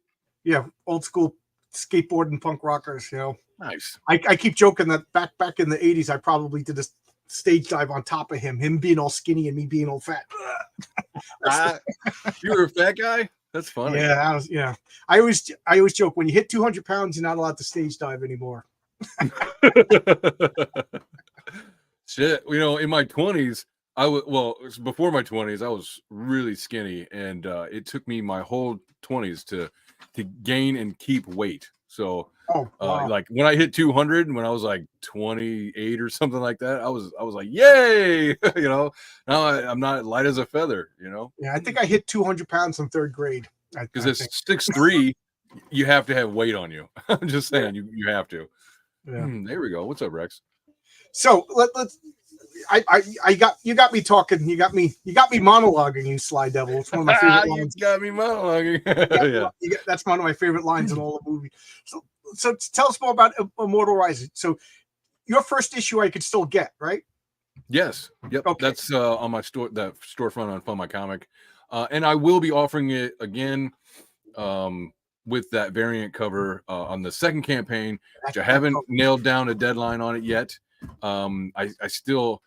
A: Yeah, old school skateboarding punk rockers.
B: Nice.
A: I keep joking that back in the 80s, I probably did a stage dive on top of him being all skinny and me being all fat.
B: You were a fat guy? That's funny.
A: Yeah, I always joke, when you hit 200 pounds, you're not allowed to stage dive anymore.
B: Shit, in my 20s, before my 20s, I was really skinny, and it took me my whole 20s to gain and keep weight. So like when I hit 200, when I was like 28 or something like that, I was like, yay. Now I'm not light as a feather.
A: Yeah, I think I hit 200 pounds in 3rd grade,
B: because it's 6'3". you have to have weight on you. I'm just saying, you have to.
A: Yeah.
B: There we go. What's up, Rex?
A: So let's. I got you got me talking. You got me monologuing. You sly devil. It's one of my favorite lines.
B: You got me monologuing.
A: That's one of my favorite lines in all the movie. So tell us more about Immortal Rising. So your first issue I could still get, right?
B: Yes. Yep.
A: Okay.
B: That's on my storefront on Fun My Comic, and I will be offering it again with that variant cover on the second campaign, which I haven't nailed down a deadline on it yet. I still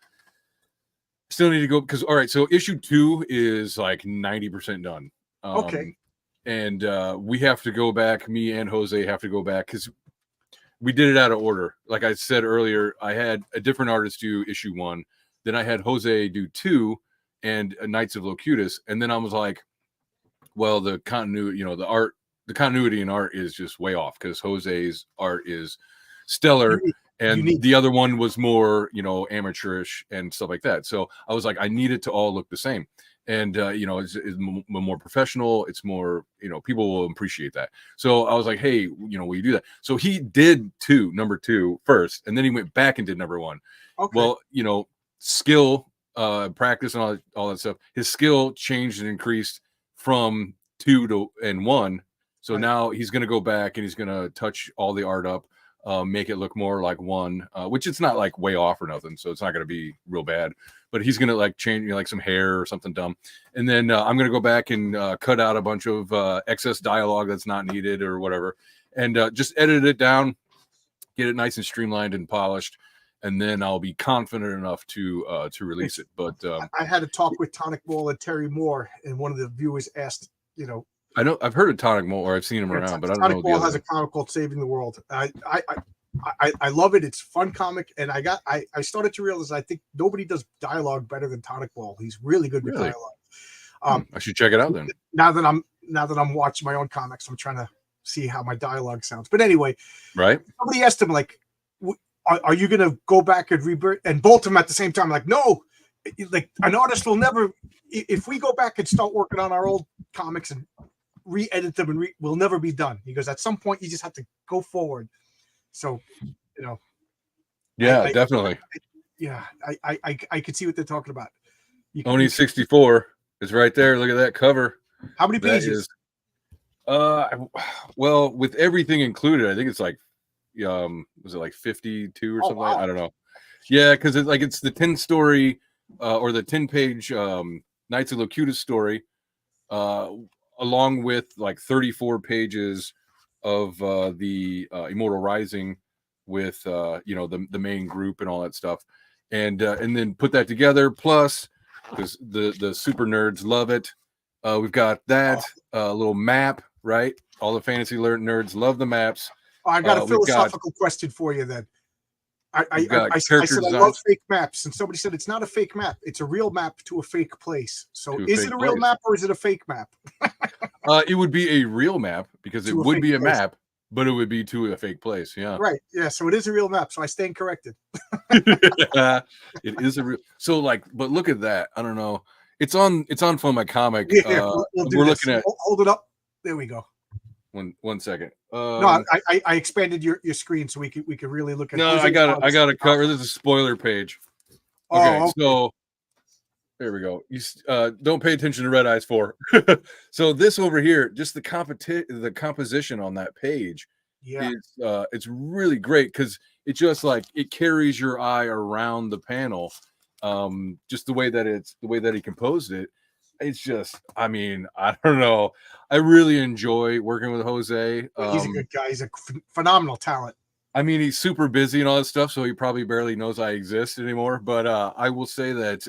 B: need to go because all right. So issue 2 is like 90% done.
A: Okay.
B: And we have to go back. Me and Jose have to go back because we did it out of order. Like I said earlier, I had a different artist do issue 1, then I had Jose do 2 and Knights of Locutus, and then I was like, well, the continuity, the continuity in art is just way off because Jose's art is stellar. And the other one was more, amateurish and stuff like that. So I was like, I need it to all look the same. And, it's more professional. It's more, people will appreciate that. So I was like, hey, will you do that? So he did number 2 first, and then he went back and did number 1.
A: Okay.
B: Well, skill, practice and all that stuff. His skill changed and increased from 2 to 1. So now he's going to go back and he's going to touch all the art up. Make it look more like 1, which it's not like way off or nothing, so it's not going to be real bad. But he's going to like change like some hair or something dumb, and then I'm going to go back and cut out a bunch of excess dialogue that's not needed or whatever, and just edit it down, get it nice and streamlined and polished, and then I'll be confident enough to release it. But
A: I had a talk with Tonic Ball and Terry Moore, and one of the viewers asked,
B: I know I've heard of Tonic Moore, or I've seen him around, but I don't know.
A: Tonic Ball has a comic called Saving the World. I love it. It's a fun comic, and I started to realize I think nobody does dialogue better than Tonic Ball. He's really good with dialogue.
B: I should check it out then.
A: Now that I'm watching my own comics, I'm trying to see how my dialogue sounds. But anyway,
B: right?
A: Somebody asked him like, "Are you going to go back and rebirth?" And both of them at the same time, like, no. Like an artist will never. If we go back and start working on our old comics and re-edit them and we'll never be done. He goes, at some point you just have to go forward. So,
B: yeah, definitely.
A: I could see what they're talking about.
B: Only 64 is right there. Look at that cover.
A: How many pages?
B: Well, with everything included, I think it's like, was it like 52 or something? Wow. I don't know. Yeah, because it's the 10-story or the 10-page Knights of Locutus story. Along with like 34 pages of the Immortal Rising with the main group and all that stuff, and then put that together. Plus, because the super nerds love it, we've got that little map, right? All the fantasy nerds love the maps.
A: I got a philosophical question for you then. I said I love fake maps, and somebody said it's not a fake map; it's a real map to a fake place. So, is it a real map or is it a fake map?
B: It would be a real map because it would be a map, but it would be to a fake place. Yeah,
A: right. Yeah, so it is a real map. So I stand corrected.
B: It is a real. So but look at that. I don't know. It's on Fun My Comic.
A: Yeah, we're looking at. Hold it up. There we go.
B: One second.
A: No, I expanded your screen so we could really look at.
B: No, I got to cover. This is a spoiler page. Okay, so there we go. You don't pay attention to Red Eyes 4. So this over here, just the composition on that page, it's really great because it just it carries your eye around the panel. Just the way that he composed it. It's just, I don't know. I really enjoy working with Jose.
A: He's a good guy. He's a phenomenal talent.
B: He's super busy and all that stuff, so he probably barely knows I exist anymore. But I will say that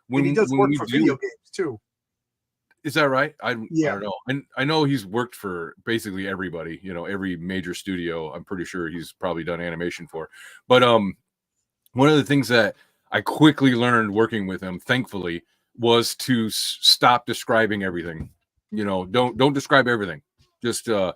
A: when he does work for video games too.
B: Is that right? I don't know. And I know he's worked for basically everybody, every major studio. I'm pretty sure he's probably done animation for. But one of the things that I quickly learned working with him, thankfully, was to stop describing everything. Don't describe everything. Just so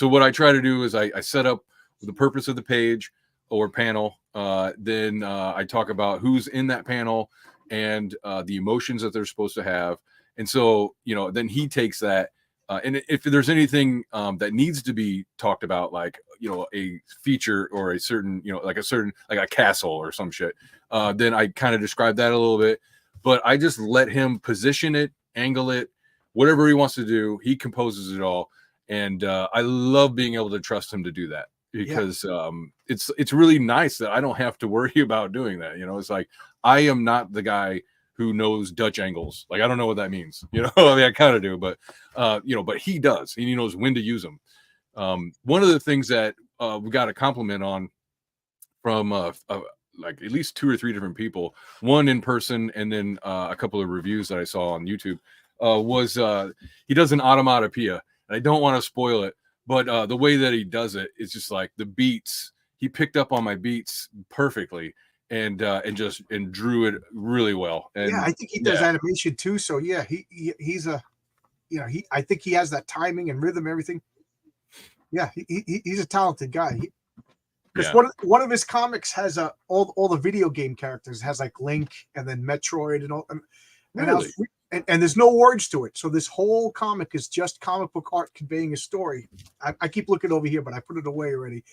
B: what I try to do is I set up the purpose of the page or panel. Then I talk about who's in that panel and the emotions that they're supposed to have. And so then he takes that And if there's anything that needs to be talked about, like, you know, a feature or a certain, you know, like a castle or some shit, then I kind of describe that a little bit. But I just let him position it, angle it, whatever he wants to do. He composes it all, and I love being able to trust him to do that, because it's really nice that I don't have to worry about doing that. You know, it's like, I am not the guy who knows Dutch angles. Like, I don't know what that means. You know, I mean, I kind of do, but you know, but he does, and he knows when to use them. One of the things that we got a compliment on from like at least 2 or 3 different people, one in person and then a couple of reviews that I saw on YouTube, was he does an onomatopoeia, and I don't want to spoil it, but the way that he does it is just like the beats. He picked up on my beats perfectly, and drew it really well. And
A: I think he does animation too. So yeah, he's a, you know, I think he has that timing and rhythm, everything. Yeah, he's a talented guy. Because one of his comics has all the video game characters, has like Link and then Metroid and all.
B: Really?
A: And there's no words to it. So this whole comic is just comic book art conveying a story. I keep looking over here, but I put it away already.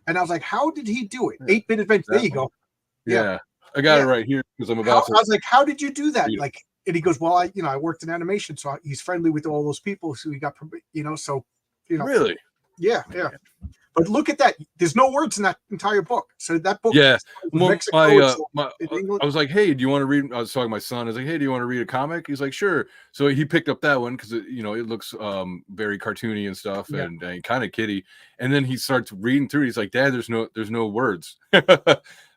A: And I was like, how did he do it? 8-bit adventure. There you go.
B: Yeah. I got it right here, because I'm about to.
A: I was like, how did you do that? Like, and he goes, well, I worked in animation, so he's friendly with all those people. So he got, you know, so, you know.
B: Really?
A: Yeah. But look at that. There's no words in that entire book. So that book.
B: Yeah. Well, I
A: English.
B: was like, hey, do you want to read? I was talking to my son. I was like, hey, do you want to read a comic? He's like, sure. So he picked up that one because, you know, it looks very cartoony and stuff, and kind of kiddie. And then he starts reading through it. He's like, Dad, there's no words.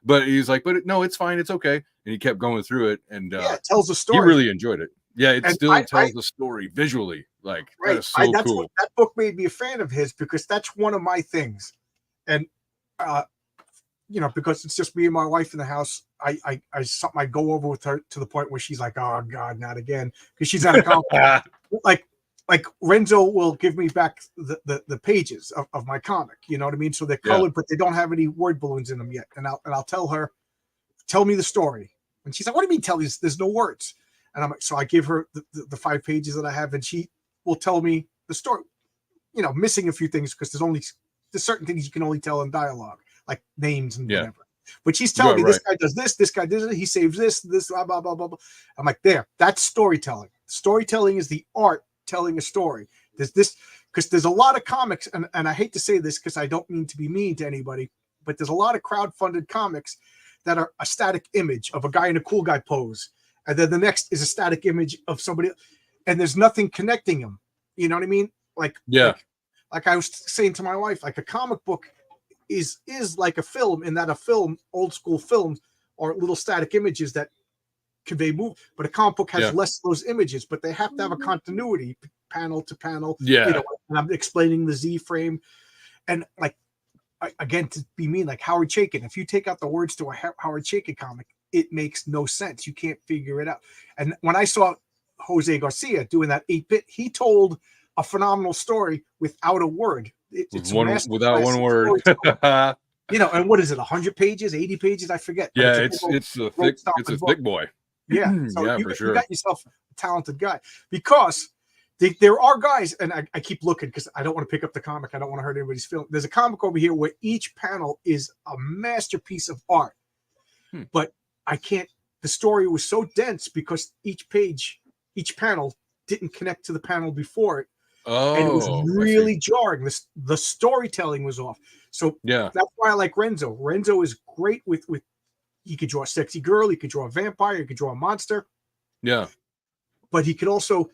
B: But he's like, no, it's fine. It's okay. And he kept going through it. And
A: it tells a story.
B: He really enjoyed it. Yeah, it still tells the story visually. Like, that is so cool.
A: That book made me a fan of his, because that's one of my things. And you know, because it's just me and my wife in the house, I go over with her to the point where she's like, oh God, not again, because she's not a comic. like Renzo will give me back the pages of my comic, you know what I mean? So they're colored, but they don't have any word balloons in them yet. And I'll tell her, tell me the story. And she's like, what do you mean tell me? There's no words. And I'm like, so I give her the 5 pages that I have, and she will tell me the story, you know, missing a few things, because there's certain things you can only tell in dialogue, like names and whatever. But she's telling me, this guy does this guy does it, he saves this, blah, blah, blah, blah, blah. I'm like, that's storytelling. Storytelling is the art telling a story. There's this, because there's a lot of comics, and I hate to say this because I don't mean to be mean to anybody, but there's a lot of crowd-funded comics that are a static image of a guy in a cool guy pose. And then the next is a static image of somebody, and there's nothing connecting them. You know what I mean? Like I was saying to my wife, like, a comic book is like a film, in that a film, old school films, are little static images that convey move. But a comic book has less of those images, but they have to have a continuity, panel to panel.
B: Yeah.
A: You know, and I'm explaining the Z frame, and like, again, to be mean, like Howard Chaykin, if you take out the words to a Howard Chaykin comic, it makes no sense. You can't figure it out. And when I saw Jose Garcia doing that 8-bit, he told a phenomenal story without a word. It's
B: without one word.
A: You know, and what is it? 100 pages, 80 pages? I forget.
B: Yeah, it's a thick boy.
A: Yeah, so
B: for sure.
A: You got yourself a talented guy, because there are guys, and I keep looking because I don't want to pick up the comic. I don't want to hurt anybody's feelings. There's a comic over here where each panel is a masterpiece of art, but I can't. The story was so dense because each panel didn't connect to the panel before it.
B: Oh,
A: and it was really jarring. The storytelling was off. So that's why I like Renzo. Renzo is great with he could draw a sexy girl, he could draw a vampire, he could draw a monster.
B: Yeah.
A: But he could also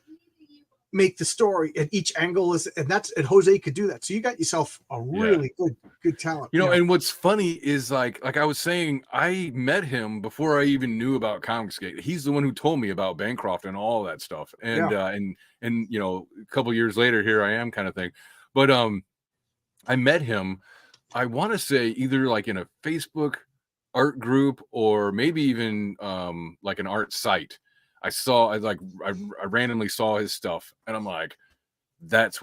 A: make the story at each angle and Jose could do that. So you got yourself a really good talent.
B: You know, and what's funny is like I was saying, I met him before I even knew about Comicsgate. He's the one who told me about Bancroft and all that stuff. And and you know, a couple years later, here I am, kind of thing. But I met him, I want to say either like in a Facebook art group or maybe even like an art site. I randomly saw his stuff and I'm like, that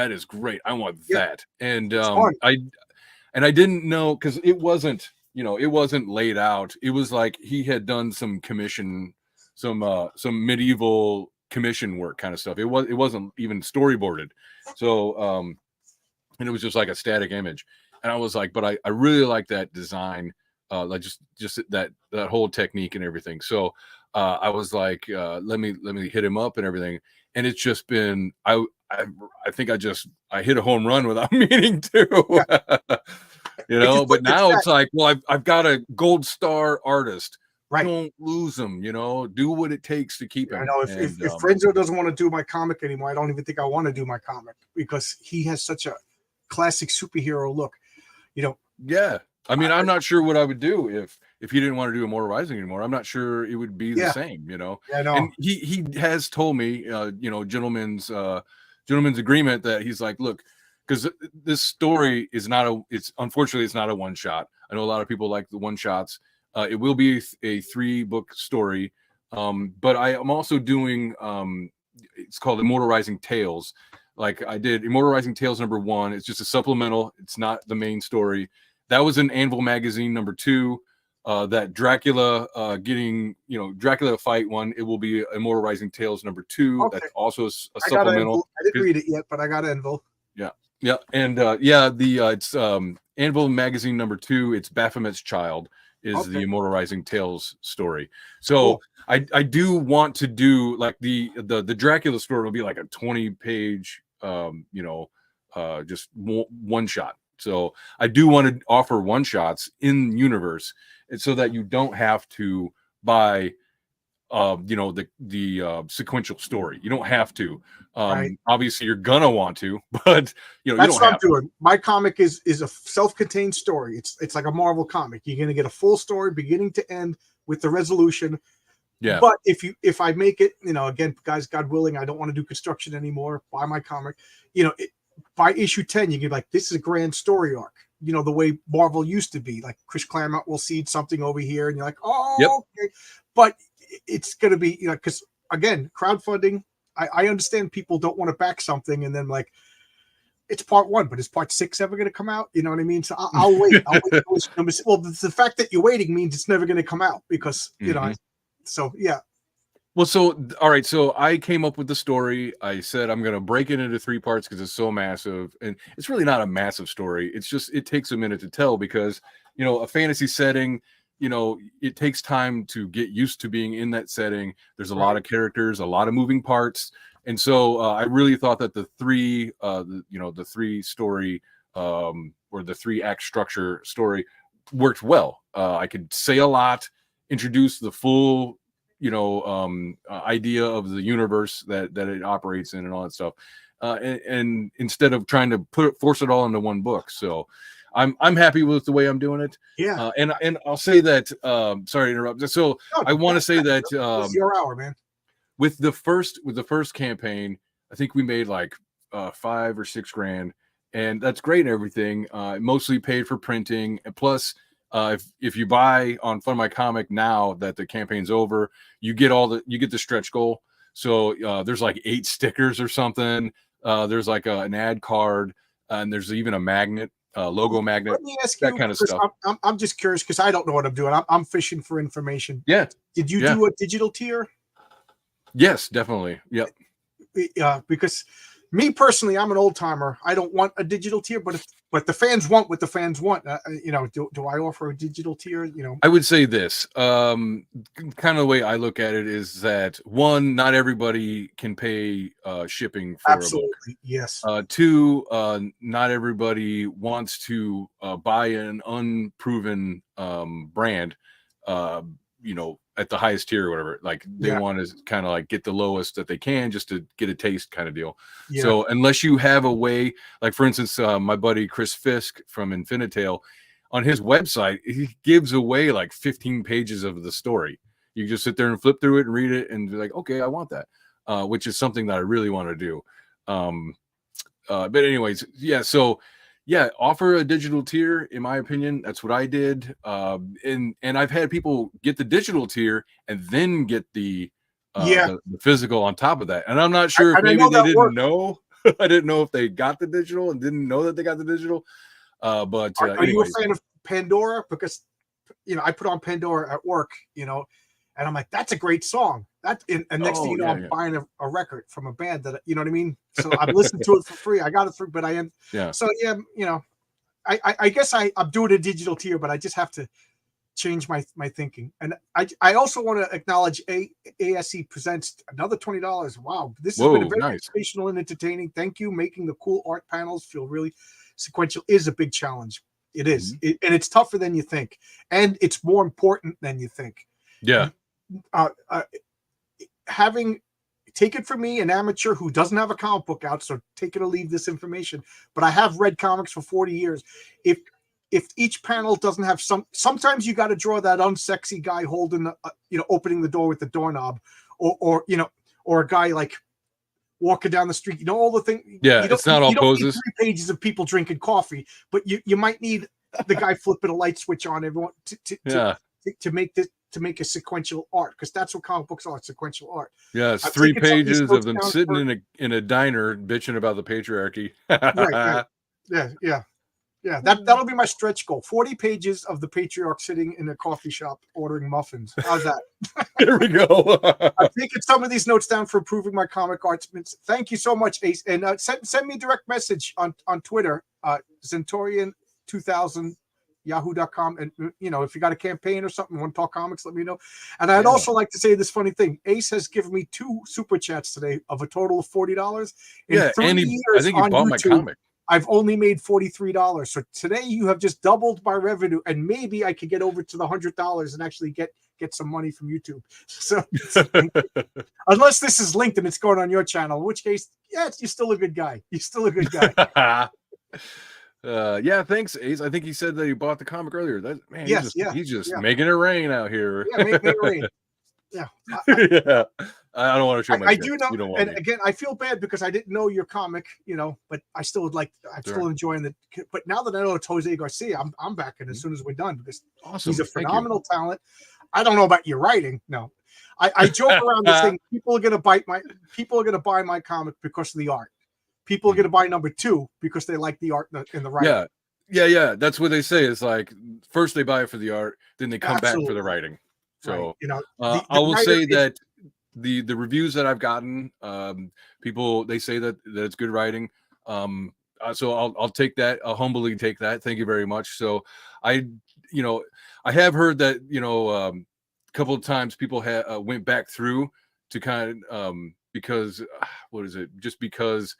B: is great. I want that. And I didn't know, because it wasn't laid out. It was like he had done some commission, some medieval commission work kind of stuff. It wasn't even storyboarded. So and it was just like a static image. And I was like, but I really like that design, like just that whole technique and everything. So I was like, let me hit him up and everything. And it's just been I think I hit a home run without meaning to.
A: Yeah.
B: You know, but now
A: that.
B: it's like, well, I've got a gold star artist.
A: Right.
B: Don't lose them, you know, do what it takes to keep him.
A: I know if Frenzo doesn't want to do my comic anymore, I don't even think I want to do my comic because he has such a classic superhero look, you know.
B: Yeah. I mean, I'm not sure what I would do if he didn't want to do Immortal Rising anymore. I'm not sure it would be the same, you know.
A: Yeah, I know.
B: And he has told me, you know, gentleman's agreement that he's like, look, because this story is unfortunately it's not a one shot. I know a lot of people like the one shots. It will be a 3-book story, but I am also doing it's called Immortal Rising Tales. Like I did Immortal Rising Tales #1. It's just a supplemental. It's not the main story. That was in Anvil magazine #2. That Dracula getting, you know, Dracula fight one. It will be Immortal Rising Tales #2.
A: Okay.
B: That's also a supplemental.
A: I didn't read it yet, but I got Anvil.
B: Yeah, and it's Anvil magazine #2. It's Baphomet's Child is the Immortal Rising Tales story. So cool. I do want to do like the Dracula story will be like a 20-page just one shot. So I do want to offer one shots in universe, and so that you don't have to buy the sequential story. You don't have to.
A: Right.
B: Obviously you're gonna want to, but you know,
A: that's
B: you don't
A: what
B: have
A: I'm doing. My comic is a self-contained story. It's like a Marvel comic. You're gonna get a full story beginning to end with the resolution.
B: Yeah.
A: But if I make it, you know, again, guys, God willing, I don't want to do construction anymore. Buy my comic, you know, by issue 10, you get like, this is a grand story arc. You know, the way Marvel used to be. Like Chris Claremont will seed something over here, and you're like, oh,
B: yep.
A: Okay. But it's going to be, you know, because again, crowdfunding, I understand people don't want to back something and then like, it's part 1, but is part 6 ever going to come out? You know what I mean? So I'll wait. Well, the fact that you're waiting means it's never going to come out because, you know, so yeah.
B: Well, so, all right. So I came up with the story. I said, I'm going to break it into 3 parts because it's so massive, and it's really not a massive story. It's just, it takes a minute to tell because, you know, a fantasy setting, you know, it takes time to get used to being in that setting. There's a lot of characters, a lot of moving parts. And so I really thought that the 3 story or the 3-act structure story worked well. I could say a lot, introduce the full, idea of the universe that it operates in and all that stuff. And instead of trying to force it all into one book. So I'm happy with the way I'm doing it.
A: Yeah.
B: And I'll say that, sorry to interrupt. So I want to say that
A: it's your hour, man.
B: With the first campaign, I think we made like 5 or 6 grand, and that's great and everything. Mostly paid for printing. And plus, if you buy on Fund My Comic now that the campaign's over, you get the stretch goal. So there's like 8 stickers or something. There's like an ad card, and there's even a magnet. Logo magnet.
A: Let me ask
B: that
A: you,
B: kind of stuff.
A: I'm just curious because I don't know what I'm doing. I'm fishing for information.
B: Yeah.
A: Did you do a digital tier?
B: Yes, definitely. Yep.
A: Because me personally, I'm an old timer. I don't want a digital tier, but the fans want what the fans want. Do I offer a digital tier? You know,
B: I would say this. Kind of the way I look at it is that 1, not everybody can pay shipping for
A: absolutely
B: a book.
A: Yes.
B: 2, not everybody wants to buy an unproven brand. At the highest tier or whatever. Like they want to kind of like get the lowest that they can just to get a taste kind of deal. Yeah. So unless you have a way, like for instance, my buddy Chris Fisk from Infinitail, on his website, he gives away like 15 pages of the story. You just sit there and flip through it and read it and be like, okay, I want that, which is something that I really want to do. But anyways, yeah. So yeah, offer a digital tier. In my opinion, that's what I did. And I've had people get the digital tier and then get the physical on top of that. And I'm not sure if maybe they didn't know. I didn't know if they got the digital and didn't know that they got the digital. But
A: are you a fan of Pandora? Because I put on Pandora at work, and I'm like, that's a great song. And next thing you know,
B: yeah,
A: I'm buying a record from a band that, you know what I mean? So I'm listening to it for free. I got it free, but I am.
B: Yeah.
A: So yeah, you know, I guess I'm doing a digital tier, but I just have to change my thinking. And I also want to acknowledge ASE presents another $20. Wow, this has been a
B: Whoa,
A: very
B: nice.
A: educational and entertaining. Thank you. Making the cool art panels feel really sequential is a big challenge. It is, and it's tougher than you think, and it's more important than you think.
B: Yeah.
A: Take it from me, an amateur who doesn't have a comic book out, so take it or leave this information. But I have read comics for 40 years. If each panel doesn't have sometimes you got to draw that unsexy guy holding opening the door with the doorknob, or a guy like walking down the street. All the things.
B: Yeah, it's not all poses.
A: Need 3 pages of people drinking coffee, but you might need the guy flipping a light switch on everyone to make a sequential art, because that's what comic books are, sequential art.
B: Yeah, it's 3 pages of them sitting in a diner bitching about the patriarchy.
A: Right. Yeah. That'll be my stretch goal. 40 pages of the patriarch sitting in a coffee shop ordering muffins. How's that?
B: There we go.
A: I'm taking some of these notes down for improving my comic arts. Thank you so much, Ace. And send me a direct message on Twitter, Zentorian2000 yahoo.com. And if you got a campaign or something, you want to talk comics, let me know. And I'd also like to say this funny thing. Ace has given me 2 super chats today of a total of $40.
B: Yeah, and I think he bought my comic.
A: I've only made $43. So today you have just doubled my revenue, and maybe I could get over to the $100 and actually get some money from YouTube. So unless this is linked and it's going on your channel, in which case, you're still a good guy. You're still a good guy.
B: Yeah, thanks, Ace. I think he said that he bought the comic earlier. He's just making it rain out here.
A: Yeah, making it rain. Yeah.
B: Yeah. I don't want to show my
A: I do know, and again, I feel bad because I didn't know your comic, but I still would like. I'm still enjoying it. But now that I know it's Jose Garcia, I'm back in as soon as we're done, because he's a phenomenal talent. I don't know about your writing. No, I joke around this thing. People are gonna buy my comic because of the art. People are gonna buy number 2 because they like the art in the writing.
B: Yeah. That's what they say. It's like first they buy it for the art, then they come back for the writing. So
A: right.
B: I will say that the reviews that I've gotten, people, they say that it's good writing. So I'll take that. I'll humbly take that. Thank you very much. So I have heard that a couple of times people went back through to kind of because what is it? Just because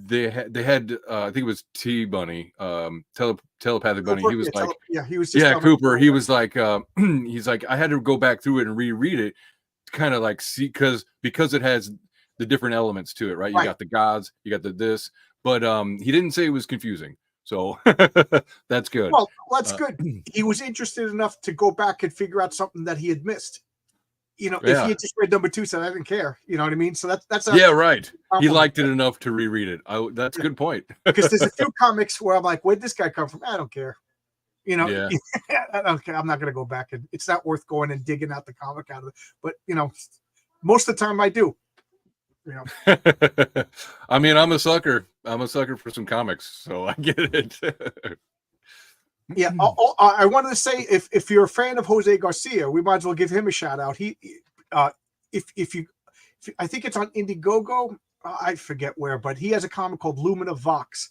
B: they had I think it was T Bunny, telepathic Bunny. He was Cooper. He was like he's like, I had to go back through it and reread it to kind of like see, because it has the different elements to it, right? You got the gods, you got the this, but he didn't say it was confusing, so that's good.
A: Well, that's good. He was interested enough to go back and figure out something that he had missed. If he had just read number 2, said I didn't care, you know what I mean? So that's
B: right. He liked it enough to reread it. That's a good point.
A: Because there's a few comics where I'm like, where'd this guy come from? I don't care. I don't care. I'm not going to go back, and it's not worth going and digging out the comic out of it. But most of the time I do.
B: I mean, I'm a sucker. I'm a sucker for some comics, so I get it.
A: Yeah, I wanted to say, if you're a fan of Jose Garcia, we might as well give him a shout out. He, if I think it's on Indiegogo, I forget where, but he has a comic called Lumina Vox.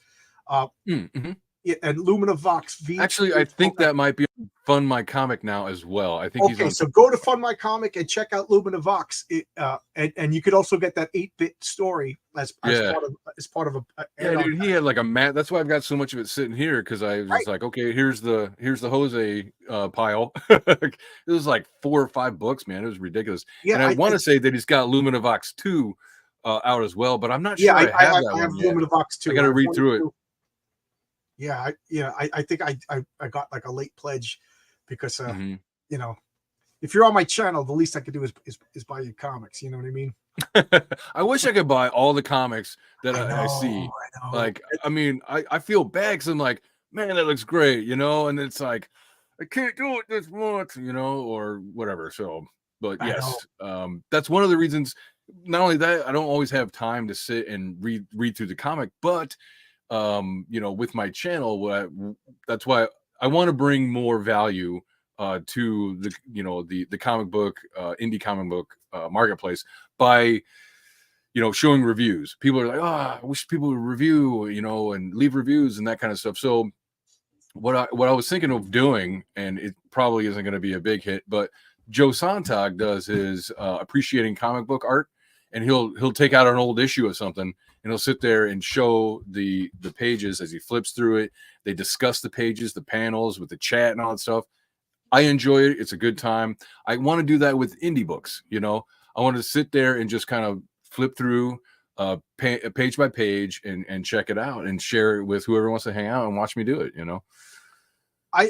A: And Lumina Vox.
B: Actually, I think that might be on Fund My Comic now as well. I think
A: so go to Fund My Comic and check out Lumina Vox. And you could also get that 8-bit story as part of a
B: dude, he had like a mat. That's why I've got so much of it sitting here, because I was just like, okay, here's the Jose pile. It was like 4 or 5 books, man. It was ridiculous. And I want to say that he's got Lumina Vox 2 out as well, but I'm not sure. I have
A: Lumina Vox 2.
B: I got to read through it.
A: Yeah, I think I got like a late pledge because if you're on my channel, the least I could do is buy you comics. You know what I mean?
B: I wish I could buy all the comics that I see. I know. Like, I mean, I feel bad because I'm like, man, that looks great, and it's like, I can't do it this month, or whatever. So, but yes, that's one of the reasons. Not only that, I don't always have time to sit and read through the comic, but with my channel, that's why I want to bring more value to the the comic book indie comic book marketplace by showing reviews. People are like, I wish people would review, and leave reviews and that kind of stuff. So what I was thinking of doing, and it probably isn't going to be a big hit, but Joe Sontag does his appreciating comic book art, and he'll take out an old issue of something, and he'll sit there and show the pages as he flips through it. They discuss the pages, the panels with the chat and all that stuff. I enjoy it. It's a good time. I want to do that with indie books. I want to sit there and just kind of flip through page by page and check it out and share it with whoever wants to hang out and watch me do it.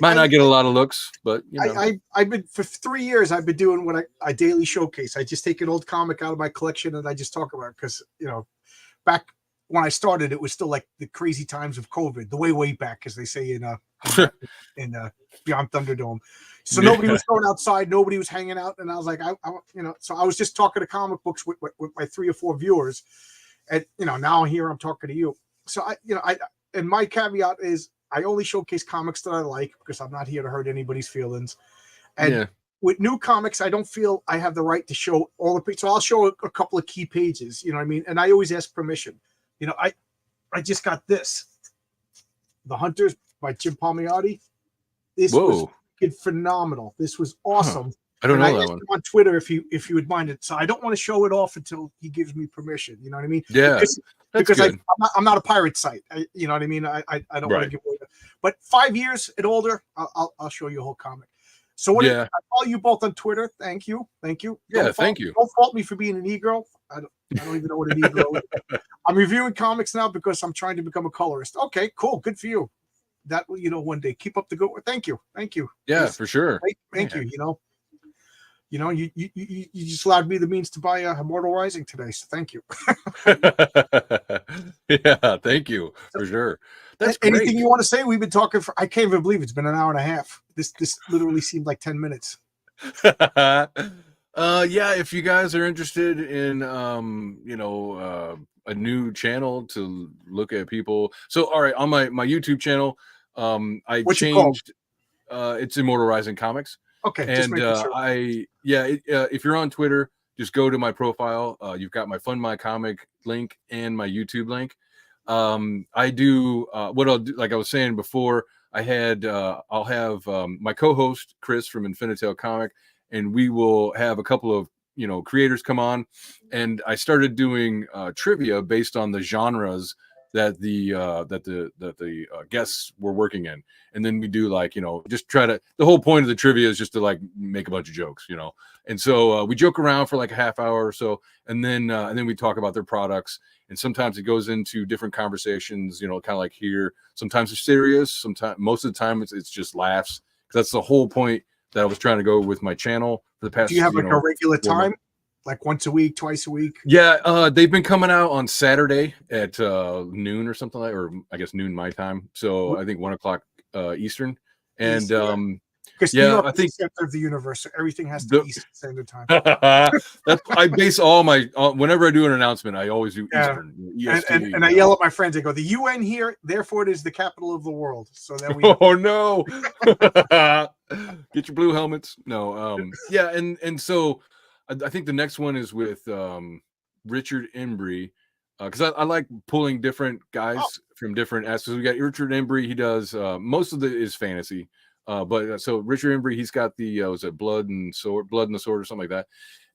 B: Might not get a lot of looks, but
A: I've been for 3 years. I've been doing what I daily showcase. I just take an old comic out of my collection and I just talk about it because back when I started, it was still like the crazy times of COVID, the way back, as they say in Beyond Thunderdome. So nobody was going outside, nobody was hanging out, and I was like, so I was just talking to comic books with my 3 or 4 viewers, and now here I'm talking to you. So and my caveat is I only showcase comics that I like because I'm not here to hurt anybody's feelings. And with new comics, I don't feel I have the right to show all the pages. So I'll show a couple of key pages, you know what I mean? And I always ask permission. I just got this. The Hunters by Jim Palmiotti. This was phenomenal. This was awesome.
B: I don't know that one.
A: On Twitter, if you would mind it. So I don't want to show it off until he gives me permission. You know what I mean?
B: Yeah.
A: Because I'm not a pirate site. You know what I mean? I don't want to give away. But 5 years and older, I'll show you a whole comic. So I follow you both on Twitter. Thank you.
B: Yeah, thank you.
A: Don't fault me for being an e-girl. I don't even know what an e-girl is. I'm reviewing comics now because I'm trying to become a colorist. Okay, cool. Good for you. That will, one day. Keep up the good work. Thank you.
B: Yeah, for sure.
A: Thank you. You just allowed me the means to buy Immortal Rising today, so thank you.
B: Yeah, thank you for sure. That's great.
A: Anything you want to say? We've been talking for, I can't even believe it's been an hour and a half. This literally seemed like 10 minutes.
B: If you guys are interested in a new channel to look at people. So all right, on my YouTube channel,
A: What's
B: changed it's Immortal Rising Comics.
A: Okay.
B: And if you're on Twitter, just go to my profile. You've got my Fund My Comic link and my YouTube link. I do what I'll do, like I was saying before, I'll have my co-host Chris from Infinitail Comic, and we will have a couple of creators come on, and I started doing trivia based on the genres that the guests were working in, and then we do just try to, the whole point of the trivia is just to make a bunch of jokes, and so we joke around for like a half hour or so, and then we talk about their products, and sometimes it goes into different conversations, kind of like here. Sometimes it's serious, sometimes, most of the time it's just laughs, because that's the whole point that I was trying to go with my channel for the past.
A: Do you have a regular time? Like once a week, twice a week?
B: Yeah, they've been coming out on Saturday at noon or something or I guess noon my time. So I think 1 o'clock Eastern. And
A: because I think center of the universe, so everything has to be Eastern Standard Time.
B: I base all my whenever I do an announcement, I always do Eastern.
A: And I yell at my friends. I go, "The UN here, therefore it is the capital of the world." So that we.
B: Oh no! Get your blue helmets. No. And so. I think the next one is with Richard Embry, because I like pulling different guys from different aspects. We got Richard Embry. He does most of it is fantasy, but so Richard Embry, he's got the was it Blood and the Sword or something like that,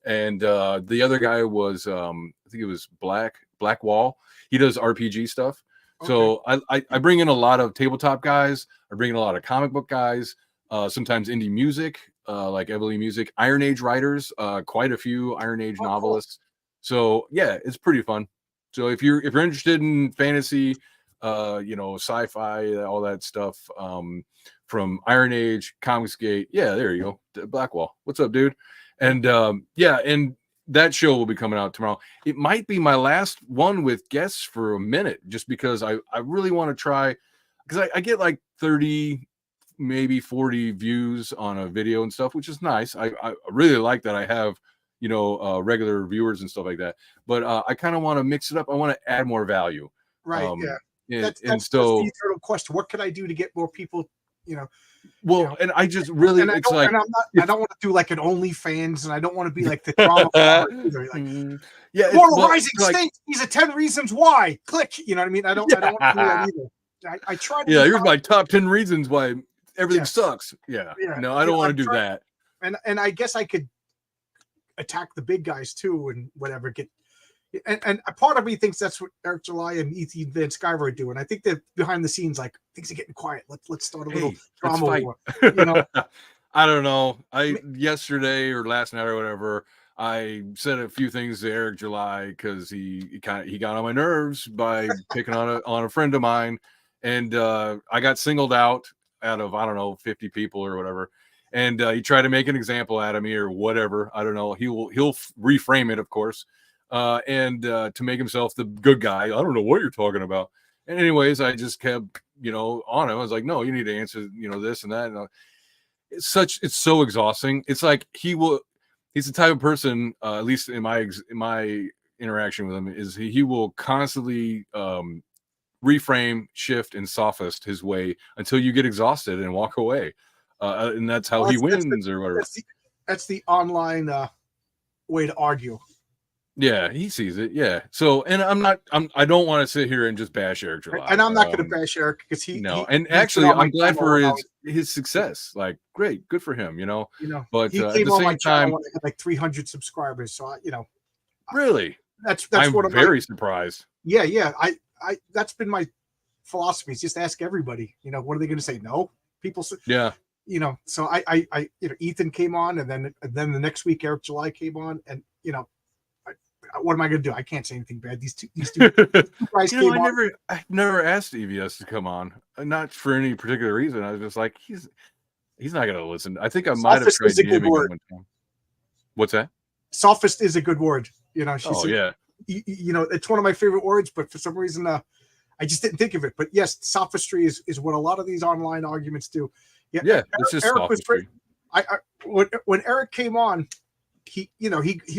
B: and the other guy was I think it was Black Wall. He does RPG stuff. Okay. So I bring in a lot of tabletop guys. I bring in a lot of comic book guys. Sometimes indie music. Like Evely Music, Iron Age writers, quite a few Iron Age novelists. Cool. So yeah, it's pretty fun. So if you're interested in fantasy, sci-fi, all that stuff, from Iron Age, Comicsgate, there you go, Blackwall. What's up, dude? And and that show will be coming out tomorrow. It might be my last one with guests for a minute, just because I really want to try, because I get like 30. Maybe 40 views on a video and stuff, which is nice. I really like that I have, regular viewers and stuff like that. But I kind of want to mix it up. I want to add more value.
A: Right. That's
B: so
A: the eternal question. What can I do to get more people you know.
B: Well, and I just really,
A: And I
B: it's
A: don't,
B: like,
A: and I'm not, I don't want to do like an OnlyFans, and I don't want to be like the drama farmer either. Like,
B: yeah,
A: Moral Rising
B: like,
A: State. These are 10 reasons why. Click. You know what I mean? I don't want to do that either. I try to.
B: Yeah, here's my top 10 reasons why everything sucks. Yeah. No, I don't want to do that.
A: And I guess I could attack the big guys too, and whatever. And a part of me thinks that's what Eric July and Ethan Van Sciver are doing. I think that behind the scenes, like, things are getting quiet. Let's start a little drama war. You know?
B: I don't know. Yesterday or last night or whatever, I said a few things to Eric July because he got on my nerves by picking on a friend of mine, and I got singled out of, I don't know, 50 people or whatever. And he tried to make an example out of me or whatever. I don't know. He'll reframe it, of course. And to make himself the good guy. I don't know what you're talking about. And anyways, I just kept, on him. I was like, no, you need to answer, this and that. And it's so exhausting. It's like he's the type of person, at least in my interaction with him, is he will constantly reframe, shift, and sophist his way until you get exhausted and walk away. And that's how he wins or whatever.
A: That's the online way to argue.
B: Yeah, he sees it. Yeah. So, and I don't want to sit here and just bash Eric July.
A: And I'm not going to bash Eric because
B: actually, I'm glad for his success. Like, great, good for him. But
A: he
B: at
A: came
B: the
A: on
B: same
A: my
B: time,
A: channel when I had like 300 subscribers. So
B: really,
A: that's
B: I'm
A: what
B: very surprised.
A: Yeah. I that's been my philosophy. Is just ask everybody. What are they going to say? No. People say,
B: yeah.
A: So I Ethan came on, and then the next week Eric July came on, and what am I going to do? I can't say anything bad. These two guys came on.
B: I never asked EVS to come on, not for any particular reason. I was just like, he's not going to listen. I think I might have tried DMing him one time. What's that?
A: Sophist is a good word.
B: Yeah.
A: It's one of my favorite words, but for some reason, I just didn't think of it. But yes, sophistry is what a lot of these online arguments do.
B: Yeah, it's just Eric sophistry.
A: When Eric came on, he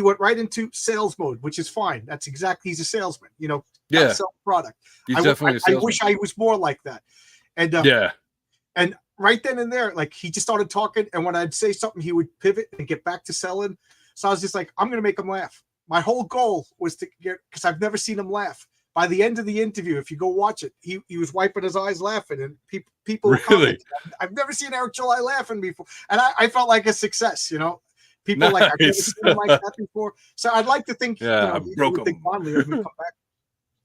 A: went right into sales mode, which is fine. That's exactly, he's a salesman. Sell product.
B: He's definitely a salesman.
A: I wish I was more like that. And and right then and there, like, he just started talking, and when I'd say something, he would pivot and get back to selling. So I was just like, I'm going to make him laugh. My whole goal was to get, because I've never seen him laugh. By the end of the interview, if you go watch it, he was wiping his eyes laughing, and people
B: really.
A: I've never seen Eric July laughing before, and I felt like a success. People
B: nice.
A: Like, I've never seen him like that before. So I'd like to think,
B: I broke him.
A: Think fondly of me come back.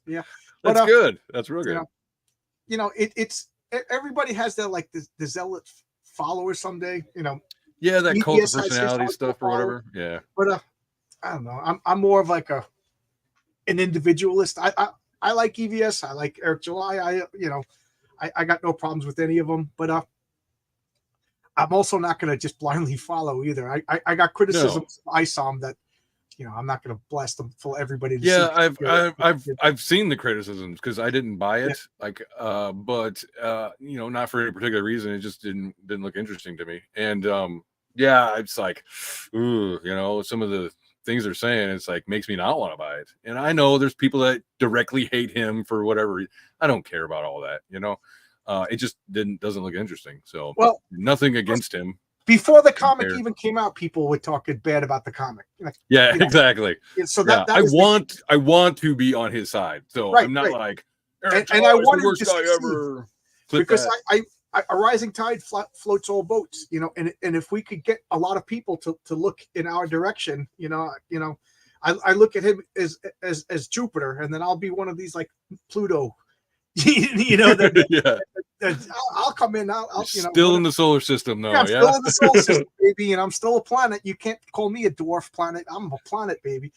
A: Yeah,
B: that's good. That's real good.
A: It's everybody has that, like, the zealot follower someday.
B: Yeah, that cult of personality stuff or whatever. Yeah,
A: but I don't know. I'm more of like an individualist. I like EVS. I like Eric July. I got no problems with any of them. But I'm also not going to just blindly follow either. I got criticisms. No. I saw them that, I'm not going to blast them for everybody to see.
B: Yeah, I've seen the criticisms because I didn't buy it. Yeah. But not for any particular reason. It just didn't look interesting to me. And it's like, ooh, some of the things they're saying, it's like, makes me not want to buy it. And I know there's people that directly hate him for whatever. I don't care about all that. It just doesn't look interesting. So, well, nothing against him.
A: Before the comic even came out, people were talking bad about the comic.
B: Exactly.
A: So that
B: I want to be on his side. So I'm not like,
A: and I want the worst guy ever. Because a rising tide floats all boats, and if we could get a lot of people to look in our direction, I look at him as Jupiter, and then I'll be one of these, like, Pluto. I'll come in. I'll
B: still in the solar system, though.
A: Yeah, I'm still in the solar system, baby, and I'm still a planet. You can't call me a dwarf planet. I'm a planet, baby.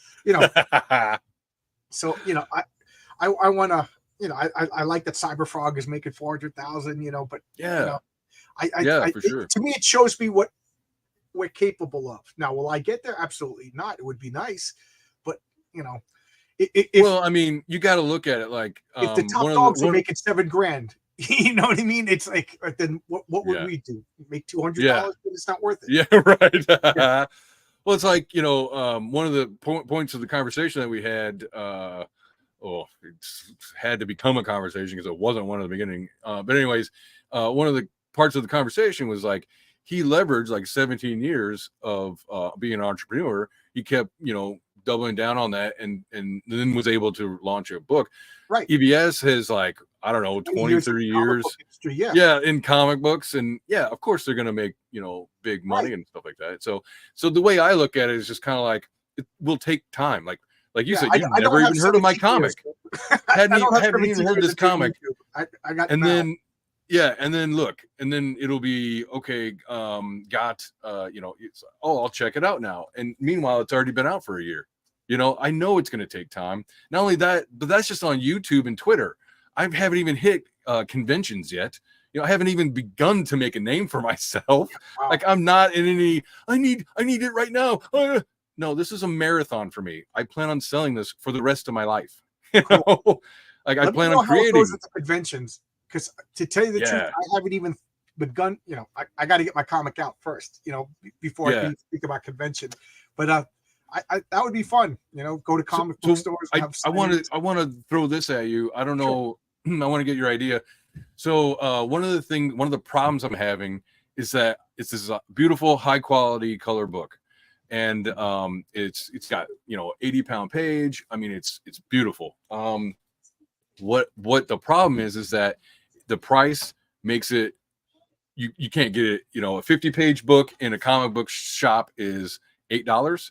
A: So I want to. I like that Cyberfrog is making 400,000. But
B: for sure.
A: To me, it shows me what we're capable of. Now, will I get there? Absolutely not. It would be nice, but
B: well, I mean, you got to look at it like,
A: if the top dogs are making $7,000, you know what I mean? It's like, then what would we do? Make $200? But it's not worth it.
B: Yeah, right. Well, it's like, one of the points of the conversation that we had. It had to become a conversation because it wasn't one at the beginning. But anyways, one of the parts of the conversation was like he leveraged like 17 years of being an entrepreneur. He kept, you know, doubling down on that, and then was able to launch a book.
A: Right.
B: EBS has like, I don't know, 20, 30 years.
A: Industry, yeah.
B: Yeah, in comic books. And yeah, of course they're gonna make, you know, big money and stuff like that. So the way I look at it is just kind of like it will take time. Like you said, you've never even heard of my comic. Haven't even heard this comic.
A: I got
B: and then and then look, and then it'll be okay. You know, I'll check it out now. And meanwhile, it's already been out for a year. You know, I know it's going to take time. Not only that, but that's just on YouTube and Twitter. I haven't even hit conventions yet. You know, I haven't even begun to make a name for myself. Wow. Like I'm not in any. I need it right now. No, this is a marathon for me. I plan on selling this for the rest of my life. You know, like I plan on creating.
A: How it goes at the conventions. Because to tell you the truth, I haven't even begun. You know, I got to get my comic out first. You know, before I can speak about convention. But I that would be fun. You know, go to comic book stores.
B: I want to throw this at you. I don't know. Sure. I want to get your idea. So one of the problems I'm having is that it's this beautiful, high quality color book, and it's got, you know, 80-pound page. I mean, it's beautiful. What the problem is that the price makes it you can't get it. You know, a 50-page book in a comic book shop is $8,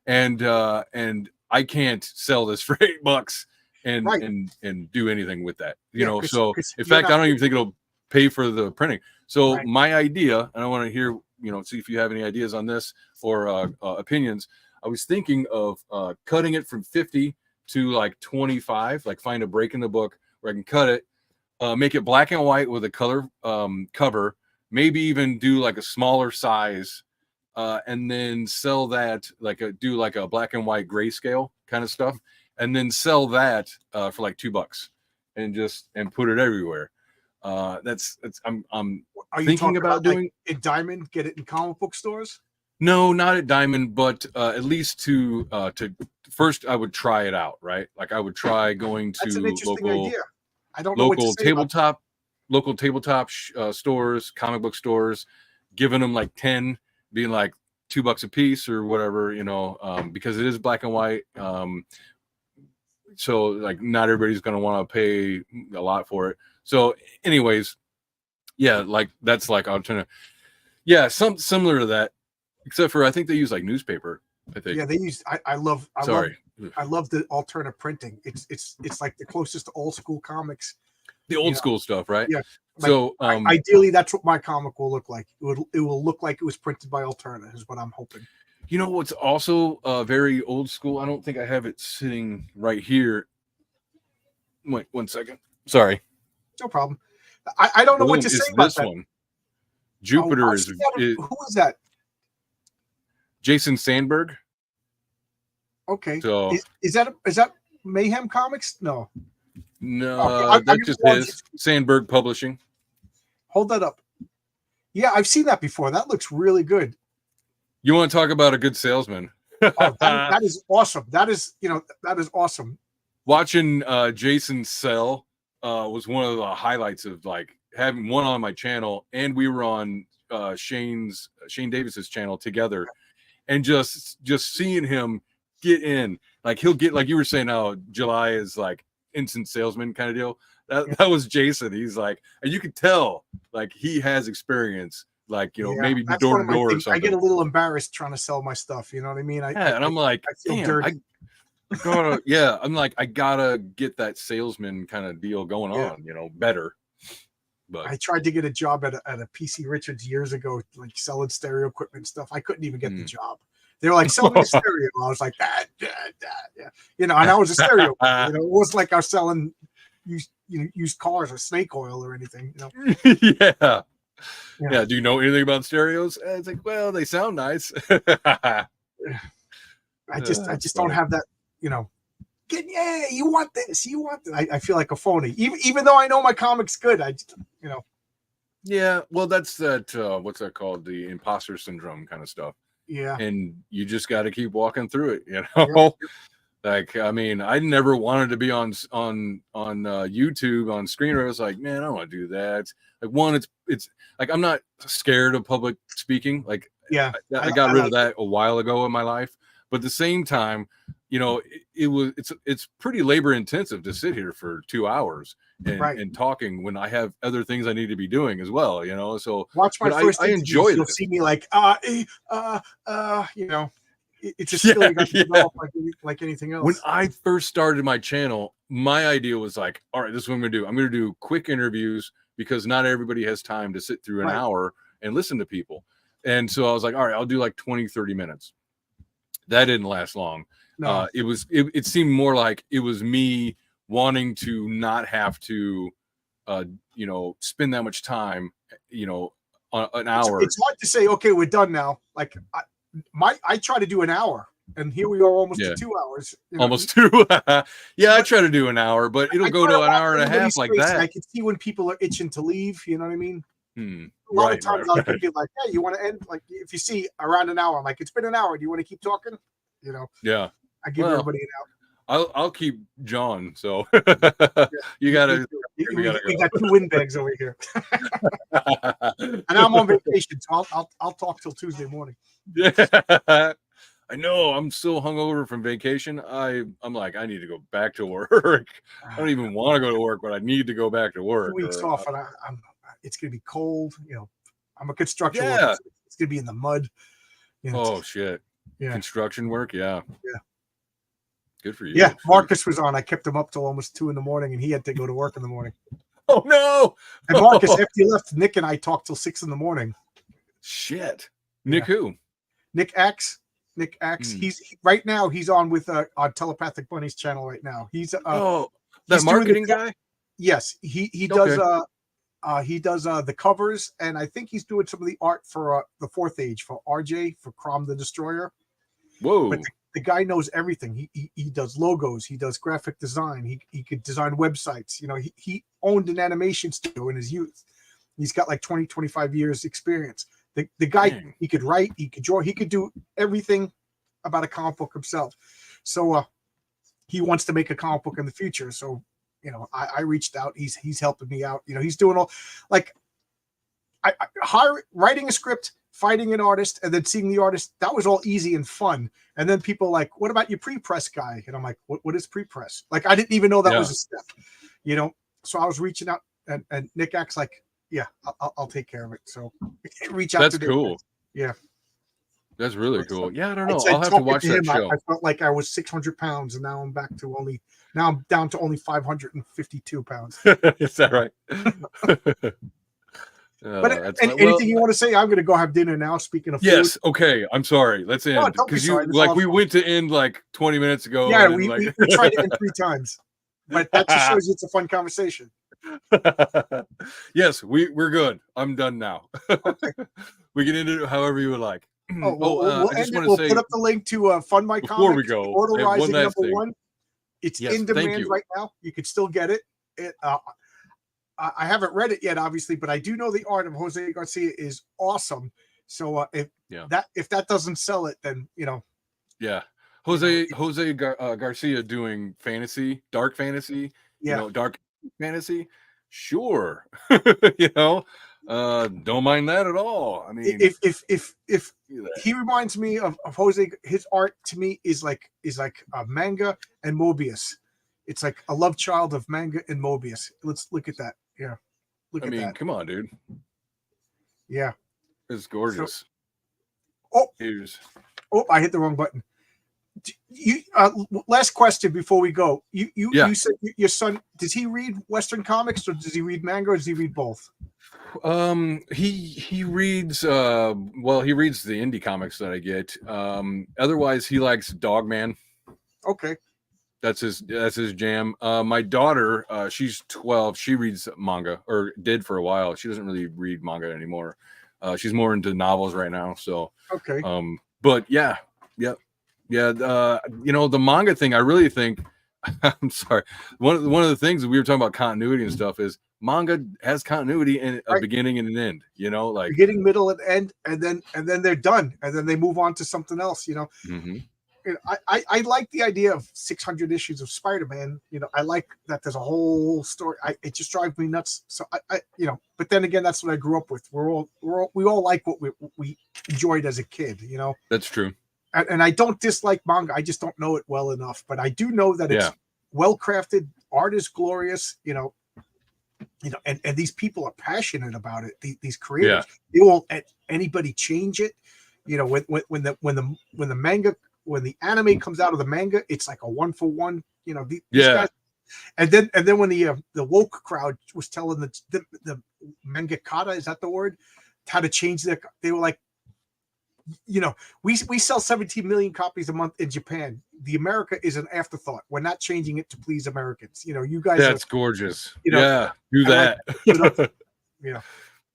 B: and I can't sell this for $8 and do anything with that. You know, so in fact, I don't even think it'll pay for the printing. So my idea, and I want to hear, you know, see if you have any ideas on this or opinions. I was thinking of cutting it from 50 to like 25, like find a break in the book where I can cut it, make it black and white with a color cover, maybe even do like a smaller size, and then sell that do a black and white grayscale kind of stuff, and then sell that for like $2 and put it everywhere. That's I'm thinking about doing
A: in Diamond, get it in comic book stores.
B: No, not at Diamond, but at least to first I would try it out, right? Like I would try going to local idea.
A: I don't know
B: local tabletop stores, comic book stores, giving them like 10, being like $2 a piece or whatever, you know, because it is black and white. So like not everybody's gonna want to pay a lot for it. So, anyways, yeah, like that's like alternative. Yeah, some similar to that. Except for I think they use like newspaper. I think.
A: Yeah, they use. I love the alternative printing. It's like the closest to old school comics.
B: The old school stuff, right?
A: Yeah. Like,
B: so
A: ideally, that's what my comic will look like. It will look like it was printed by Alterna, is what I'm hoping.
B: You know what's also very old school? I don't think I have it sitting right here. Wait 1 second. Sorry.
A: No problem. I don't know what to say about
B: this
A: that.
B: one. Jupiter
A: who is that?
B: Jason Sandberg.
A: Okay.
B: So
A: is that Mayhem Comics? No.
B: No, that's just his Sandberg Publishing.
A: Hold that up. Yeah, I've seen that before. That looks really good.
B: You want to talk about a good salesman?
A: That is awesome. That is awesome.
B: Watching Jason sell was one of the highlights of like having one on my channel, and we were on Shane Davis's channel together, and just seeing him get in, like he'll get, like you were saying, how July is like instant salesman kind of deal. That was Jason. He's like, and you could tell like he has experience, like, you know, maybe door to door or something.
A: I get a little embarrassed trying to sell my stuff. You know what I mean?
B: And I'm like, I feel dirty. I'm like, I gotta get that salesman kind of deal going on, you know, better. But
A: I tried to get a job at a PC Richards years ago, like selling stereo equipment and stuff. I couldn't even get the job. They were like, sell me a stereo. I was like, yeah. You know, and I was a stereo. You know, it wasn't like I was selling used cars or snake oil or anything. You know?
B: Yeah. Do you know anything about stereos? It's like, well, they sound nice.
A: I just don't have that, you know. You want this, you want that. I feel like a phony, even though I know my comic's good. I just, you know.
B: Yeah, well, that's that. What's that called? The imposter syndrome kind of stuff.
A: Yeah,
B: and you just got to keep walking through it, you know. Like, I mean, I never wanted to be on YouTube on screener. I was like, man, I don't want to do that. Like, one, it's like I'm not scared of public speaking. Like,
A: Yeah,
B: I got rid of that a while ago in my life. But at the same time, you know, it's pretty labor intensive to sit here for 2 hours and talking when I have other things I need to be doing as well. You know, so
A: watch my first.
B: I enjoy it.
A: You'll see me like you know. It's a skill you got to develop like anything else.
B: When I first started my channel, my idea was like, all right, this is what I'm going to do. I'm going to do quick interviews because not everybody has time to sit through an hour and listen to people. And so I was like, all right, I'll do like 20, 30 minutes. That didn't last long. No. It seemed more like it was me wanting to not have to, you know, spend that much time, you know, on an hour.
A: It's hard to say, okay, we're done now. Like, I try to do an hour, and here we are almost to 2 hours. You know?
B: Almost 2. Yeah, I try to do an hour, but it'll go to an hour and a half like that.
A: I can see when people are itching to leave. You know what I mean?
B: A
A: lot of times I'll be like, "Hey, you want to end?" Like, if you see around an hour, I'm like, "It's been an hour. Do you want to keep talking?" You know?
B: Yeah.
A: I give everybody an hour.
B: I'll keep John. So you gotta.
A: We got 2 windbags over here, and I'm on vacation, so I'll talk till Tuesday morning.
B: Yeah, I know. I'm still hungover from vacation. I'm like, I need to go back to work. I don't even want to go to work, but I need to go back to work.
A: 2 weeks off, and it's gonna be cold. You know, I'm a construction worker. So it's gonna be in the mud. You know,
B: oh shit! Yeah, construction work. Yeah. Good for you.
A: Yeah, Marcus was on. I kept him up till almost 2 a.m, and he had to go to work in the morning.
B: Oh no!
A: And Marcus, after he left, Nick and I talked till 6 a.m.
B: Shit. Nick who?
A: Nick Axe. Nick Axe. He's right now. He's on with on Telepathic Bunny's channel right now. He's
B: that marketing guy.
A: Yes, he does. He does the covers, and I think he's doing some of the art for the Fourth Age for RJ for Crom the Destroyer.
B: Whoa!
A: But the guy knows everything. He does logos. He does graphic design. He could design websites. You know, he owned an animation studio in his youth. He's got like 20, 25 years experience. The guy, he could write, he could draw, he could do everything about a comic book himself. So he wants to make a comic book in the future. So, you know, I reached out. He's helping me out. You know, he's doing all like writing a script, finding an artist, and then seeing the artist. That was all easy and fun. And then people like, what about your pre-press guy? And I'm like, what is pre-press? Like, I didn't even know that was a step, you know? So I was reaching out, and Nick acts like, yeah, I'll take care of it. So reach out.
B: That's
A: to
B: cool.
A: Yeah.
B: That's really cool. Yeah, I don't know. I'll have to watch that show.
A: I felt like I was 600 pounds, and now I'm down to only 552 pounds.
B: Is that right?
A: But anything you want to say? I'm going to go have dinner now. Speaking of food.
B: Yes. Okay. I'm sorry. Let's end because we went to end like 20 minutes ago.
A: Yeah, we tried to end 3 times, but that just shows you it's a fun conversation.
B: Yes, we're good. I'm done now. Okay. We can end it however you would like.
A: We'll put up the link to Fund My Comics.
B: Before we go,
A: Immortal Rising #1. It's in demand right now. You can still get it. I haven't read it yet, obviously, but I do know the art of Jose Garcia is awesome. So if that doesn't sell it, then you know.
B: Yeah, Jose Garcia doing fantasy, dark fantasy. Yeah, you know, dark fantasy. Sure, you know, don't mind that at all. I mean,
A: if he reminds me of Jose, his art to me is like manga and Mobius. It's like a love child of manga and Mobius. Let's look at that. Yeah,
B: I mean, come on, dude.
A: Yeah,
B: it's gorgeous.
A: I hit the wrong button. You last question before we go. You said your son, does he read Western comics or does he read manga or does he read both?
B: He reads he reads the indie comics that I get. Otherwise he likes Dogman.
A: Okay.
B: That's his jam. My daughter, she's 12. She reads manga, or did for a while. She doesn't really read manga anymore. She's more into novels right now. So
A: okay.
B: But yeah. You know, the manga thing, I really think, I'm sorry. One of the things that we were talking about continuity and stuff is manga has continuity in a beginning and an end, you know, like
A: beginning, middle, and end, and then they're done. And then they move on to something else, you know.
B: Mm-hmm.
A: I like the idea of 600 issues of Spider-Man. I like that there's a whole story. It just drives me nuts. So but then again, that's what I grew up with. We all like what we enjoyed as a kid.
B: That's true.
A: And I don't dislike manga. I just don't know it well enough. But I do know that it's well crafted. Art is glorious. And these people are passionate about it. These creators, they won't let anybody change it. When the anime comes out of the manga, it's like a 1-for-1. These guys, and then when the woke crowd was telling the mangakata, is that the word, how to change they were like, we sell 17 million copies a month in Japan. The America is an afterthought. We're not changing it to please Americans. You guys.
B: That's gorgeous. Do that.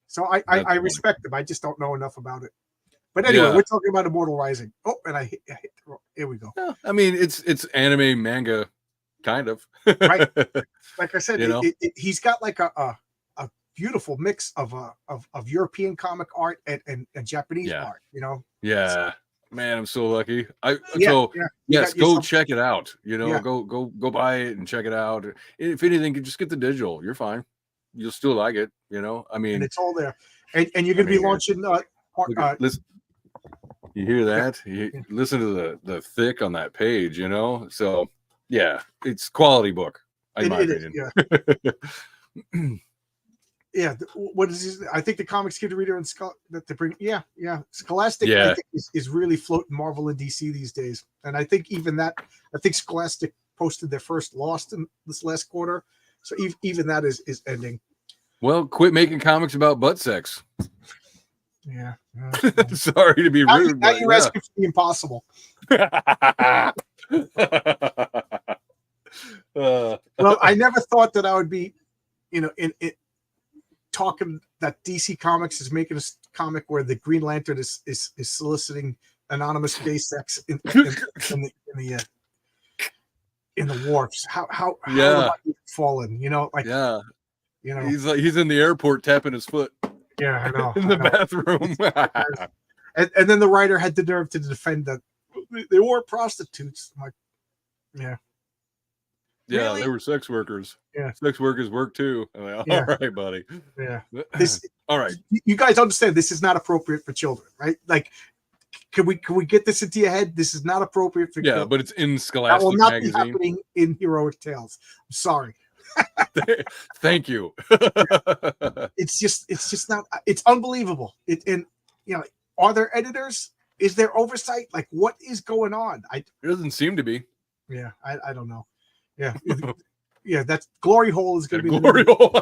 A: So I respect them. I just don't know enough about it. But anyway, we're talking about Immortal Rising. Oh, and I hit here we go.
B: Yeah, I mean, it's anime manga, kind of.
A: Right. Like I said, he's got like a beautiful mix of European comic art and Japanese art.
B: Yeah.
A: So,
B: man, I'm so lucky.
A: Yes,
B: go check it out. Go buy it and check it out. If anything, just get the digital. You're fine. You'll still like it. I mean,
A: and it's all there. And you're going to be launching.
B: Listen, you hear that? You listen to the thick on that page. So yeah, it's quality book. In my opinion.
A: Yeah. What is this? I think the comics give the reader and that they bring. Scholastic, I think, is really floating Marvel and DC these days. And I think I think Scholastic posted their first loss in this last quarter. So even that is ending.
B: Well, quit making comics about butt sex.
A: Yeah.
B: Sorry to be rude.
A: Now you're asking for the impossible. Well, I never thought that I would be, in talking that DC Comics is making a comic where the Green Lantern is soliciting anonymous gay sex in the wharfs. How have I fallen?
B: He's in the airport tapping his foot.
A: Yeah, I know.
B: In the bathroom.
A: and then the writer had the nerve to defend that they weren't prostitutes. I'm like, yeah.
B: Yeah,
A: really?
B: They were sex workers.
A: Yeah.
B: Sex workers work too. Like, all right, buddy.
A: Yeah.
B: All right.
A: You guys understand this is not appropriate for children, right? Like, can we get this into your head? This is not appropriate for children.
B: But it's in Scholastic
A: that will not
B: magazine.
A: Be happening in Heroic Tales. I'm sorry.
B: Thank you.
A: It's just not. It's unbelievable. Are there editors? Is there oversight? Like, what is going on?
B: It doesn't seem to be.
A: Yeah, I don't know. Yeah, that's Glory Hole is going to be
B: Glory Hole.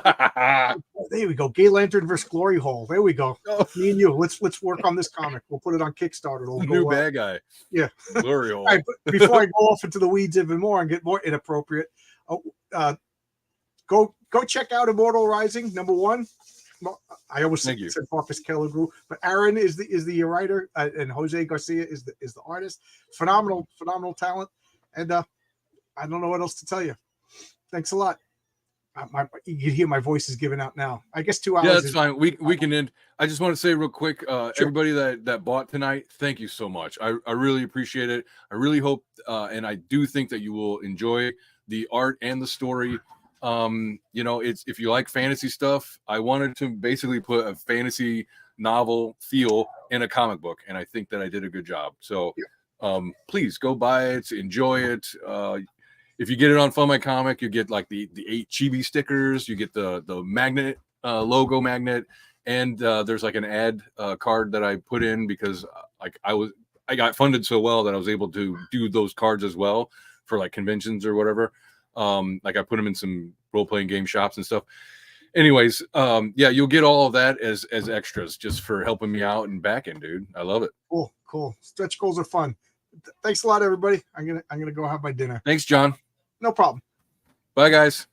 A: There we go. Gay Lantern versus Glory Hole. There we go. Me and you. Let's work on this comic. We'll put it on Kickstarter. It'll
B: go new bad guy.
A: Yeah.
B: Glory Hole.
A: All right, but before I go off into the weeds even more and get more inappropriate, go check out Immortal Rising #1. I always said Marcus Keller grew, but Aaron is the writer, and Jose Garcia is the artist. Phenomenal talent, and I don't know what else to tell you. Thanks a lot. You can hear my voice is giving out now. I guess 2 hours.
B: Yeah, that's fine. We can end. I just want to say real quick, everybody that bought tonight, thank you so much. I really appreciate it. I really hope, and I do think that you will enjoy the art and the story. It's if you like fantasy stuff, I wanted to basically put a fantasy novel feel in a comic book, and I think that I did a good job. So please go buy it, enjoy it. If you get it on Fun My Comic, you get like the 8 chibi stickers, you get the magnet logo magnet, and there's like an ad card that I put in because I got funded so well that I was able to do those cards as well for like conventions or whatever. Like I put them in some role-playing game shops and stuff. Anyways, you'll get all of that as extras just for helping me out and backing, dude. I love it.
A: Cool. Stretch goals are fun. Thanks a lot, everybody. I'm gonna go have my dinner.
B: Thanks, John.
A: No problem.
B: Bye, guys.